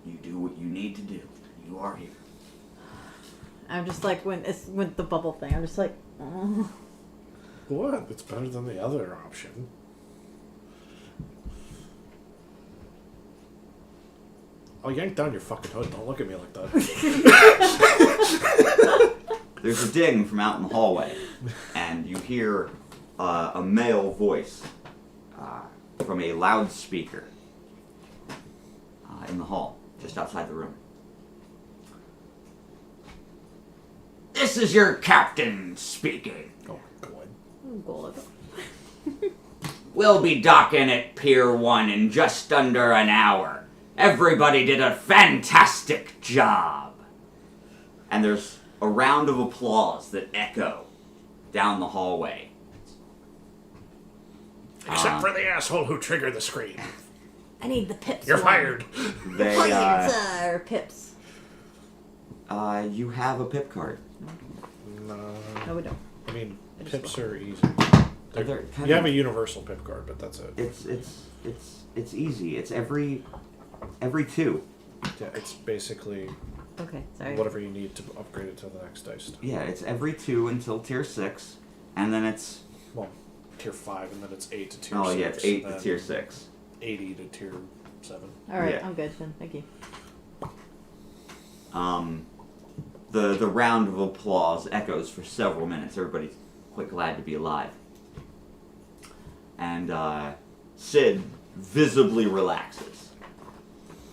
You do what you need to do. You are here. I'm just like, when it's with the bubble thing, I'm just like, oh. What? It's better than the other option. I'll yank down your fucking hood. Don't look at me like that. There's a ding from out in the hallway, and you hear a male voice from a loudspeaker in the hall, just outside the room. This is your captain speaking. Oh, God. Oh, God. We'll be docking at Pier 1 in just under an hour. Everybody did a fantastic job. And there's a round of applause that echo down the hallway. Except for the asshole who triggered the screen. I need the pips. You're one. fired. They, Or pips. you have a pip card. No. No, we don't. I mean, I just pips are easy. They're kind You of- have a universal pip card, but that's it. It's easy. It's every 2. Yeah, it's basically Okay, sorry. whatever you need to upgrade it to the next dice. Yeah, it's every 2 until tier 6, and then it's Well, tier 5, and then it's 8 to tier 6. yeah, it's 8 and to then tier 6. 80 to tier 7. Alright, Yeah. I'm good then. Thank you. The round of applause echoes for several minutes. Everybody's quite glad to be alive. And Sid visibly relaxes.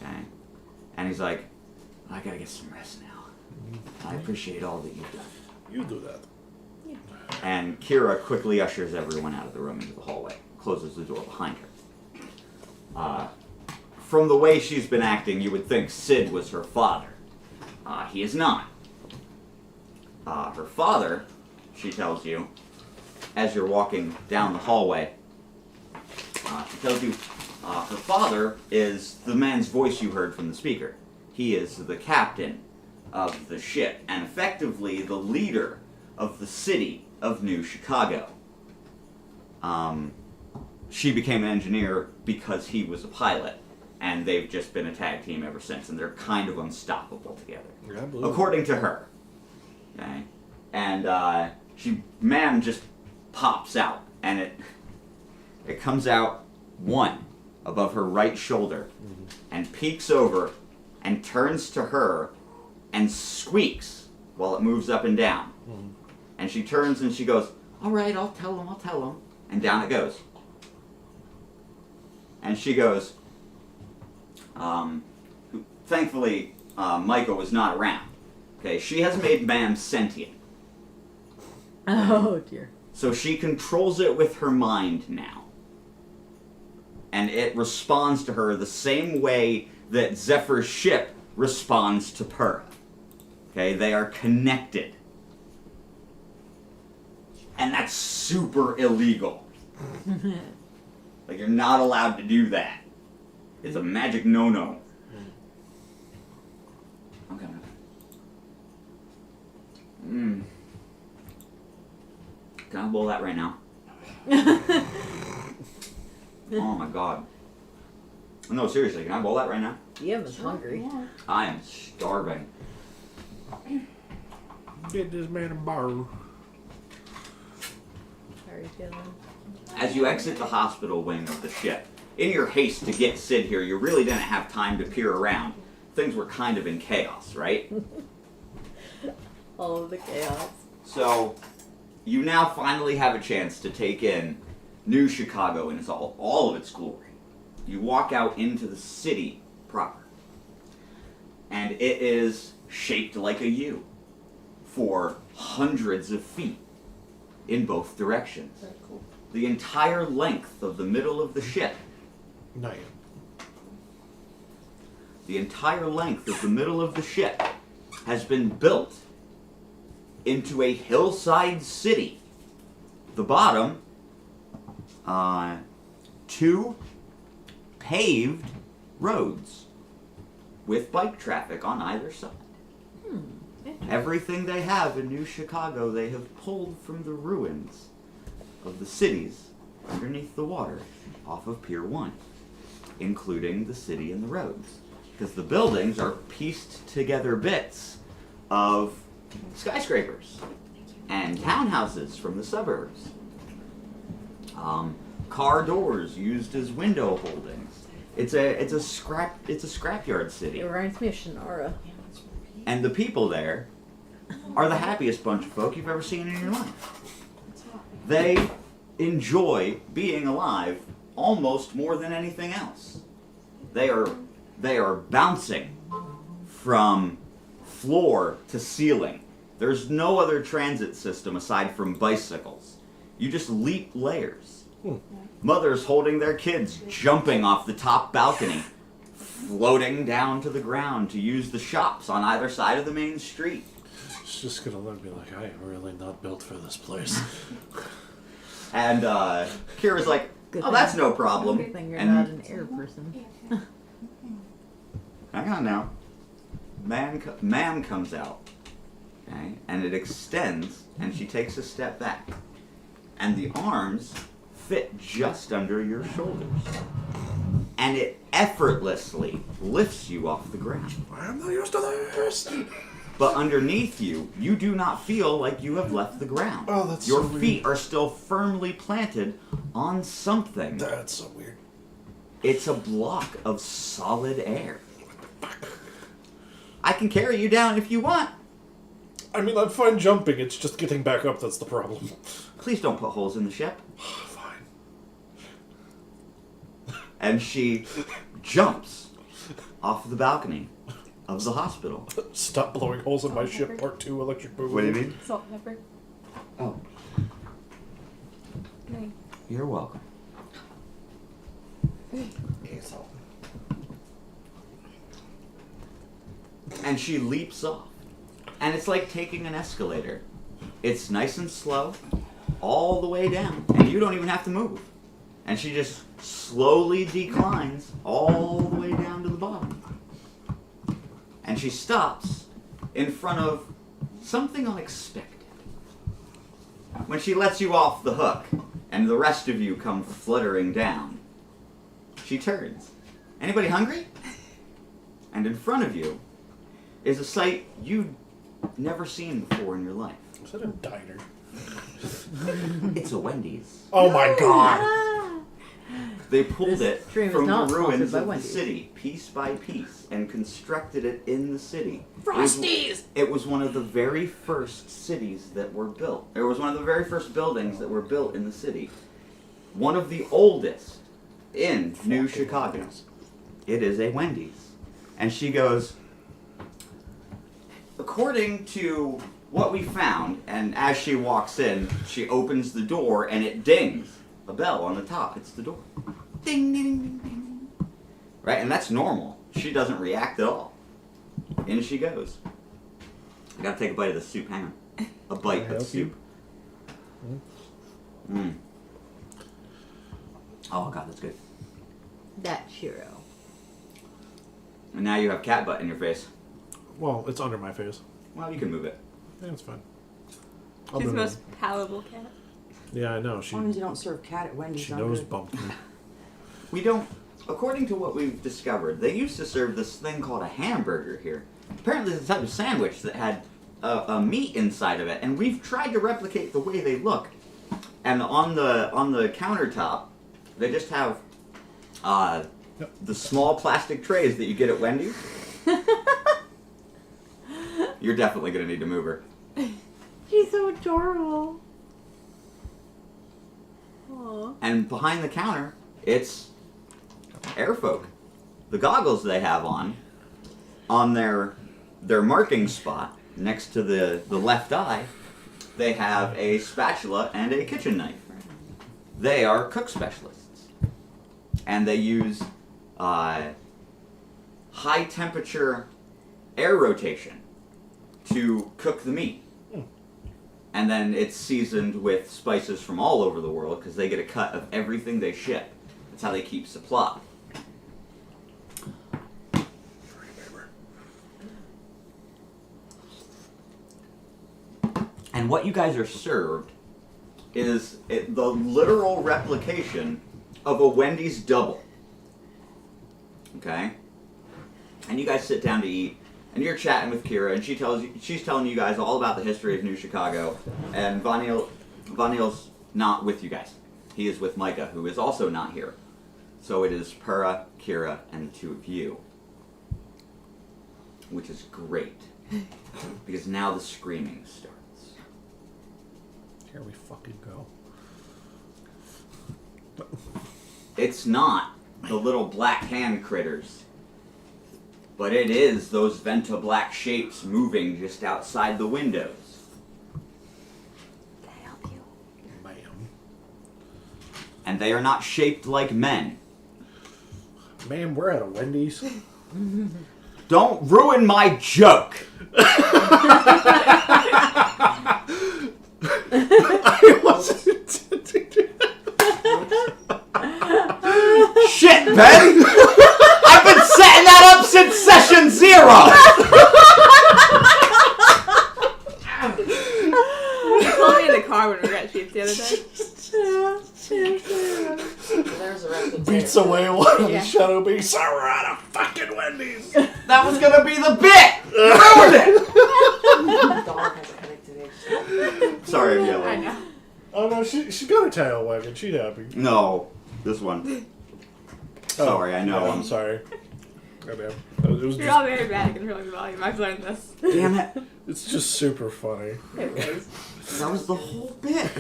Okay? And he's like, I gotta get some rest now. I appreciate all that you've done. You do that. And Kira quickly ushers everyone out of the room into the hallway, closes the door behind her. From the way she's been acting, you would think Sid was her father. He is not. Her father, she tells you, as you're walking down the hallway, she tells you her father is the man's voice you heard from the speaker. He is the captain of the ship, and effectively the leader of the city of New Chicago. She became an engineer because he was a pilot, and they've just been a tag team ever since, and they're kind of unstoppable together. Yeah, I believe According to her. Okay? And man just pops out, and it comes out one above her right shoulder, and peeks over, and turns to her, and squeaks while it moves up and down. And she turns and she goes, all right, I'll tell him. And down it goes. And she goes, thankfully, Micah was not around. Okay, she has made Ma'am sentient. Oh, dear. So she controls it with her mind now. And it responds to her the same way that Zephyr's ship responds to Purah. Okay, they are connected. And that's super illegal. Like, you're not allowed to do that. It's a magic no-no. Okay. Can I bowl that right now? Oh my god. No, seriously, can I bowl that right now? Yum is hungry. Yeah. I am starving. Get this man a bar. How are you feeling? As you exit the hospital wing of the ship, in your haste to get Sid here, you really didn't have time to peer around. things were kind of in chaos, right? All of the chaos. So, you now finally have a chance to take in New Chicago in all of its glory. You walk out into the city proper, and it is shaped like a U for hundreds of feet in both directions. Very cool. The entire length of the middle of the ship, Not yet. the entire length of the middle of the ship has been built into a hillside city. The bottom, 2 paved roads with bike traffic on either side. Everything they have in New Chicago, they have pulled from the ruins of the cities underneath the water off of Pier 1, including the city and the roads. Because the buildings are pieced together bits of skyscrapers and townhouses from the suburbs. Car doors used as window holdings. It's a scrapyard city. It reminds me of Shannara. And the people there are the happiest bunch of folk you've ever seen in your life. They enjoy being alive almost more than anything else. They are bouncing from floor to ceiling. There's no other transit system aside from bicycles. You just leap layers. Mothers holding their kids, jumping off the top balcony, floating down to the ground to use the shops on either side of the main street. It's just gonna let me like, I am really not built for this place. And Kira's like, Good oh, thing- that's no problem. Good thing you're And not an air person. hang on now. Man comes out, okay, and it extends, and she takes a step back, and the arms fit just under your shoulders, and it effortlessly lifts you off the ground. I'm not used to this. But underneath you, you do not feel like you have left the ground. Oh, that's your so weird. feet are still firmly planted on something. That's so weird. It's a block of solid air. I can carry you down if you want. I mean, I'm fine jumping. It's just getting back up that's the problem. Please don't put holes in the ship. Fine. And she jumps off the balcony of the hospital. Stop blowing holes in my ship. Part 2, electric boogaloo. What do you mean? Salt and pepper. Oh, No. you're welcome. And she leaps off. And it's like taking an escalator. It's nice and slow, all the way down, and you don't even have to move. And she just slowly declines all the way down to the bottom. And she stops in front of something unexpected. When she lets you off the hook, and the rest of you come fluttering down, she turns. Anybody hungry? And in front of you is a sight you'd never seen before in your life. Is that a diner? It's a Wendy's. Oh my god! They pulled This it stream is from not the sponsored ruins by of the Wendy's. city, piece by piece, and constructed it in the city. Frosties! It was one of the very first cities that were built. It was one of the very first buildings that were built in the city. One of the oldest in New Chicago. It is a Wendy's. And she goes, according to what we found, and as she walks in, she opens the door and it dings. A bell on the top. It's the door. Ding, ding, ding, ding. Right? And that's normal. She doesn't react at all. In she goes. I gotta take a bite of the soup. Hang on. A bite Can I of help you? soup. Mm. Oh, God, that's good. That Shiro. And now you have cat butt in your face. Well, it's under my face. Well, you can move it. Yeah, it's fine. I'll She's move the it. most palatable cat. Yeah, I know. As long as you don't serve cat at Wendy's. She I'm nose good. bumped me. We don't, according to what we've discovered, they used to serve this thing called a hamburger here. Apparently it's a type of sandwich that had a meat inside of it, and we've tried to replicate the way they look. And on the countertop, they just have the small plastic trays that you get at Wendy's. You're definitely gonna need to move her. She's so adorable. Aw. And behind the counter, it's airfolk. The goggles they have on their marking spot next to the left eye, they have a spatula and a kitchen knife. They are cook specialists, and they use high temperature air rotation to cook the meat. And then it's seasoned with spices from all over the world because they get a cut of everything they ship. That's how they keep supply. And what you guys are served is the literal replication of a Wendy's double. Okay? And you guys sit down to eat, and you're chatting with Kira, and she's telling you guys all about the history of New Chicago, and Vanil's not with you guys. He is with Micah, who is also not here. So it is Pura, Kira, and the two of you. Which is great. Because now the screaming starts. Here we fucking go. It's not the little black hand critters. But it is those Venta black shapes moving just outside the windows. Can I help you? Ma'am. And they are not shaped like men. Ma'am, we're at a Wendy's. Don't ruin my joke! I wasn't intending to. Shit, Ben! I've been setting that up since session 0! You told me in the car when we were at Sheets the other day. There's a rest of the Beats away one of Yeah. the shadow beasts. So we're at a fucking Wendy's. That was gonna be the bit! You ruined it! The dog has a headache today. Sorry, I'm I yelling. know. Oh no, she got her tail wagging. She's happy. No, this one. Sorry, I know. Yeah, I'm I'm sorry. Goddamn. It was You're just, all very bad at controlling the volume. I've learned this. Damn it. it's just super funny. It was. That was the whole bit.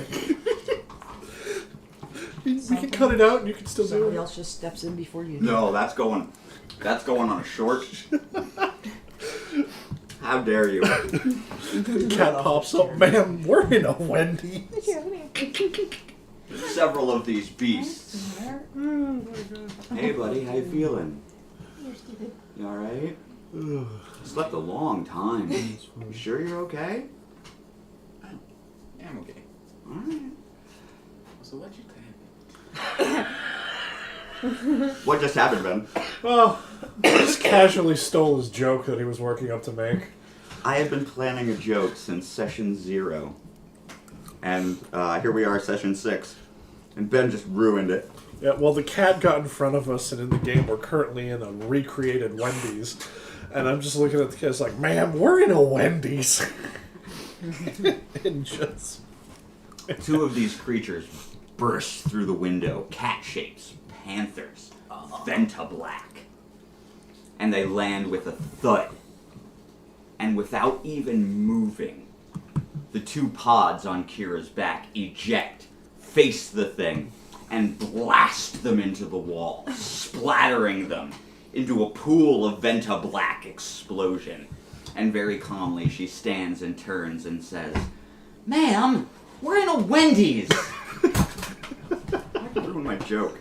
We can cut it out and you can still do Somebody it. else just steps in before you. No, that's going on a short. How dare you? Cat pops up. Ma'am, we're in a Wendy's. Several of these beasts. Hey, buddy, how you feeling? You all right? Slept a long time. You sure you're okay? Yeah, I'm okay. All right. So what you think? What just happened, Ben? Well, I just casually stole his joke that he was working up to make. I have been planning a joke since session 0, and here we are, session 6, and Ben just ruined it. Yeah, well, the cat got in front of us, and in the game, we're currently in a recreated Wendy's. And I'm just looking at the kids like, ma'am, we're in a Wendy's. And just... Two of these creatures burst through the window, cat shapes, panthers, Venta black. And they land with a thud. And without even moving, the two pods on Kira's back eject, face the thing, and blast them into the wall, splattering them into a pool of Venta black explosion. And very calmly she stands and turns and says, "Ma'am, we're in a Wendy's!" I ruined my joke.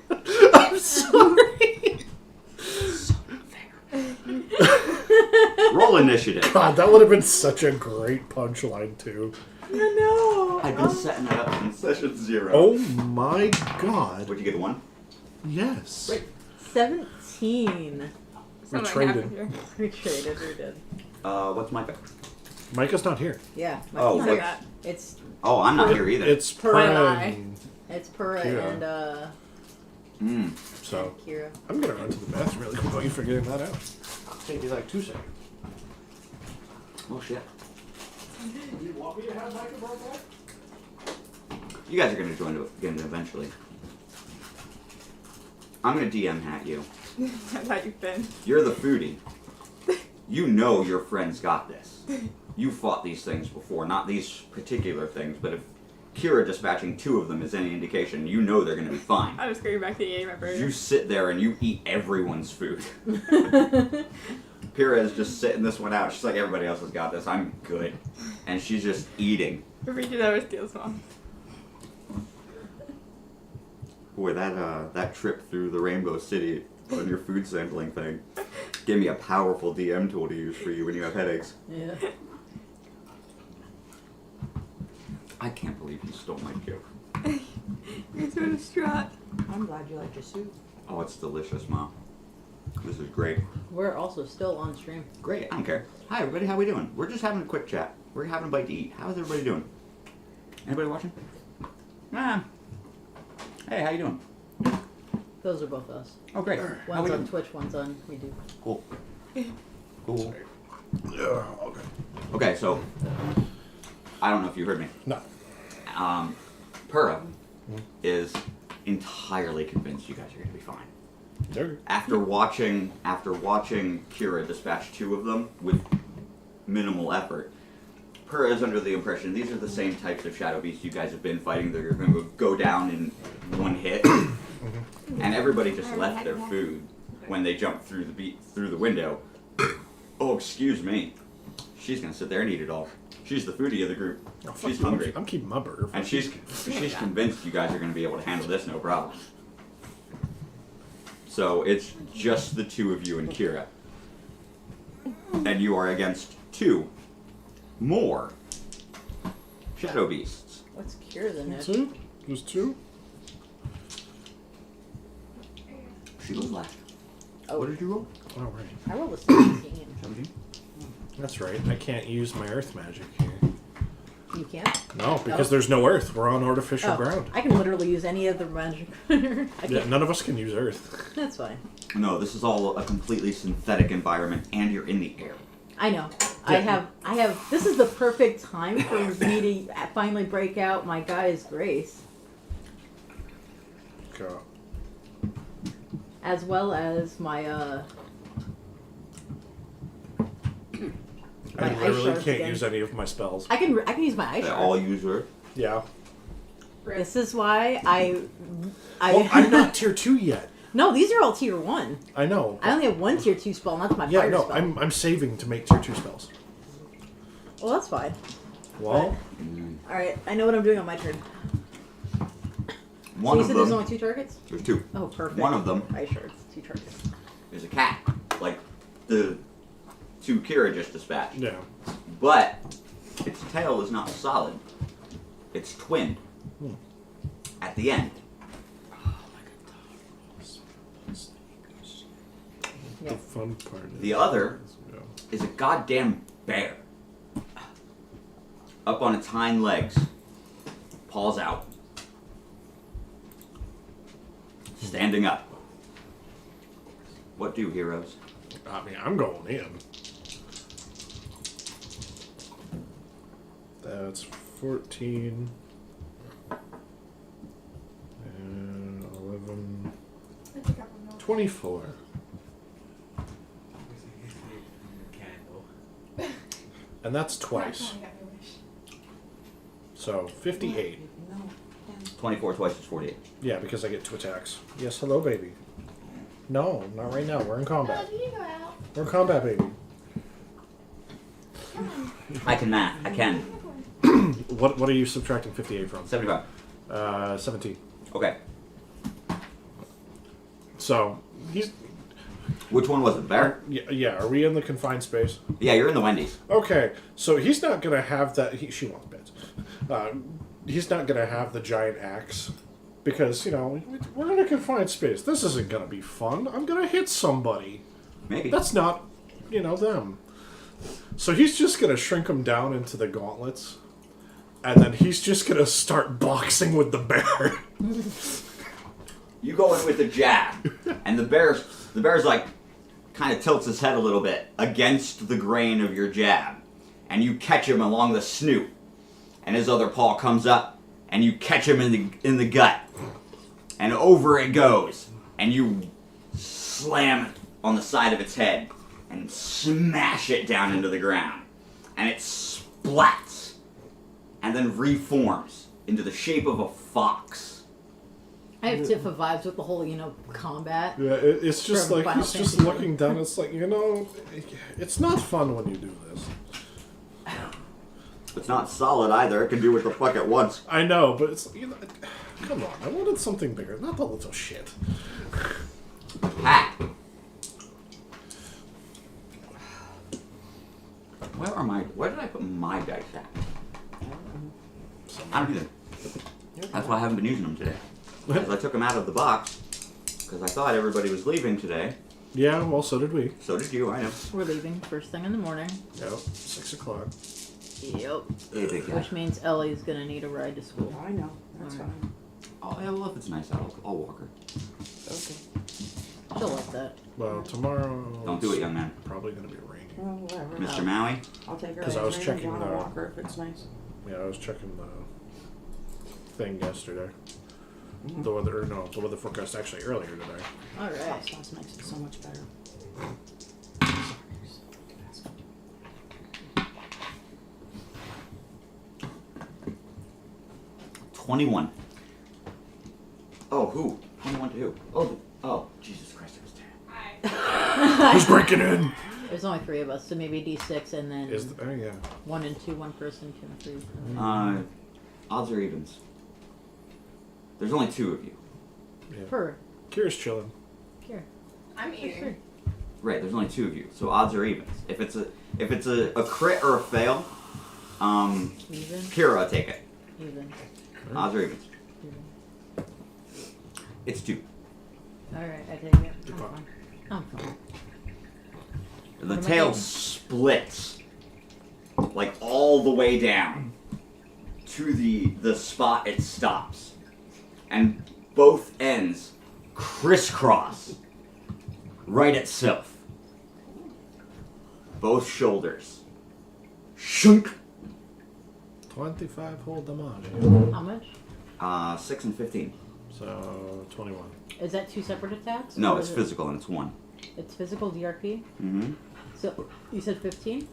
I'm sorry. Roll initiative. God, that would have been such a great punchline, too. No. I've been setting that up since session 0. Oh my god. What'd you get, a 1? Yes. Great. 17. Something traded. happened here. We traded. We did. What's my pick? Micah's not here. Yeah. Oh, Mikey's Said here. that. It's Oh, I'm not here either. It's Why not? Pran. it's Pura Kira. and So, Kira. I'm gonna run to the bathroom really quick while you're figuring that out. Take me like 2 seconds. Oh, shit. Do you want me to have Micah brought back? You guys are going to join again eventually. I'm going to DM hat you. That's how you've been. You're the foodie. You know your friends got this. you fought these things before, not these particular things, but if Kira dispatching 2 of them is any indication, you know they're going to be fine. I'm just going back to eating my burger. You sit there and you eat everyone's food. Kira is just sitting this one out. She's like, everybody else has got this. I'm good. And she's just eating. Reaching over Steel's mom. Boy, that trip through the Rainbow City on your food sampling thing gave me a powerful DM tool to use for you when you have headaches. Yeah. I can't believe you stole my joke. You're so distraught. I'm glad you liked your soup. Oh, it's delicious, Mom. This is great. We're also still on stream. Great, I don't care. Hi, everybody, how we doing? We're just having a quick chat. We're having a bite to eat. How's everybody doing? Anybody watching? Nah. Hey, how you doing? Those are both us. Oh, great. How One's we on doing? Twitch, one's on YouTube. Cool. Cool. Yeah, okay. Okay, so I don't know if you heard me. No. Pura is entirely convinced you guys are going to be fine. Okay. After watching Kira dispatch 2 of them with minimal effort, Pura is under the impression these are the same types of shadow beasts you guys have been fighting. They're going to go down in one hit, and everybody just left their food when they jumped through the window. Oh, excuse me. She's going to sit there and eat it all. She's the foodie of the group. Oh, fuck She's you. hungry, I'm keeping my burger. and she's convinced you guys are going to be able to handle this no problem. So it's just the 2 of you and Kira. And you are against 2 more shadow beasts. What's cure the niche? 2? Just 2? She goes last. Oh. What did you roll? Oh, right. I rolled a 17. 17. That's right. I can't use my earth magic here. You can't? No, because there's no earth. We're on artificial Oh, ground. I can literally use any other magic. I Yeah, can't. none of us can use earth. That's fine. No, this is all a completely synthetic environment, and you're in the air. I know. Yeah. I have. This is the perfect time for me to finally break out my guy's grace, Okay. as well as my I my ice literally shards can't again. use any of my spells. I can use my ice They shard. all use Earth. Yeah. This is why Well, I'm not tier 2 yet. No, these are all tier 1. I know. I only have 1 tier 2 spell, and that's my Yeah, fire no, spell. I'm saving to make tier 2 spells. Well, that's fine. Well, Alright, I know what I'm doing on my turn. One So you of said there's them. only 2 targets? There's 2. Oh, perfect. One of them Ice shards, 2 targets. is a cat, like the 2 Kira just dispatched. yeah. But its tail is not solid. It's twinned at the end. Yeah. The fun part is... The other Yeah. is a goddamn bear. Up on its hind legs, paws out, standing up. What do heroes? I mean, I'm going in. That's 14. And 11. 24. And that's twice. So 58. No. 24 twice is 48. Yeah, because I get 2 attacks. Yes, hello, baby. No, not right now. We're in combat. We're in combat, baby. I can math. I can. What are you subtracting 58 from? 75. 17. Okay. So he's Which one was it? Bear? yeah. Are we in the confined space? Yeah, you're in the Wendy's. Okay, so he's not gonna have that. She wants beds. He's not gonna have the giant axe because we're in a confined space. This isn't gonna be fun. I'm gonna hit somebody. Maybe. That's not them. So he's just gonna shrink him down into the gauntlets, and then he's just gonna start boxing with the bear. You go in with a jab, and the bear's like, kind of tilts his head a little bit against the grain of your jab, and you catch him along the snoot, and his other paw comes up, and you catch him in the gut, and over it goes, and you slam it on the side of its head, and smash it down into the ground. and it splats and then reforms into the shape of a fox. I have Tifa vibes with the whole, combat. Yeah, it's just From like Final he's just Fantasy. looking down. It's like, it's not fun when you do this. It's not solid either. It can do what the fuck it wants. I know, but it's come on. I wanted something bigger, not the little shit. Hat. Where did I put my dice at? I don't either. That's why I haven't been using them today. Because I took them out of the box because I thought everybody was leaving today. Yeah, well, so did we. So did you, I know. We're leaving first thing in the morning. Yep, 6 o'clock. Yep. Hey, big guy. Which means Ellie's gonna need a ride to school. I know. That's Alright. fine. Oh, yeah, well, if it's nice out, I'll walk her. Okay. She'll like that. Well, tomorrow. Don't do it, young man. Probably gonna be raining. Well, whatever. Mr. Maui? I'll take her. 'Cause I was Rain, checking John, the- I'll walk her if it's nice. Yeah, I was checking the thing yesterday. The weather forecast actually earlier today. Alright. Hot sauce makes it so much better. 21. Oh, who? 21 to who? Oh, Jesus Christ, it was 10. Who's breaking in? There's only 3 of us, so maybe D6 and then Oh yeah. 1 and 2, 1 person, 2 and 3. Odds or evens? There's only 2 of you. Yeah. Per. Kira's chilling. Here. I'm There's eating. 3. Right, there's only 2 of you. So odds or evens. If it's a crit or a fail, Even. Kira will take it. Even. Odds or evens. Even. It's 2. Alright, I take it. I'm Good call. fine. I'm fine. The What am I tail doing? splits like all the way down to the spot it stops, and both ends crisscross right itself. Both shoulders. Shunk. 25 whole damage. How much? 6 and 15. So 21. Is that 2 separate attacks? No, Or it's is it- physical and it's 1. It's physical DRP? Mm-hmm. So, you said 15?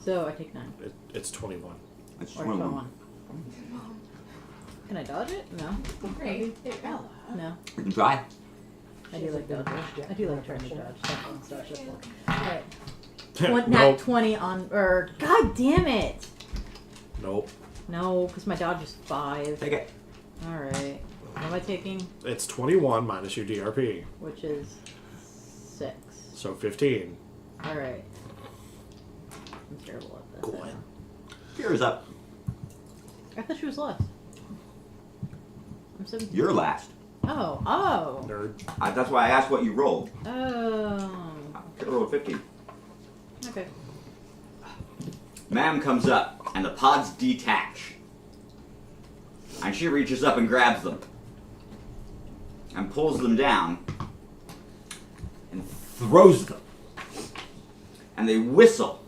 So I take 9. It's 21. It's Or 21. 21. Can I dodge it? No. Great. No. You can try. I do like dodge. I do like trying to dodge. Dodge it. Alright. Nope. Nat 20 on. God damn it! Nope. No, because my dodge is 5. Take it. Alright. What am I taking? It's 21 minus your DRP. Which is 6. So 15. Alright. I'm terrible at this. Go ahead. Kira's up. I thought she was last. I'm 17. You're last. Oh. Nerd. That's why I asked what you rolled. Oh. Kira rolled 15. Okay. Ma'am comes up, and the pods detach. And she reaches up and grabs them. And pulls them down. And throws them. And they whistle,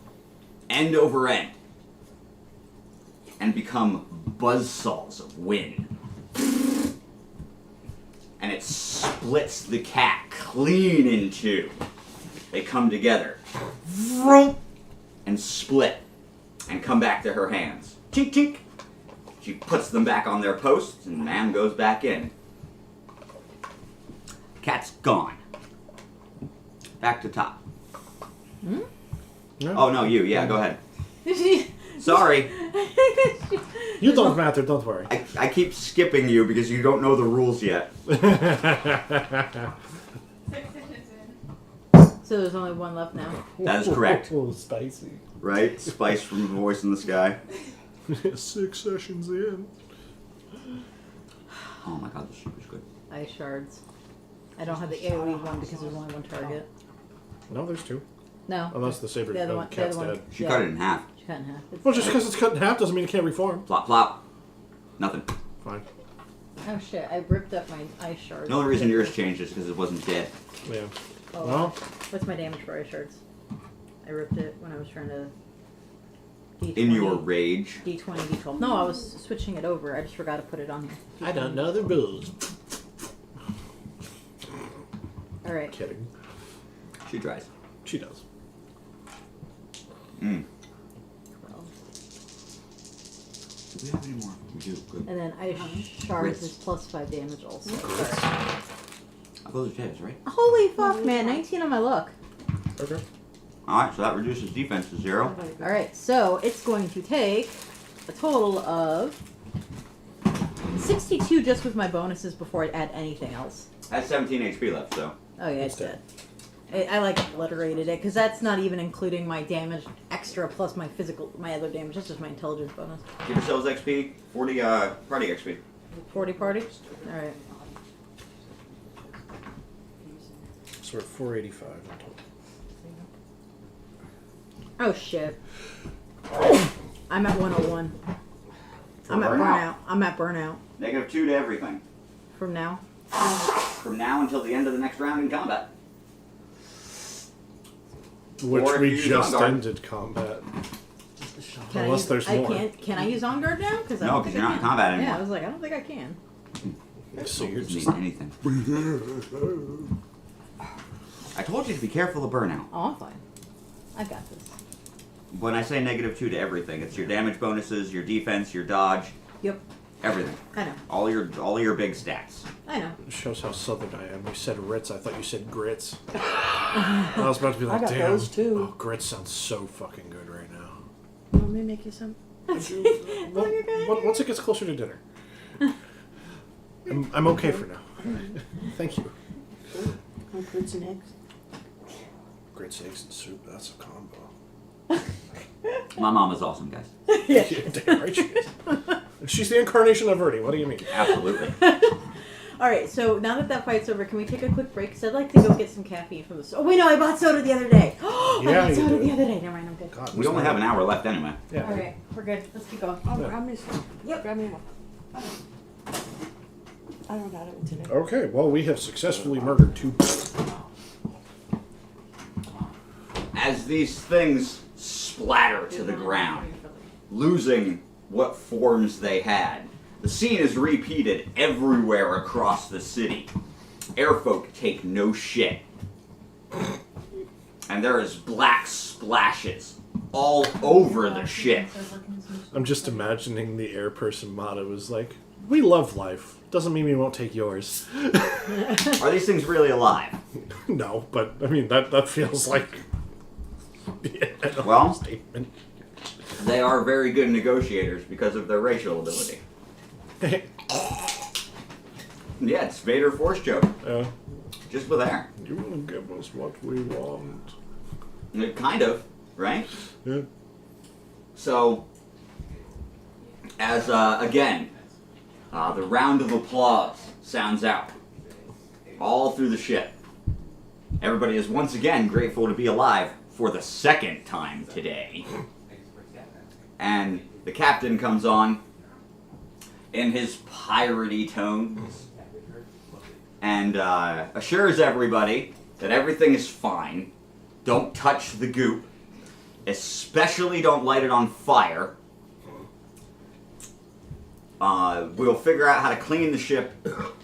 end over end. And become buzzsaws of wind. And it splits the cat clean in 2. They come together. And split. And come back to her hands. Tink, tink. She puts them back on their posts, and Ma'am goes back in. Cat's gone. Back to top. No. Oh, no, you. Yeah, go ahead. Sorry. You don't matter, don't worry. I keep skipping you because you don't know the rules yet. 6 sessions in. So there's only 1 left now. That is correct. Oh, spicy. Right? Spice from the voice in the sky. 6 sessions in. Oh my god, this soup is good. Ice shards. I don't have the AoE one because there's only 1 target. No, there's 2. No. Unless the saber The other one. The cat's other one. dead. She Yeah. cut it in half. She cut in half. It's Well, just because it's cut in half doesn't mean it can't reform. Plop, plop. Nothing. Fine. Oh shit! I ripped up my ice shards. The only reason yours changed is because it wasn't dead. Yeah. Oh, Well, what's my damage for ice shards? I ripped it when I was trying to. D20, In your rage. D20, D12. No, I was switching it over. I just forgot to put it on here. I don't know the rules. All right. Kidding. She tries. She does. Mm. we have any more? We do. Good. And then ice shards is plus 5 damage also. Sorry. Those are tabs, right? Holy fuck, man! 19 on my luck. Okay. Alright, so that reduces defense to 0. Alright, so it's going to take a total of 62 just with my bonuses before I add anything else. Has 17 HP left, so. Oh yeah, it's dead. I like obliterated it because that's not even including my damage extra plus my other damage. That's just my intelligence bonus. Give yourselves XP, 40 party XP. 40 party? Alright. So we're at 485 in total. Oh shit. I'm at 101. I'm at burnout. burnout. I'm at burnout. -2 to everything. From now. From now until the end of the next round in combat. Which Or if we you use just On Guard. ended combat. Can Unless there's more. Can I use On Guard now? Cause I No, don't 'cause think you're I not in can. combat anymore. Yeah, I was like, I don't think I can. So you're Doesn't just... mean anything. I told you to be careful of burnout. Oh, I'm fine. I got this. When I say -2 to everything, it's your damage bonuses, your defense, your dodge, Yep. everything. I know. All your big stats. I know. It shows how southern I am. You said Ritz, I thought you said grits. I was about to be like, got damn. those too. Oh, grits sounds so fucking good right now. Want me to make you some? Well, once it gets closer to dinner. I'm okay for now. Thank you. Want grits and eggs? Grits, eggs, and soup, that's a combo. My mom is awesome, guys. Yeah, damn right she is. She's the incarnation of Verdi, what do you mean? Absolutely. Alright, so now that fight's over, can we take a quick break? Because I'd like to go get some caffeine from the store. Oh, wait, no, I bought soda the other day. I Yeah, bought you soda did. the other day. Never mind, I'm good. God, We only have an hour left anyway. Yeah. Alright, we're good. Let's keep going. Oh, Yeah. grab me some. Yep. Grab me one. I don't got it today. Okay, well, we have successfully murdered 2 As these things splatter to the ground, losing what forms they had, the scene is repeated everywhere across the city. Airfolk take no shit. And there is black splashes all over the ship. I'm just imagining the air person motto is like, we love life. Doesn't mean we won't take yours. Are these things really alive? No, but I mean that feels like Well, statement. they are very good negotiators because of their racial ability. Yeah, it's Vader Force joke. Just with air. You will give us what we want. Kind of, right? Yeah. So, as again, the round of applause sounds out all through the ship. Everybody is once again grateful to be alive for the second time today. And the captain comes on in his piratey tones and assures everybody that everything is fine. Don't touch the goop. Especially don't light it on fire. We'll figure out how to clean the ship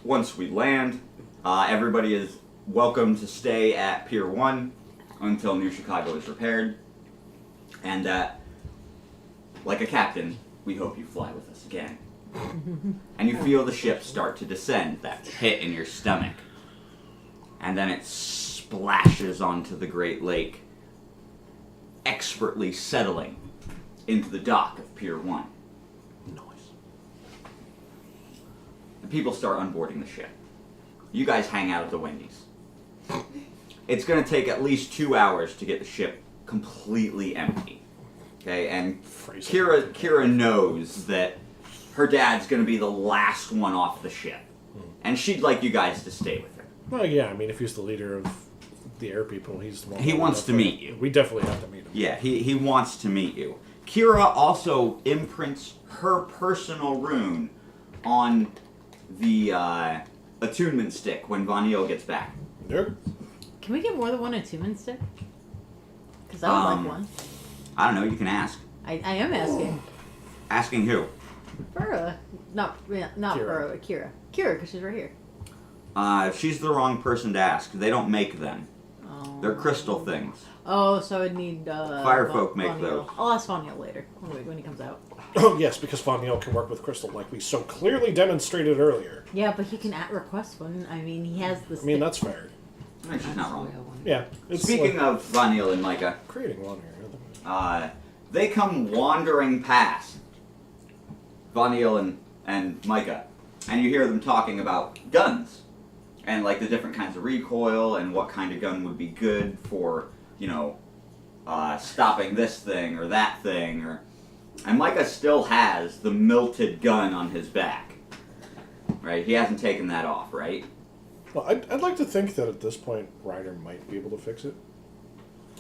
once we land. Everybody is welcome to stay at Pier 1 until New Chicago is repaired. And like a captain, we hope you fly with us again. And you feel the ship start to descend, that pit in your stomach. And then it splashes onto the Great Lake, expertly settling into the dock of Pier 1. Noise. And people start unboarding the ship. You guys hang out at the Wendy's. It's going to take at least 2 hours to get the ship completely empty. Okay, and Kira knows that her dad's going to be the last one off the ship. And she'd like you guys to stay with her. Well, yeah, I mean, if he's the leader of the air people, he's the one. He wants to meet you. We definitely have to meet him. Yeah, he wants to meet you. Kira also imprints her personal rune on the attunement stick when Vanille gets back. Yeah. Can we get more than one attunement stick? Because I would like one. I don't know, you can ask. I am asking. Asking who? Burra. Not Kira. Burra, Kira. Kira, because she's right here. She's the wrong person to ask. They don't make them. They're crystal things. Oh, so I'd need Firefolk make Von those. Neil. I'll ask Von Neil later when he comes out. Oh, yes, because Von Neil can work with crystal, like we so clearly demonstrated earlier. Yeah, but he can request one. I mean, he has the. I mean, that's fair. She's not wrong. Yeah. It's Speaking like of Von Neil and Micah, creating one here. they come wandering past Von Neil and Micah, and you hear them talking about guns and like the different kinds of recoil and what kind of gun would be good for, you know, stopping this thing or that thing, and Micah still has the milted gun on his back, right? He hasn't taken that off, right? Well, I'd like to think that at this point, Reiner might be able to fix it.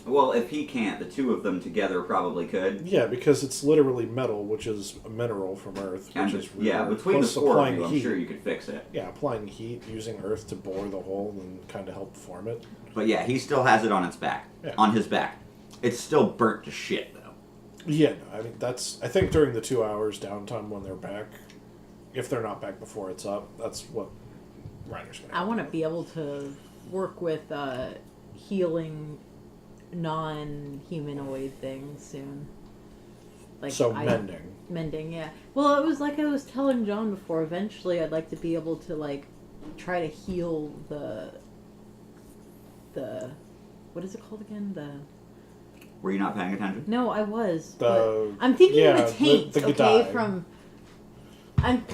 Well, if he can't, the two of them together probably could. Yeah, because it's literally metal, which is a mineral from Earth, which And is yeah, rare. between the Plus four of applying you, I'm heat. sure you could fix it. Yeah, applying heat, using Earth to bore the hole and kind of help form it. But yeah, he still has it on its back. Yeah. On his back. It's still burnt to shit, though. Yeah, no, I mean, I think during the 2 hours downtime when they're back, if they're not back before it's up, that's what Reiner's going to I want to be able to work with healing non-humanoid things soon. Like So mending. Mending, yeah. Well, it was like I was telling John before. Eventually, I'd like to be able to like try to heal the what is it called again? Were you not paying attention? No, I was. The- but I'm thinking yeah, of the taint. the okay, Gadai. from. I'm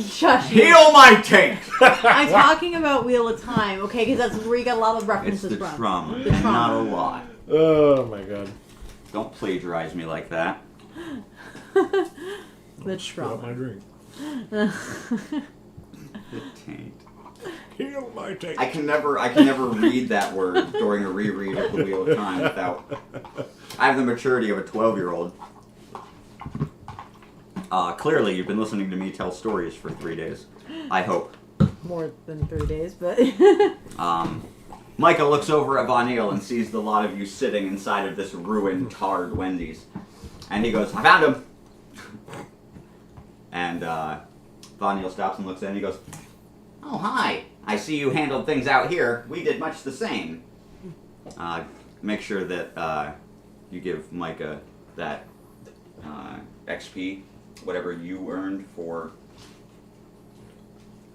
shush. you. Heal my taint! I'm talking about Wheel of Time, okay? Because that's where you got a lot of It's references the from. trauma, The and trauma. not a lot. Oh my god. Don't plagiarize me like that. The Screw up my trauma. drink. The taint. Heal my taint. I can never read that word during a reread of the Wheel of Time without. I have the maturity of a 12-year-old. Clearly, you've been listening to me tell stories for 3 days. I hope. More than 3 days, but. Micah looks over at Von Neil and sees the lot of you sitting inside of this ruined, tarred Wendy's. And he goes, I found him! And Von Neil stops and looks in and he goes, oh, hi. I see you handled things out here. We did much the same. Make sure that you give Micah that XP, whatever you earned for...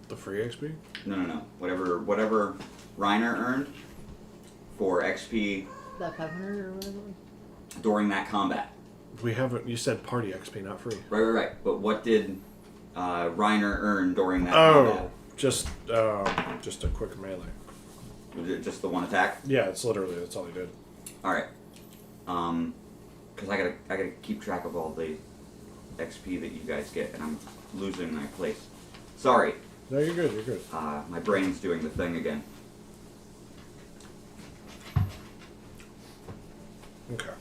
The free XP? No. Whatever Reiner earned for XP That 500 or whatever? during that combat. We haven't. You said party XP, not free. Right. But what did Reiner earn during that combat? Oh, just a quick melee. Was it just the one attack? Yeah, it's literally that's all he did. All right. Because I gotta keep track of all the XP that you guys get, and I'm losing my place. Sorry. No, you're good. You're good. My brain's doing the thing again. Okay.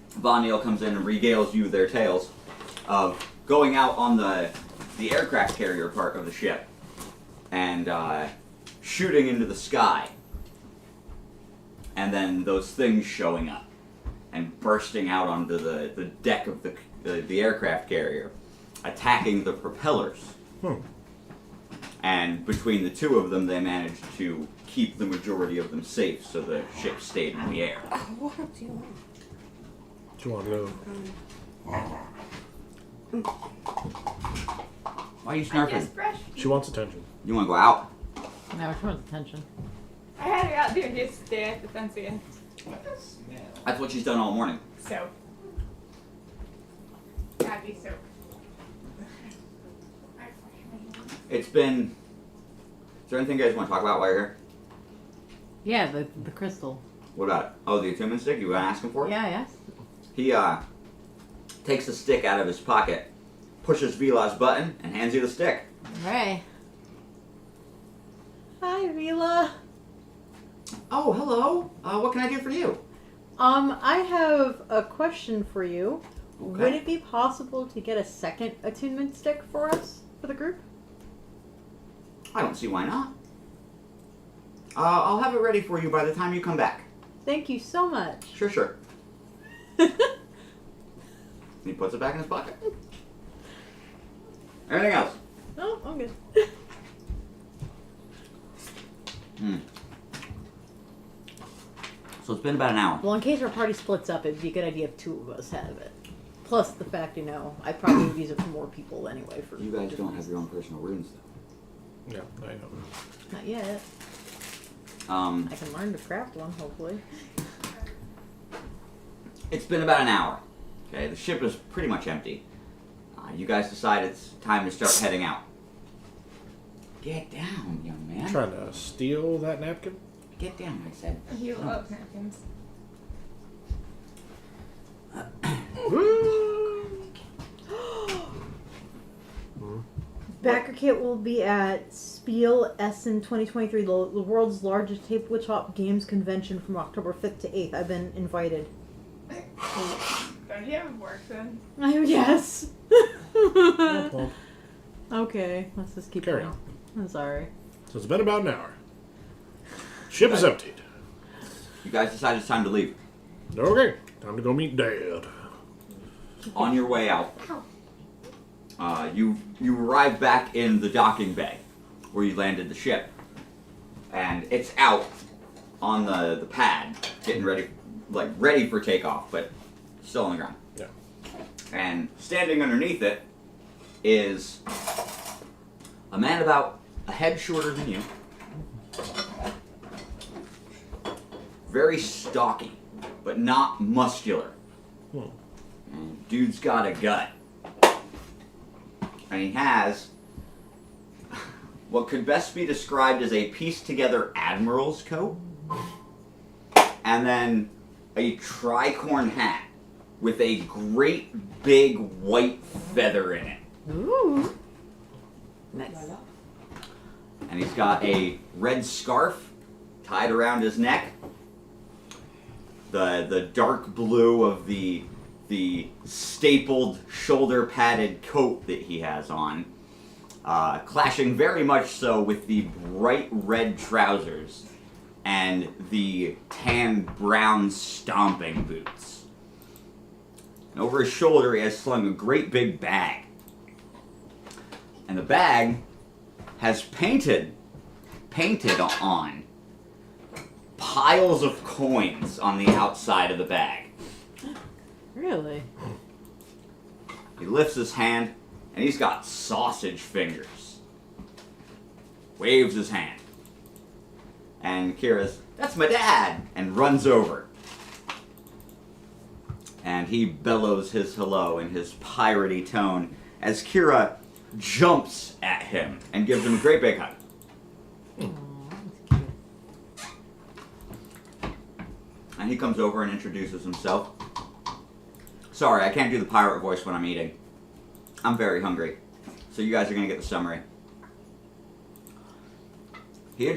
Von Neil comes in and regales you their tales of going out on the aircraft carrier part of the ship and shooting into the sky, and then those things showing up and bursting out onto the deck of the aircraft carrier, attacking the propellers. And between the two of them, they managed to keep the majority of them safe, so the ship stayed in the air. What do you want? Do you want to go? Why are you I snarking? just brushed. She wants attention. You want to go out? Now, which one's attention? I had her out there and just stare at the fence again. That's what she's done all morning. So. Happy soap. It's been... Is there anything you guys want to talk about while you're here? Yeah, the crystal. What about it? Oh, the attunement stick? You want to ask him for it? Yeah, yes. He takes the stick out of his pocket, pushes Vila's button, and hands you the stick. Alright. Hi, Vila. Oh, hello. What can I do for you? I have a question for you. Okay. Would it be possible to get a second attunement stick for us, for the group? I don't see why not. I'll have it ready for you by the time you come back. Thank you so much. Sure. He puts it back in his pocket. Anything else? No, I'm good. So it's been about an hour. Well, in case our party splits up, it'd be a good idea if 2 of us have it. Plus the fact, I probably would use it for more people anyway. For You guys don't have your own personal runes, though. Yeah, I know. Not yet. I can learn to craft one, hopefully. It's been about an hour. Okay, the ship is pretty much empty. You guys decide it's time to start heading out. Get down, young man. Trying to steal that napkin? Get down, I said. He loves napkins. Backer Kit will be at Spiel Essen 2023, the world's largest tabletop games convention from October 5th to 8th. I've been invited. Don't you have work then? Yes. Well, Okay, let's just keep Carry going. on. I'm sorry. so it's been about an hour. Ship is emptied. You guys decide it's time to leave. Okay, time to go meet Dad. On your way out, you arrive back in the docking bay where you landed the ship, and it's out on the pad, getting ready, ready for takeoff, but still on the ground. Yeah. And standing underneath it is a man about a head shorter than you, very stocky, but not muscular. And dude's got a gut. And he has what could best be described as a pieced together admiral's coat, and then a tricorn hat with a great big white feather in it. Ooh. Nice. And he's got a red scarf tied around his neck. The dark blue of the stapled shoulder padded coat that he has on, clashing very much so with the bright red trousers and the tan brown stomping boots. And over his shoulder he has slung a great big bag. And the bag has painted on piles of coins on the outside of the bag. Really? He lifts his hand, and he's got sausage fingers. Waves his hand. And Kira's, "That's my dad!" and runs over. And he bellows his hello in his piratey tone as Kira jumps at him and gives him a great big hug. And he comes over and introduces himself. Sorry, I can't do the pirate voice when I'm eating. I'm very hungry. So you guys are going to get the summary. He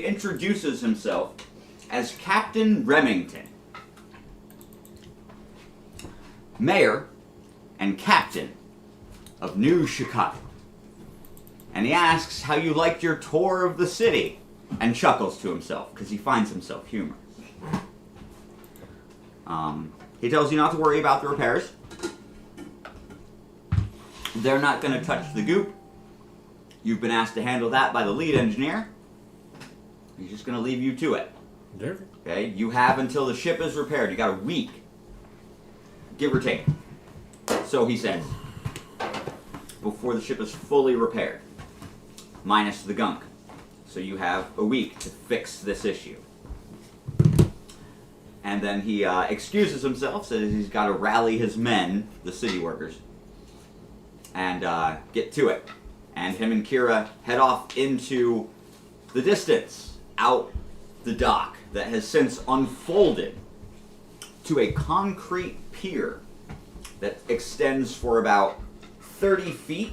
introduces himself as Captain Remington, Mayor and Captain of New Chicago. And he asks how you liked your tour of the city, and chuckles to himself because he finds himself humorous. He tells you not to worry about the repairs. They're not going to touch the goop. You've been asked to handle that by the lead engineer. He's just going to leave you to it. Okay? You have until the ship is repaired. You got a week, give or take. So he says, before the ship is fully repaired, minus the gunk. So you have a week to fix this issue. And then he excuses himself, says he's got to rally his men, the city workers, and get to it. And him and Kira head off into the distance, out the dock that has since unfolded to a concrete pier that extends for about 30 feet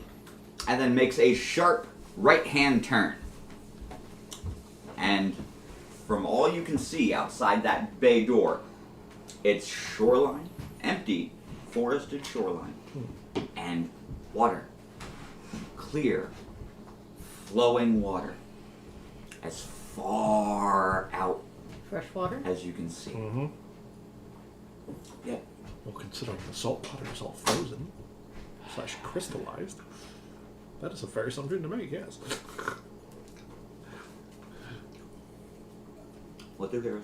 and then makes a sharp right-hand turn. And from all you can see outside that bay door, it's shoreline, empty, forested shoreline, and water. Clear, flowing water, as far out Fresh water? as you can see. Mm-hmm. Yeah. Well, considering the salt water is all frozen / crystallized, that is a fair assumption to make, yes. What do there is?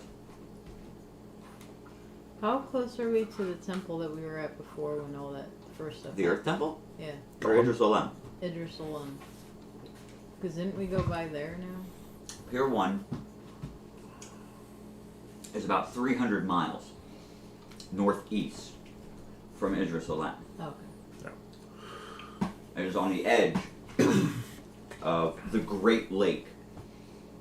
How close are we to the temple that we were at before when all that first stuff? The Earth Temple? Yeah, Or Idris Olem? Idris Olem. Because didn't we go by there now? Pier 1 is about 300 miles northeast from Idris Olem. Okay. It is on the edge of the Great Lake,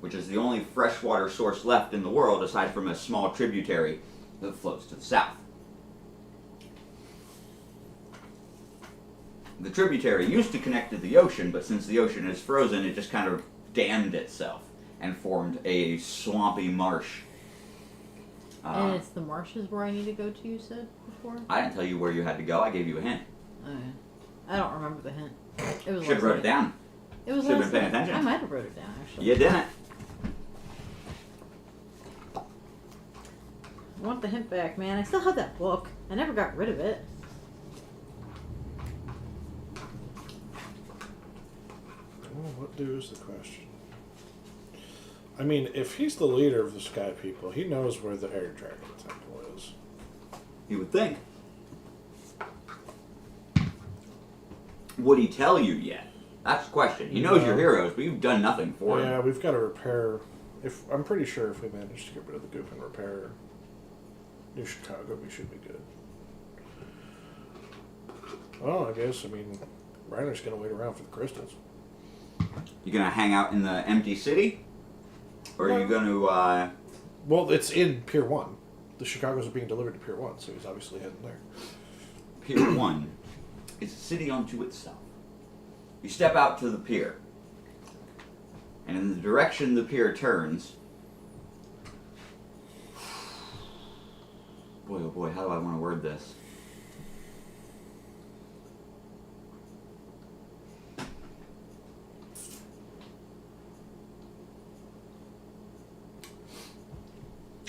which is the only freshwater source left in the world aside from a small tributary that flows to the south. The tributary used to connect to the ocean, but since the ocean is frozen, it just kind of dammed itself and formed a swampy marsh. And it's the marshes where I need to go to, you said before? I didn't tell you where you had to go. I gave you a hint. Oh, yeah. I don't remember the hint. It was Should have last wrote night. it down. It was Should've last been paying night. attention. I might have wrote it down, actually. You didn't. I want the hint back, man. I still have that book. I never got rid of it. Well, what do is the question? I mean, if he's the leader of the Sky People, he knows where the Air Dragon Temple is. You would think. Would he tell you yet? That's the question. He knows No. your heroes, but you've done nothing for Yeah, him. we've got to repair. I'm pretty sure if we manage to get rid of the goop and repair New Chicago, we should be good. Oh, I guess. I mean, Reiner's gonna wait around for the crystals. You gonna hang out in the empty city? Or are you gonna, Well, it's in Pier 1. The Chicagos are being delivered to Pier 1, so he's obviously heading there. Pier 1 is a city unto itself. You step out to the pier, and in the direction the pier turns, boy oh boy, how do I want to word this?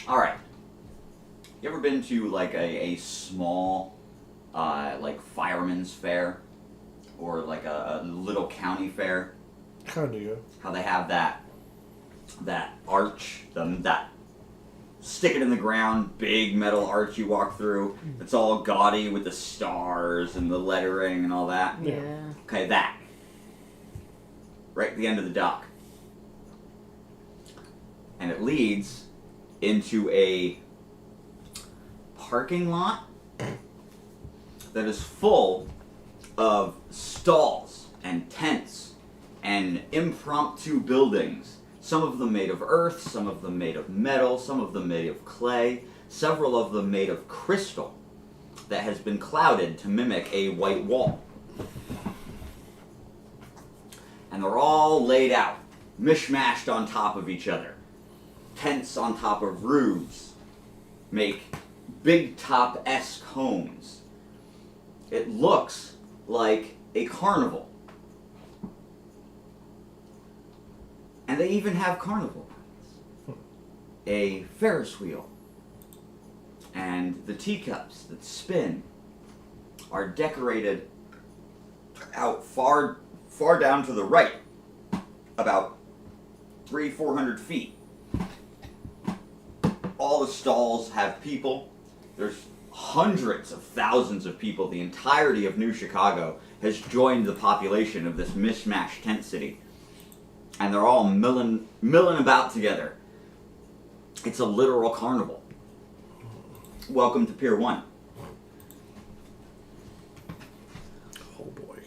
Alright. You ever been to like a small like fireman's fair? Or like a little county fair? Kind of, yeah. How they have that arch, that stick it in the ground, big metal arch you walk through. It's all gaudy with the stars and the lettering and all that. Yeah. Yeah. Okay, that. Right at the end of the dock. And it leads into a parking lot that is full of stalls and tents and impromptu buildings. Some of them made of earth, some of them made of metal, some of them made of clay, several of them made of crystal that has been clouded to mimic a white wall. And they're all laid out, mishmashed on top of each other. Tents on top of roofs make big top-esque homes. It looks like a carnival. And they even have carnival rides. A Ferris wheel. And the teacups that spin are decorated out far down to the right, about 300-400 feet. All the stalls have people. There's hundreds of thousands of people. The entirety of New Chicago has joined the population of this mishmash tent city. And they're all milling about together. It's a literal carnival. Welcome to Pier 1. Oh boy.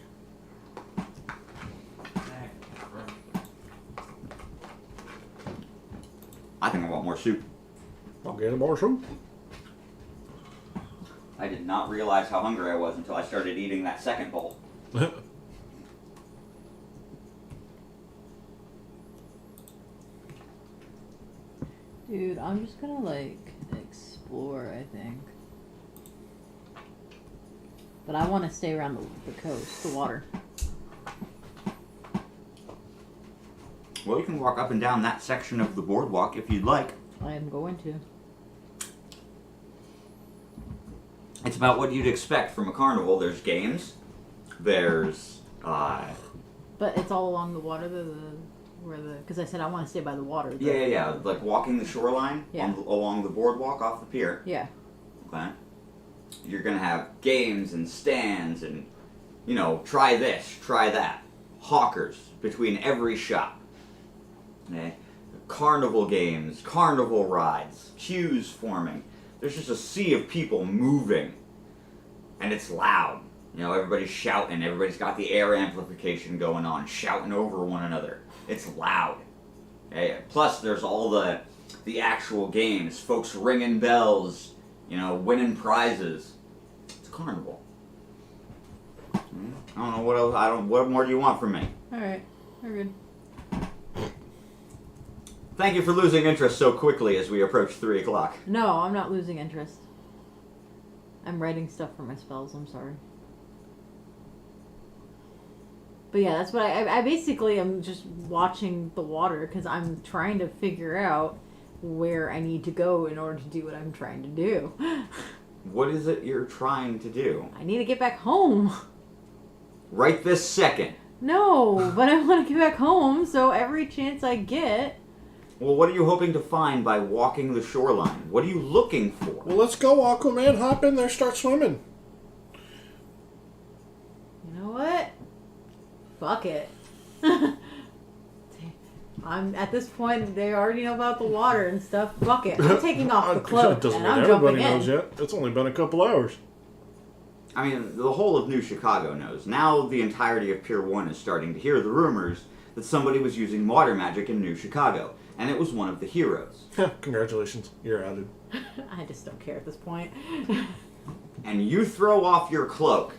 I think I want more soup. I'll get more soup. I did not realize how hungry I was until I started eating that second bowl. Dude, I'm just gonna like explore, I think. But I want to stay around the coast, the water. Well, you can walk up and down that section of the boardwalk if you'd like. I am going to. It's about what you'd expect from a carnival. There's games. There's, But it's all along the water, because I said I want to stay by the water. yeah. Like walking the shoreline Yeah. along the boardwalk off the pier. Yeah. Okay? You're going to have games and stands and, try this, try that. Hawkers between every shop. Okay? Carnival games, carnival rides, queues forming. There's just a sea of people moving. And it's loud. Everybody's shouting. Everybody's got the air amplification going on, shouting over one another. It's loud. Okay? Plus, there's all the actual games. Folks ringing bells, winning prizes. It's a carnival. I don't know what else. What more do you want from me? All right, we're good. Thank you for losing interest so quickly as we approach 3 o'clock. No, I'm not losing interest. I'm writing stuff for my spells. I'm sorry. But yeah, that's what I basically am just watching the water because I'm trying to figure out where I need to go in order to do what I'm trying to do. What is it you're trying to do? I need to get back home. Right this second. No, but I want to get back home, so every chance I get... Well, what are you hoping to find by walking the shoreline? What are you looking for? Well, let's go, Aquaman. Hop in there, start swimming. You know what? Fuck it. I'm at this point. They already know about the water and stuff. Fuck it. I'm taking off the cloak It doesn't and I'm mean jumping everybody in. knows yet. It's only been a couple hours. I mean, the whole of New Chicago knows. Now the entirety of Pier 1 is starting to hear the rumors that somebody was using water magic in New Chicago, and it was one of the heroes. Congratulations, you're outed. I just don't care at this point. And you throw off your cloak,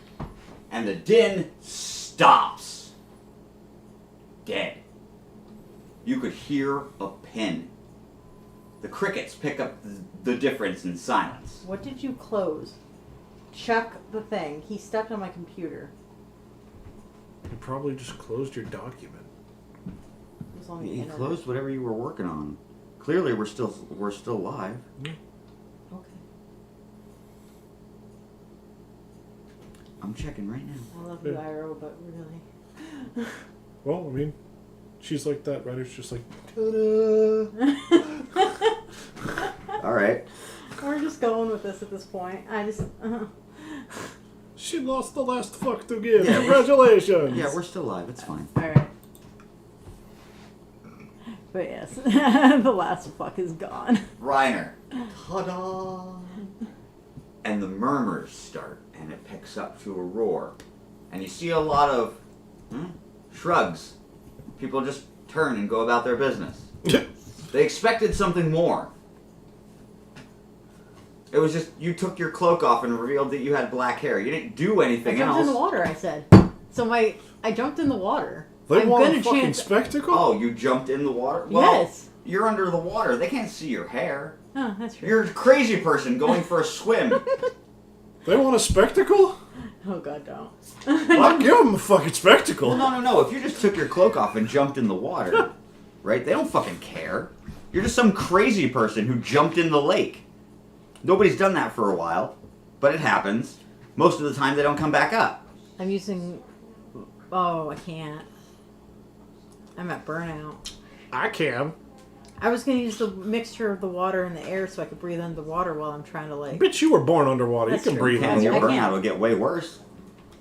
and the din stops. Dead. You could hear a pin. The crickets pick up the difference in silence. What did you close? Check the thing. He stepped on my computer. You probably just closed your document. It was on the You internet. closed whatever you were working on. Clearly, we're still live. Okay. I'm checking right now. I love you, Iro, but really. Well, I mean, she's like that. Writer's just like, ta-da. All right. We're just going with this at this point. I just. She lost the last fuck to give. Yeah, Congratulations. Yeah, we're still live. It's fine. Alright. But yes, the last fuck is gone. Reiner. Ta-da! And the murmurs start, and it picks up to a roar. And you see a lot of shrugs. People just turn and go about their business. They expected something more. It was just, you took your cloak off and revealed that you had black hair. You didn't do I anything jumped else. in the water, I said. So I jumped in the water. They I'm want gonna a fucking chance- spectacle? Oh, you jumped in the water? Well, Yes. you're under the water. They can't see your hair. Oh, that's true. You're a crazy person going for a swim. They want a spectacle? Oh god, don't. I'll give them a fucking spectacle. Well, no. If you just took your cloak off and jumped in the water, right? They don't fucking care. You're just some crazy person who jumped in the lake. Nobody's done that for a while, but it happens. Most of the time, they don't come back up. I'm using. Oh, I can't. I'm at burnout. I can. I was gonna use the mixture of the water and the air so I could breathe under the water while I'm trying to like. Bitch, you were born underwater. That's you can true. breathe And your I underwater. can't. burnout will get way worse.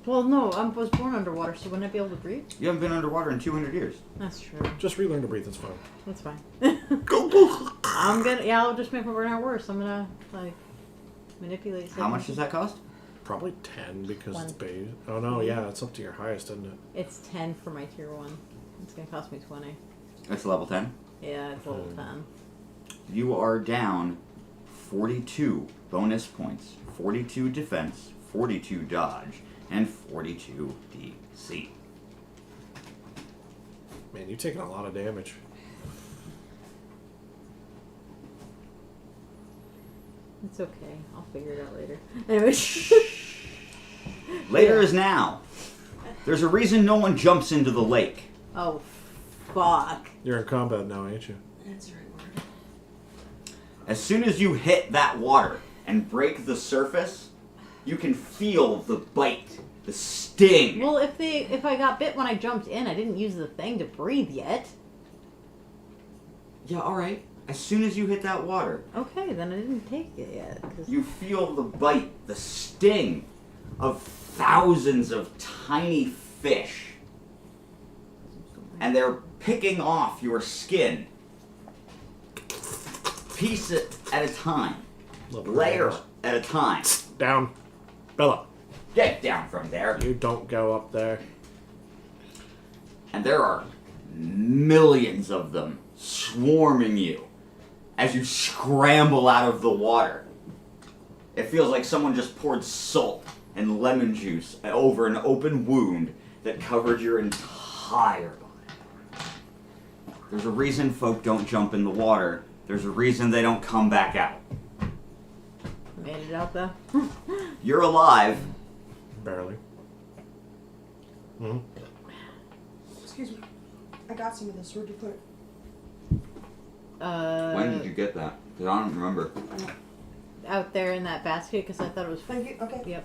Well, no, I was born underwater, so wouldn't I be able to breathe? You haven't been underwater in 200 years. That's true. Just relearn to breathe. It's fine. That's fine. Go, go. I'm gonna. Yeah, I'll just make my burnout worse. I'm gonna like manipulate. How much does that cost? Probably 10 because One. it's base. Oh, no, yeah. It's up to your highest, isn't it? It's 10 for my tier 1. It's gonna cost me 20. It's level 10. Yeah, it's level 10. You are down 42 bonus points, 42 defense, 42 dodge, and 42 DC. Man, you're taking a lot of damage. It's okay. I'll figure it out later. Anyway. Later is now. There's a reason no one jumps into the lake. Oh, fuck. You're in combat now, ain't you? That's the right word. As soon as you hit that water and break the surface, you can feel the bite, the sting. Well, if I got bit when I jumped in, I didn't use the thing to breathe yet. Yeah, alright. As soon as you hit that water, Okay, then I didn't take it yet. 'Cause you feel the bite, the sting of thousands of tiny fish. And they're picking off your skin, piece at a time, layer at a time. Down. Bella, Get down from there. you don't go up there. And there are millions of them swarming you as you scramble out of the water. It feels like someone just poured salt and lemon juice over an open wound that covered your entire body. There's a reason folk don't jump in the water. There's a reason they don't come back out. made it out though. You're alive. Barely. Excuse me. I got some of this. Where'd you put it? When did you get that? Because I don't remember. Out there in that basket because I thought it was. Thank you. Okay. Yep.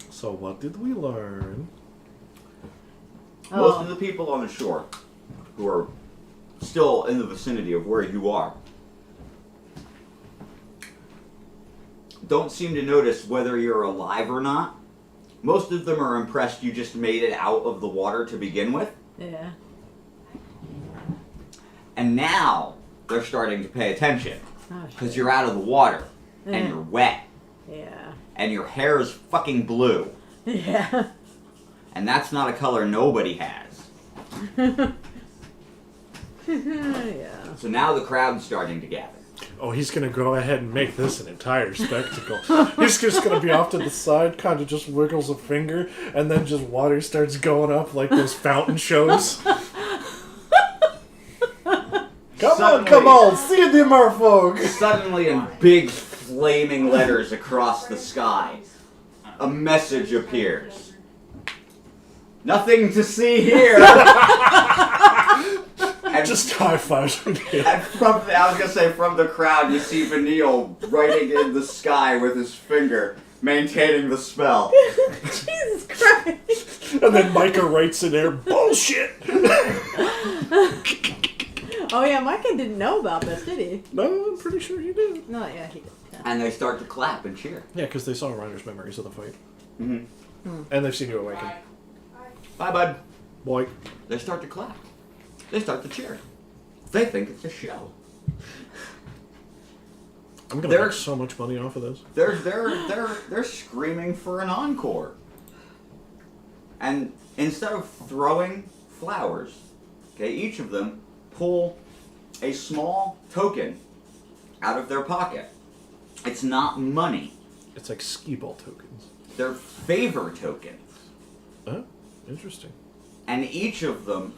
So what did we learn? Most of the people on the shore who are still in the vicinity of where you are don't seem to notice whether you're alive or not. Most of them are impressed you just made it out of the water to begin with. Yeah. And now they're starting to pay attention Oh, because shit. you're out of the water and Yeah. you're wet Yeah. and your hair is fucking blue. Yeah. And that's not a color nobody has. Yeah. So now the crowd's starting to gather. Oh, he's gonna go ahead and make this an entire spectacle. He's just gonna be off to the side, kind of just wiggles a finger, and then just water starts going up like those fountain shows. Come on, see the merfolk! Suddenly, in big flaming letters across the sky, a message appears. Nothing to see here. And Just high fives. and I was gonna say, from the crowd, you see Vanille writing in the sky with his finger, maintaining the spell. Jesus Christ. And then Micah writes in there, bullshit! Oh yeah, Micah didn't know about this, did he? No, I'm pretty sure he did. No, yeah, he did. Yeah. And they start to clap and cheer. Yeah, because they saw Reiner's memories of the fight. Mm-hmm. And they've seen you awaken. Bye, bud. Boy. They start to clap. They start to cheer. They think it's a show. I'm gonna They're- make so much money off of this. They're screaming for an encore. And instead of throwing flowers, okay, each of them pull a small token out of their pocket. It's not money. It's like skee ball tokens. They're favor tokens. Huh? Interesting. And each of them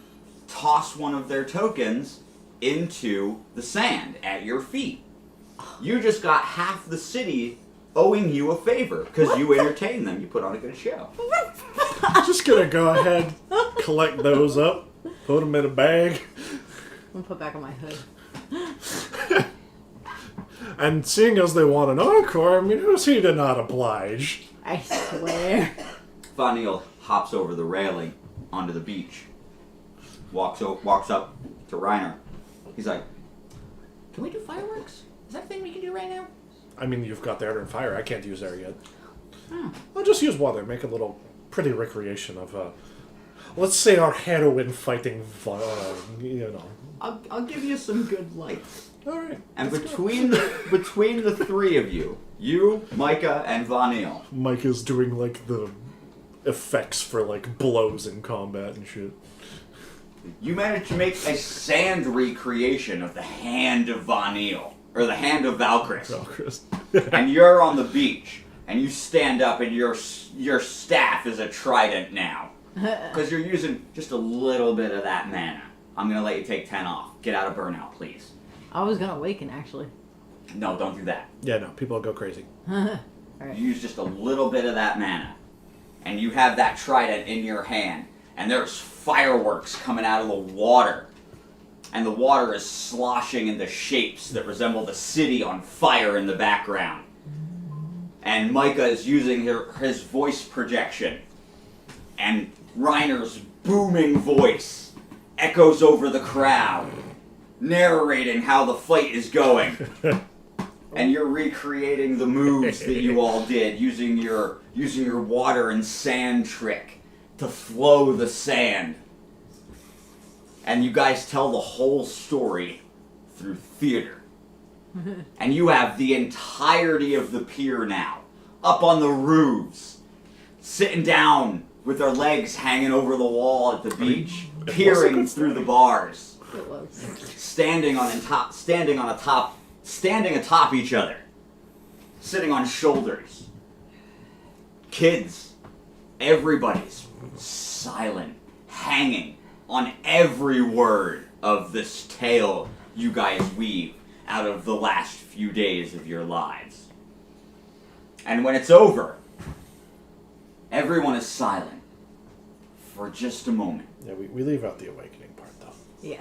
toss one of their tokens into the sand at your feet. You just got half the city owing you a favor because you entertained them. You put on a good show. Just gonna go ahead, collect those up, put them in a bag, I'm gonna put back on my hood. and seeing as they want an encore, I mean, who's he to not oblige? I swear. Vanille hops over the railing onto the beach. Walks up to Reiner. He's like, "Can we do fireworks? Is that a thing we can do right now?" I mean, you've got the air and fire. I can't use air yet. Oh. I'll just use water. Make a little pretty recreation of, let's say our heroine fighting, you know. I'll give you some good lights. All right. And between the three of you, Micah, and Vanille, Mike is doing like the effects for like blows in combat and shit. you managed to make a sand recreation of the hand of Vanille, or the hand of Valkyris. Oh, Chris. And you're on the beach, and you stand up, and your staff is a trident now. Because you're using just a little bit of that mana. I'm going to let you take 10 off. Get out of burnout, please. I was gonna awaken actually. No, don't do that. Yeah, no, people go crazy. Alright. You use just a little bit of that mana. And you have that trident in your hand. And there's fireworks coming out of the water. And the water is sloshing into shapes that resemble the city on fire in the background. And Micah is using his voice projection. And Reiner's booming voice echoes over the crowd, narrating how the fight is going. And you're recreating the moves that you all did using your water and sand trick to flow the sand. And you guys tell the whole story through theater. And you have the entirety of the pier now, up on the roofs, sitting down with their legs hanging over the wall at the beach, peering through the bars, It was. standing atop each other, sitting on shoulders. Kids, everybody's silent, hanging on every word of this tale you guys weave out of the last few days of your lives. And when it's over, everyone is silent for just a moment. Yeah, we leave out the awakening part, though. Yeah.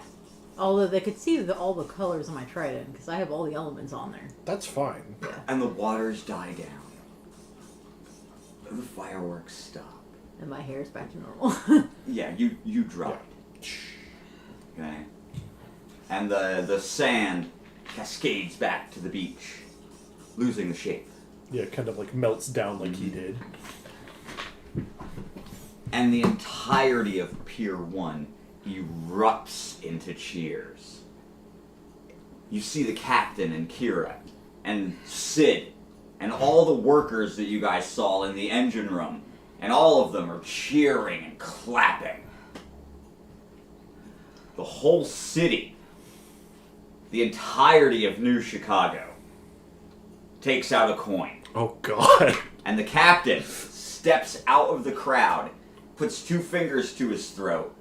Although they could see all the colors on my trident, because I have all the elements on there. That's fine. Yeah. And the waters die down. The fireworks stop. And my hair's back to normal. Yeah, you drop. Okay. And the sand cascades back to the beach, losing the shape. Yeah, it kind of like melts down like he did. And the entirety of Pier 1 erupts into cheers. You see the captain and Kira and Sid and all the workers that you guys saw in the engine room, and all of them are cheering and clapping. The whole city, the entirety of New Chicago, takes out a coin. Oh, God. And the captain steps out of the crowd, puts 2 fingers to his throat,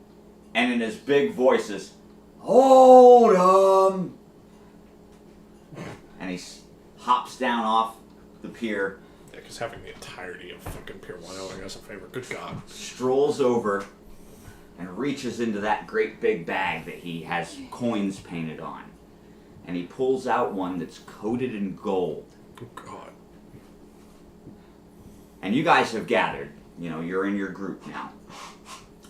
and in his big voice says, "Hold 'em!" And he hops down off the pier, Yeah, because having the entirety of fucking Pier 1 owing us a favor, good God. strolls over, and reaches into that great big bag that he has coins painted on. And he pulls out one that's coated in gold. Oh, God. And you guys have gathered. You know, you're in your group now.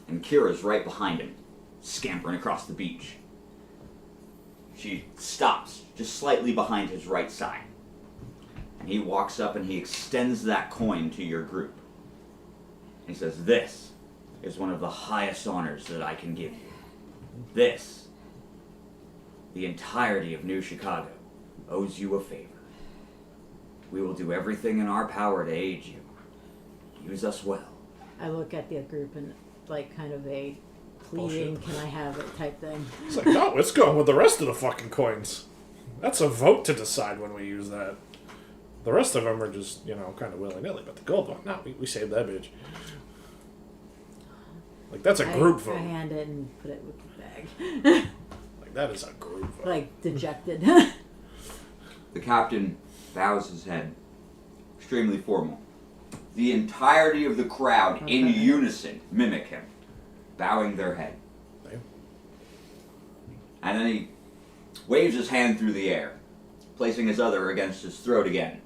And Kira's right behind him, scampering across the beach. She stops just slightly behind his right side. And he walks up and he extends that coin to your group. He says, "This is one of the highest honors that I can give you. This, the entirety of New Chicago, owes you a favor. We will do everything in our power to aid you. Use us well." I look at the group and like kind of a pleading, Bullshit. can I have it type thing. It's like, no, it's going with the rest of the fucking coins. That's a vote to decide when we use that. The rest of them are just, kind of willy-nilly. But the gold one, no, we saved that bitch. Like, that's a group I vote. hand it and put it with the bag. Like, that is a group vote. Like dejected. The captain bows his head, extremely formal. The entirety of the crowd, in Okay. unison, mimic him, bowing their head. Damn. And then he waves his hand through the air, placing his other against his throat again.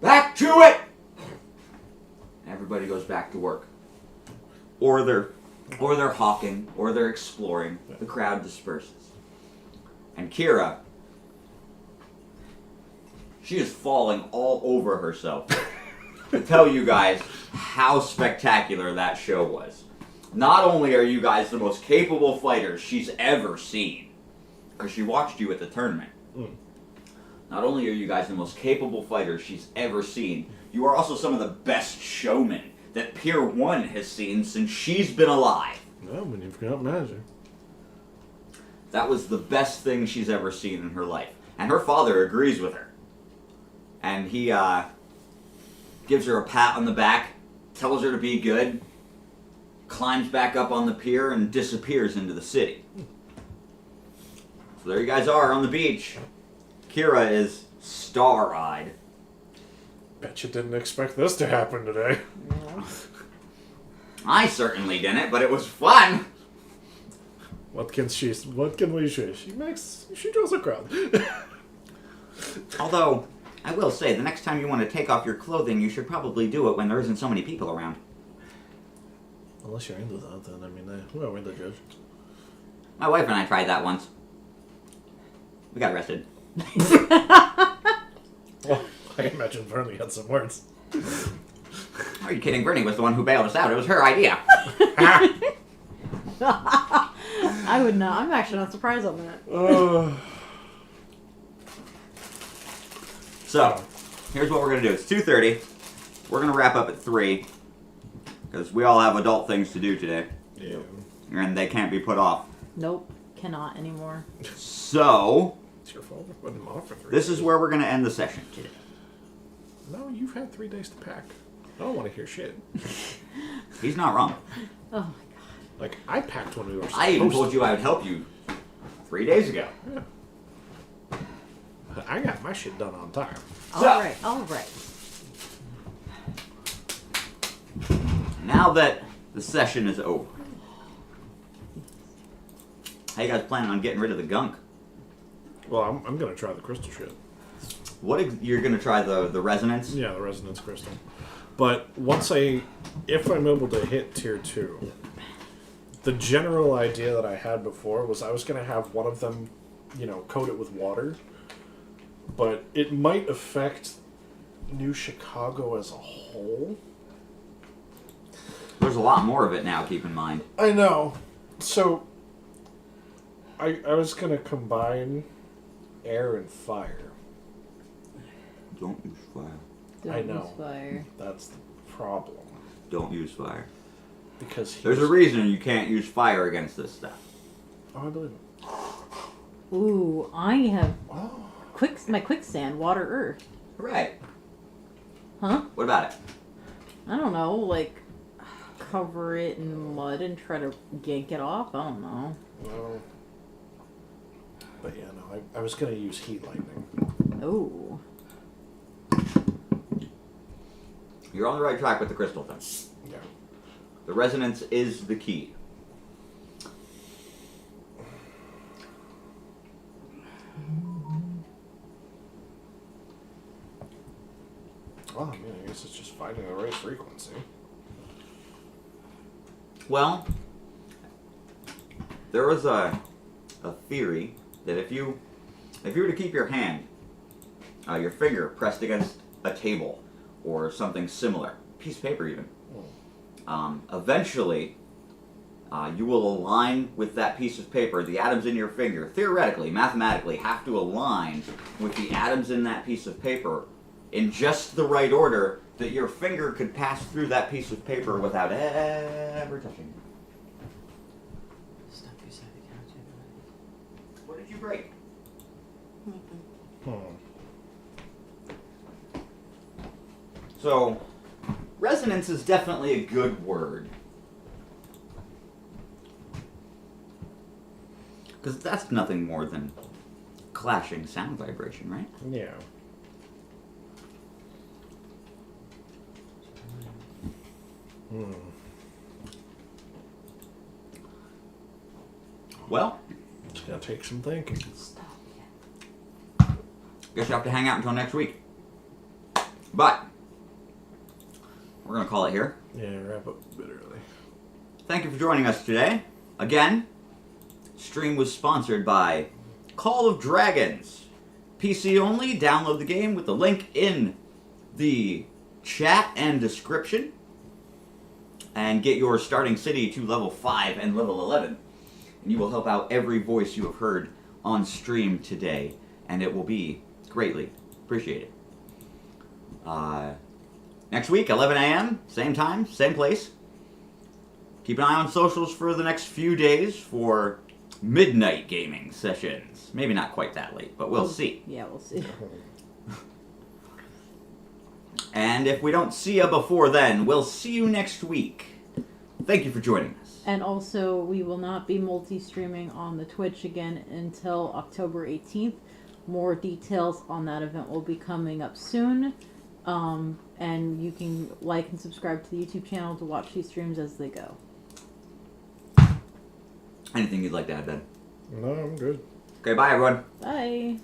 "Back to it!" Everybody goes back to work. Or they're hawking, or they're exploring. The crowd disperses. And Kira, she is falling all over herself to tell you guys how spectacular that show was. Not only are you guys the most capable fighters she's ever seen, because she watched you at the tournament. Not only are you guys the most capable fighters she's ever seen, you are also some of the best showmen that Pier 1 has seen since she's been alive. No, when you've got magic. That was the best thing she's ever seen in her life. And her father agrees with her. And he gives her a pat on the back, tells her to be good, climbs back up on the pier, and disappears into the city. So there you guys are on the beach. Kira is star-eyed. Bet you didn't expect this to happen today. I certainly didn't, but it was fun. What can we say? She draws a crowd. Although, I will say, the next time you want to take off your clothing, you should probably do it when there isn't so many people around. Unless you're into that, then, who are we to judge? My wife and I tried that once. We got arrested. Well, I imagine Bernie had some words. Are you kidding? Bernie was the one who bailed us out. It was her idea. I would not. I'm actually not surprised on that. So, here's what we're going to do. It's 2:30. We're going to wrap up at 3. Because we all have adult things to do today. Yeah. And they can't be put off. Nope, cannot anymore. So, It's your fault. We're putting them off for 3 this days. is where we're going to end the session today. No, you've had 3 days to pack. I don't want to hear shit. He's not wrong. Oh my Like, I packed when we were supposed I even to. told you I would help you 3 days ago. Yeah. I got my shit done on time. god. So- Alright, alright. Now that the session is over, how you guys planning on getting rid of the gunk? Well, I'm going to try the crystal shit. You're going to try the resonance? Yeah, the resonance crystal. But if I'm able to hit tier 2, the general idea that I had before was I was going to have one of them, coat it with water. But it might affect New Chicago as a whole. There's a lot more of it now, keep in mind. I know. So, I was going to combine air and fire. Don't use fire. Don't I know. use fire. That's the problem. Don't use fire. Because There's a reason you can't use fire against this stuff. Oh, I believe it. Ooh, I have Oh. my quicksand, water, earth. Right. Huh? What about it? I don't know, like cover it in mud and try to yank it off. I don't know. No. But yeah, no, I was going to use heat lightning. Oh. You're on the right track with the crystal thing. Yeah. The resonance is the key. Well, I mean, I guess it's just finding the right frequency. Well, there was a theory that if you were to keep your hand, your finger pressed against a table or something similar, piece of paper even, eventually you will align with that piece of paper. The atoms in your finger, theoretically, mathematically, have to align with the atoms in that piece of paper in just the right order that your finger could pass through that piece of paper without ever touching it. What did you break? So, resonance is definitely a good word. Because that's nothing more than clashing sound vibration, right? Yeah. Well, It's going to take some thinking. guess you have to hang out until next week. But, we're going to call it here. Yeah, wrap up a bit early. Thank you for joining us today. Again, stream was sponsored by Call of Dragons. PC only. Download the game with the link in the chat and description. And get your starting city to level 5 and level 11. And you will help out every voice you have heard on stream today. And it will be greatly appreciated. Next week, 11 a.m., same time, same place. Keep an eye on socials for the next few days for midnight gaming sessions. Maybe not quite that late, but we'll see. Yeah, we'll see. And if we don't see you before then, we'll see you next week. Thank you for joining us. And also, we will not be multi-streaming on the Twitch again until October 18th. More details on that event will be coming up soon. And you can like and subscribe to the YouTube channel to watch these streams as they go. Anything you'd like to add, Ben? No, I'm good. Okay, bye everyone. Bye.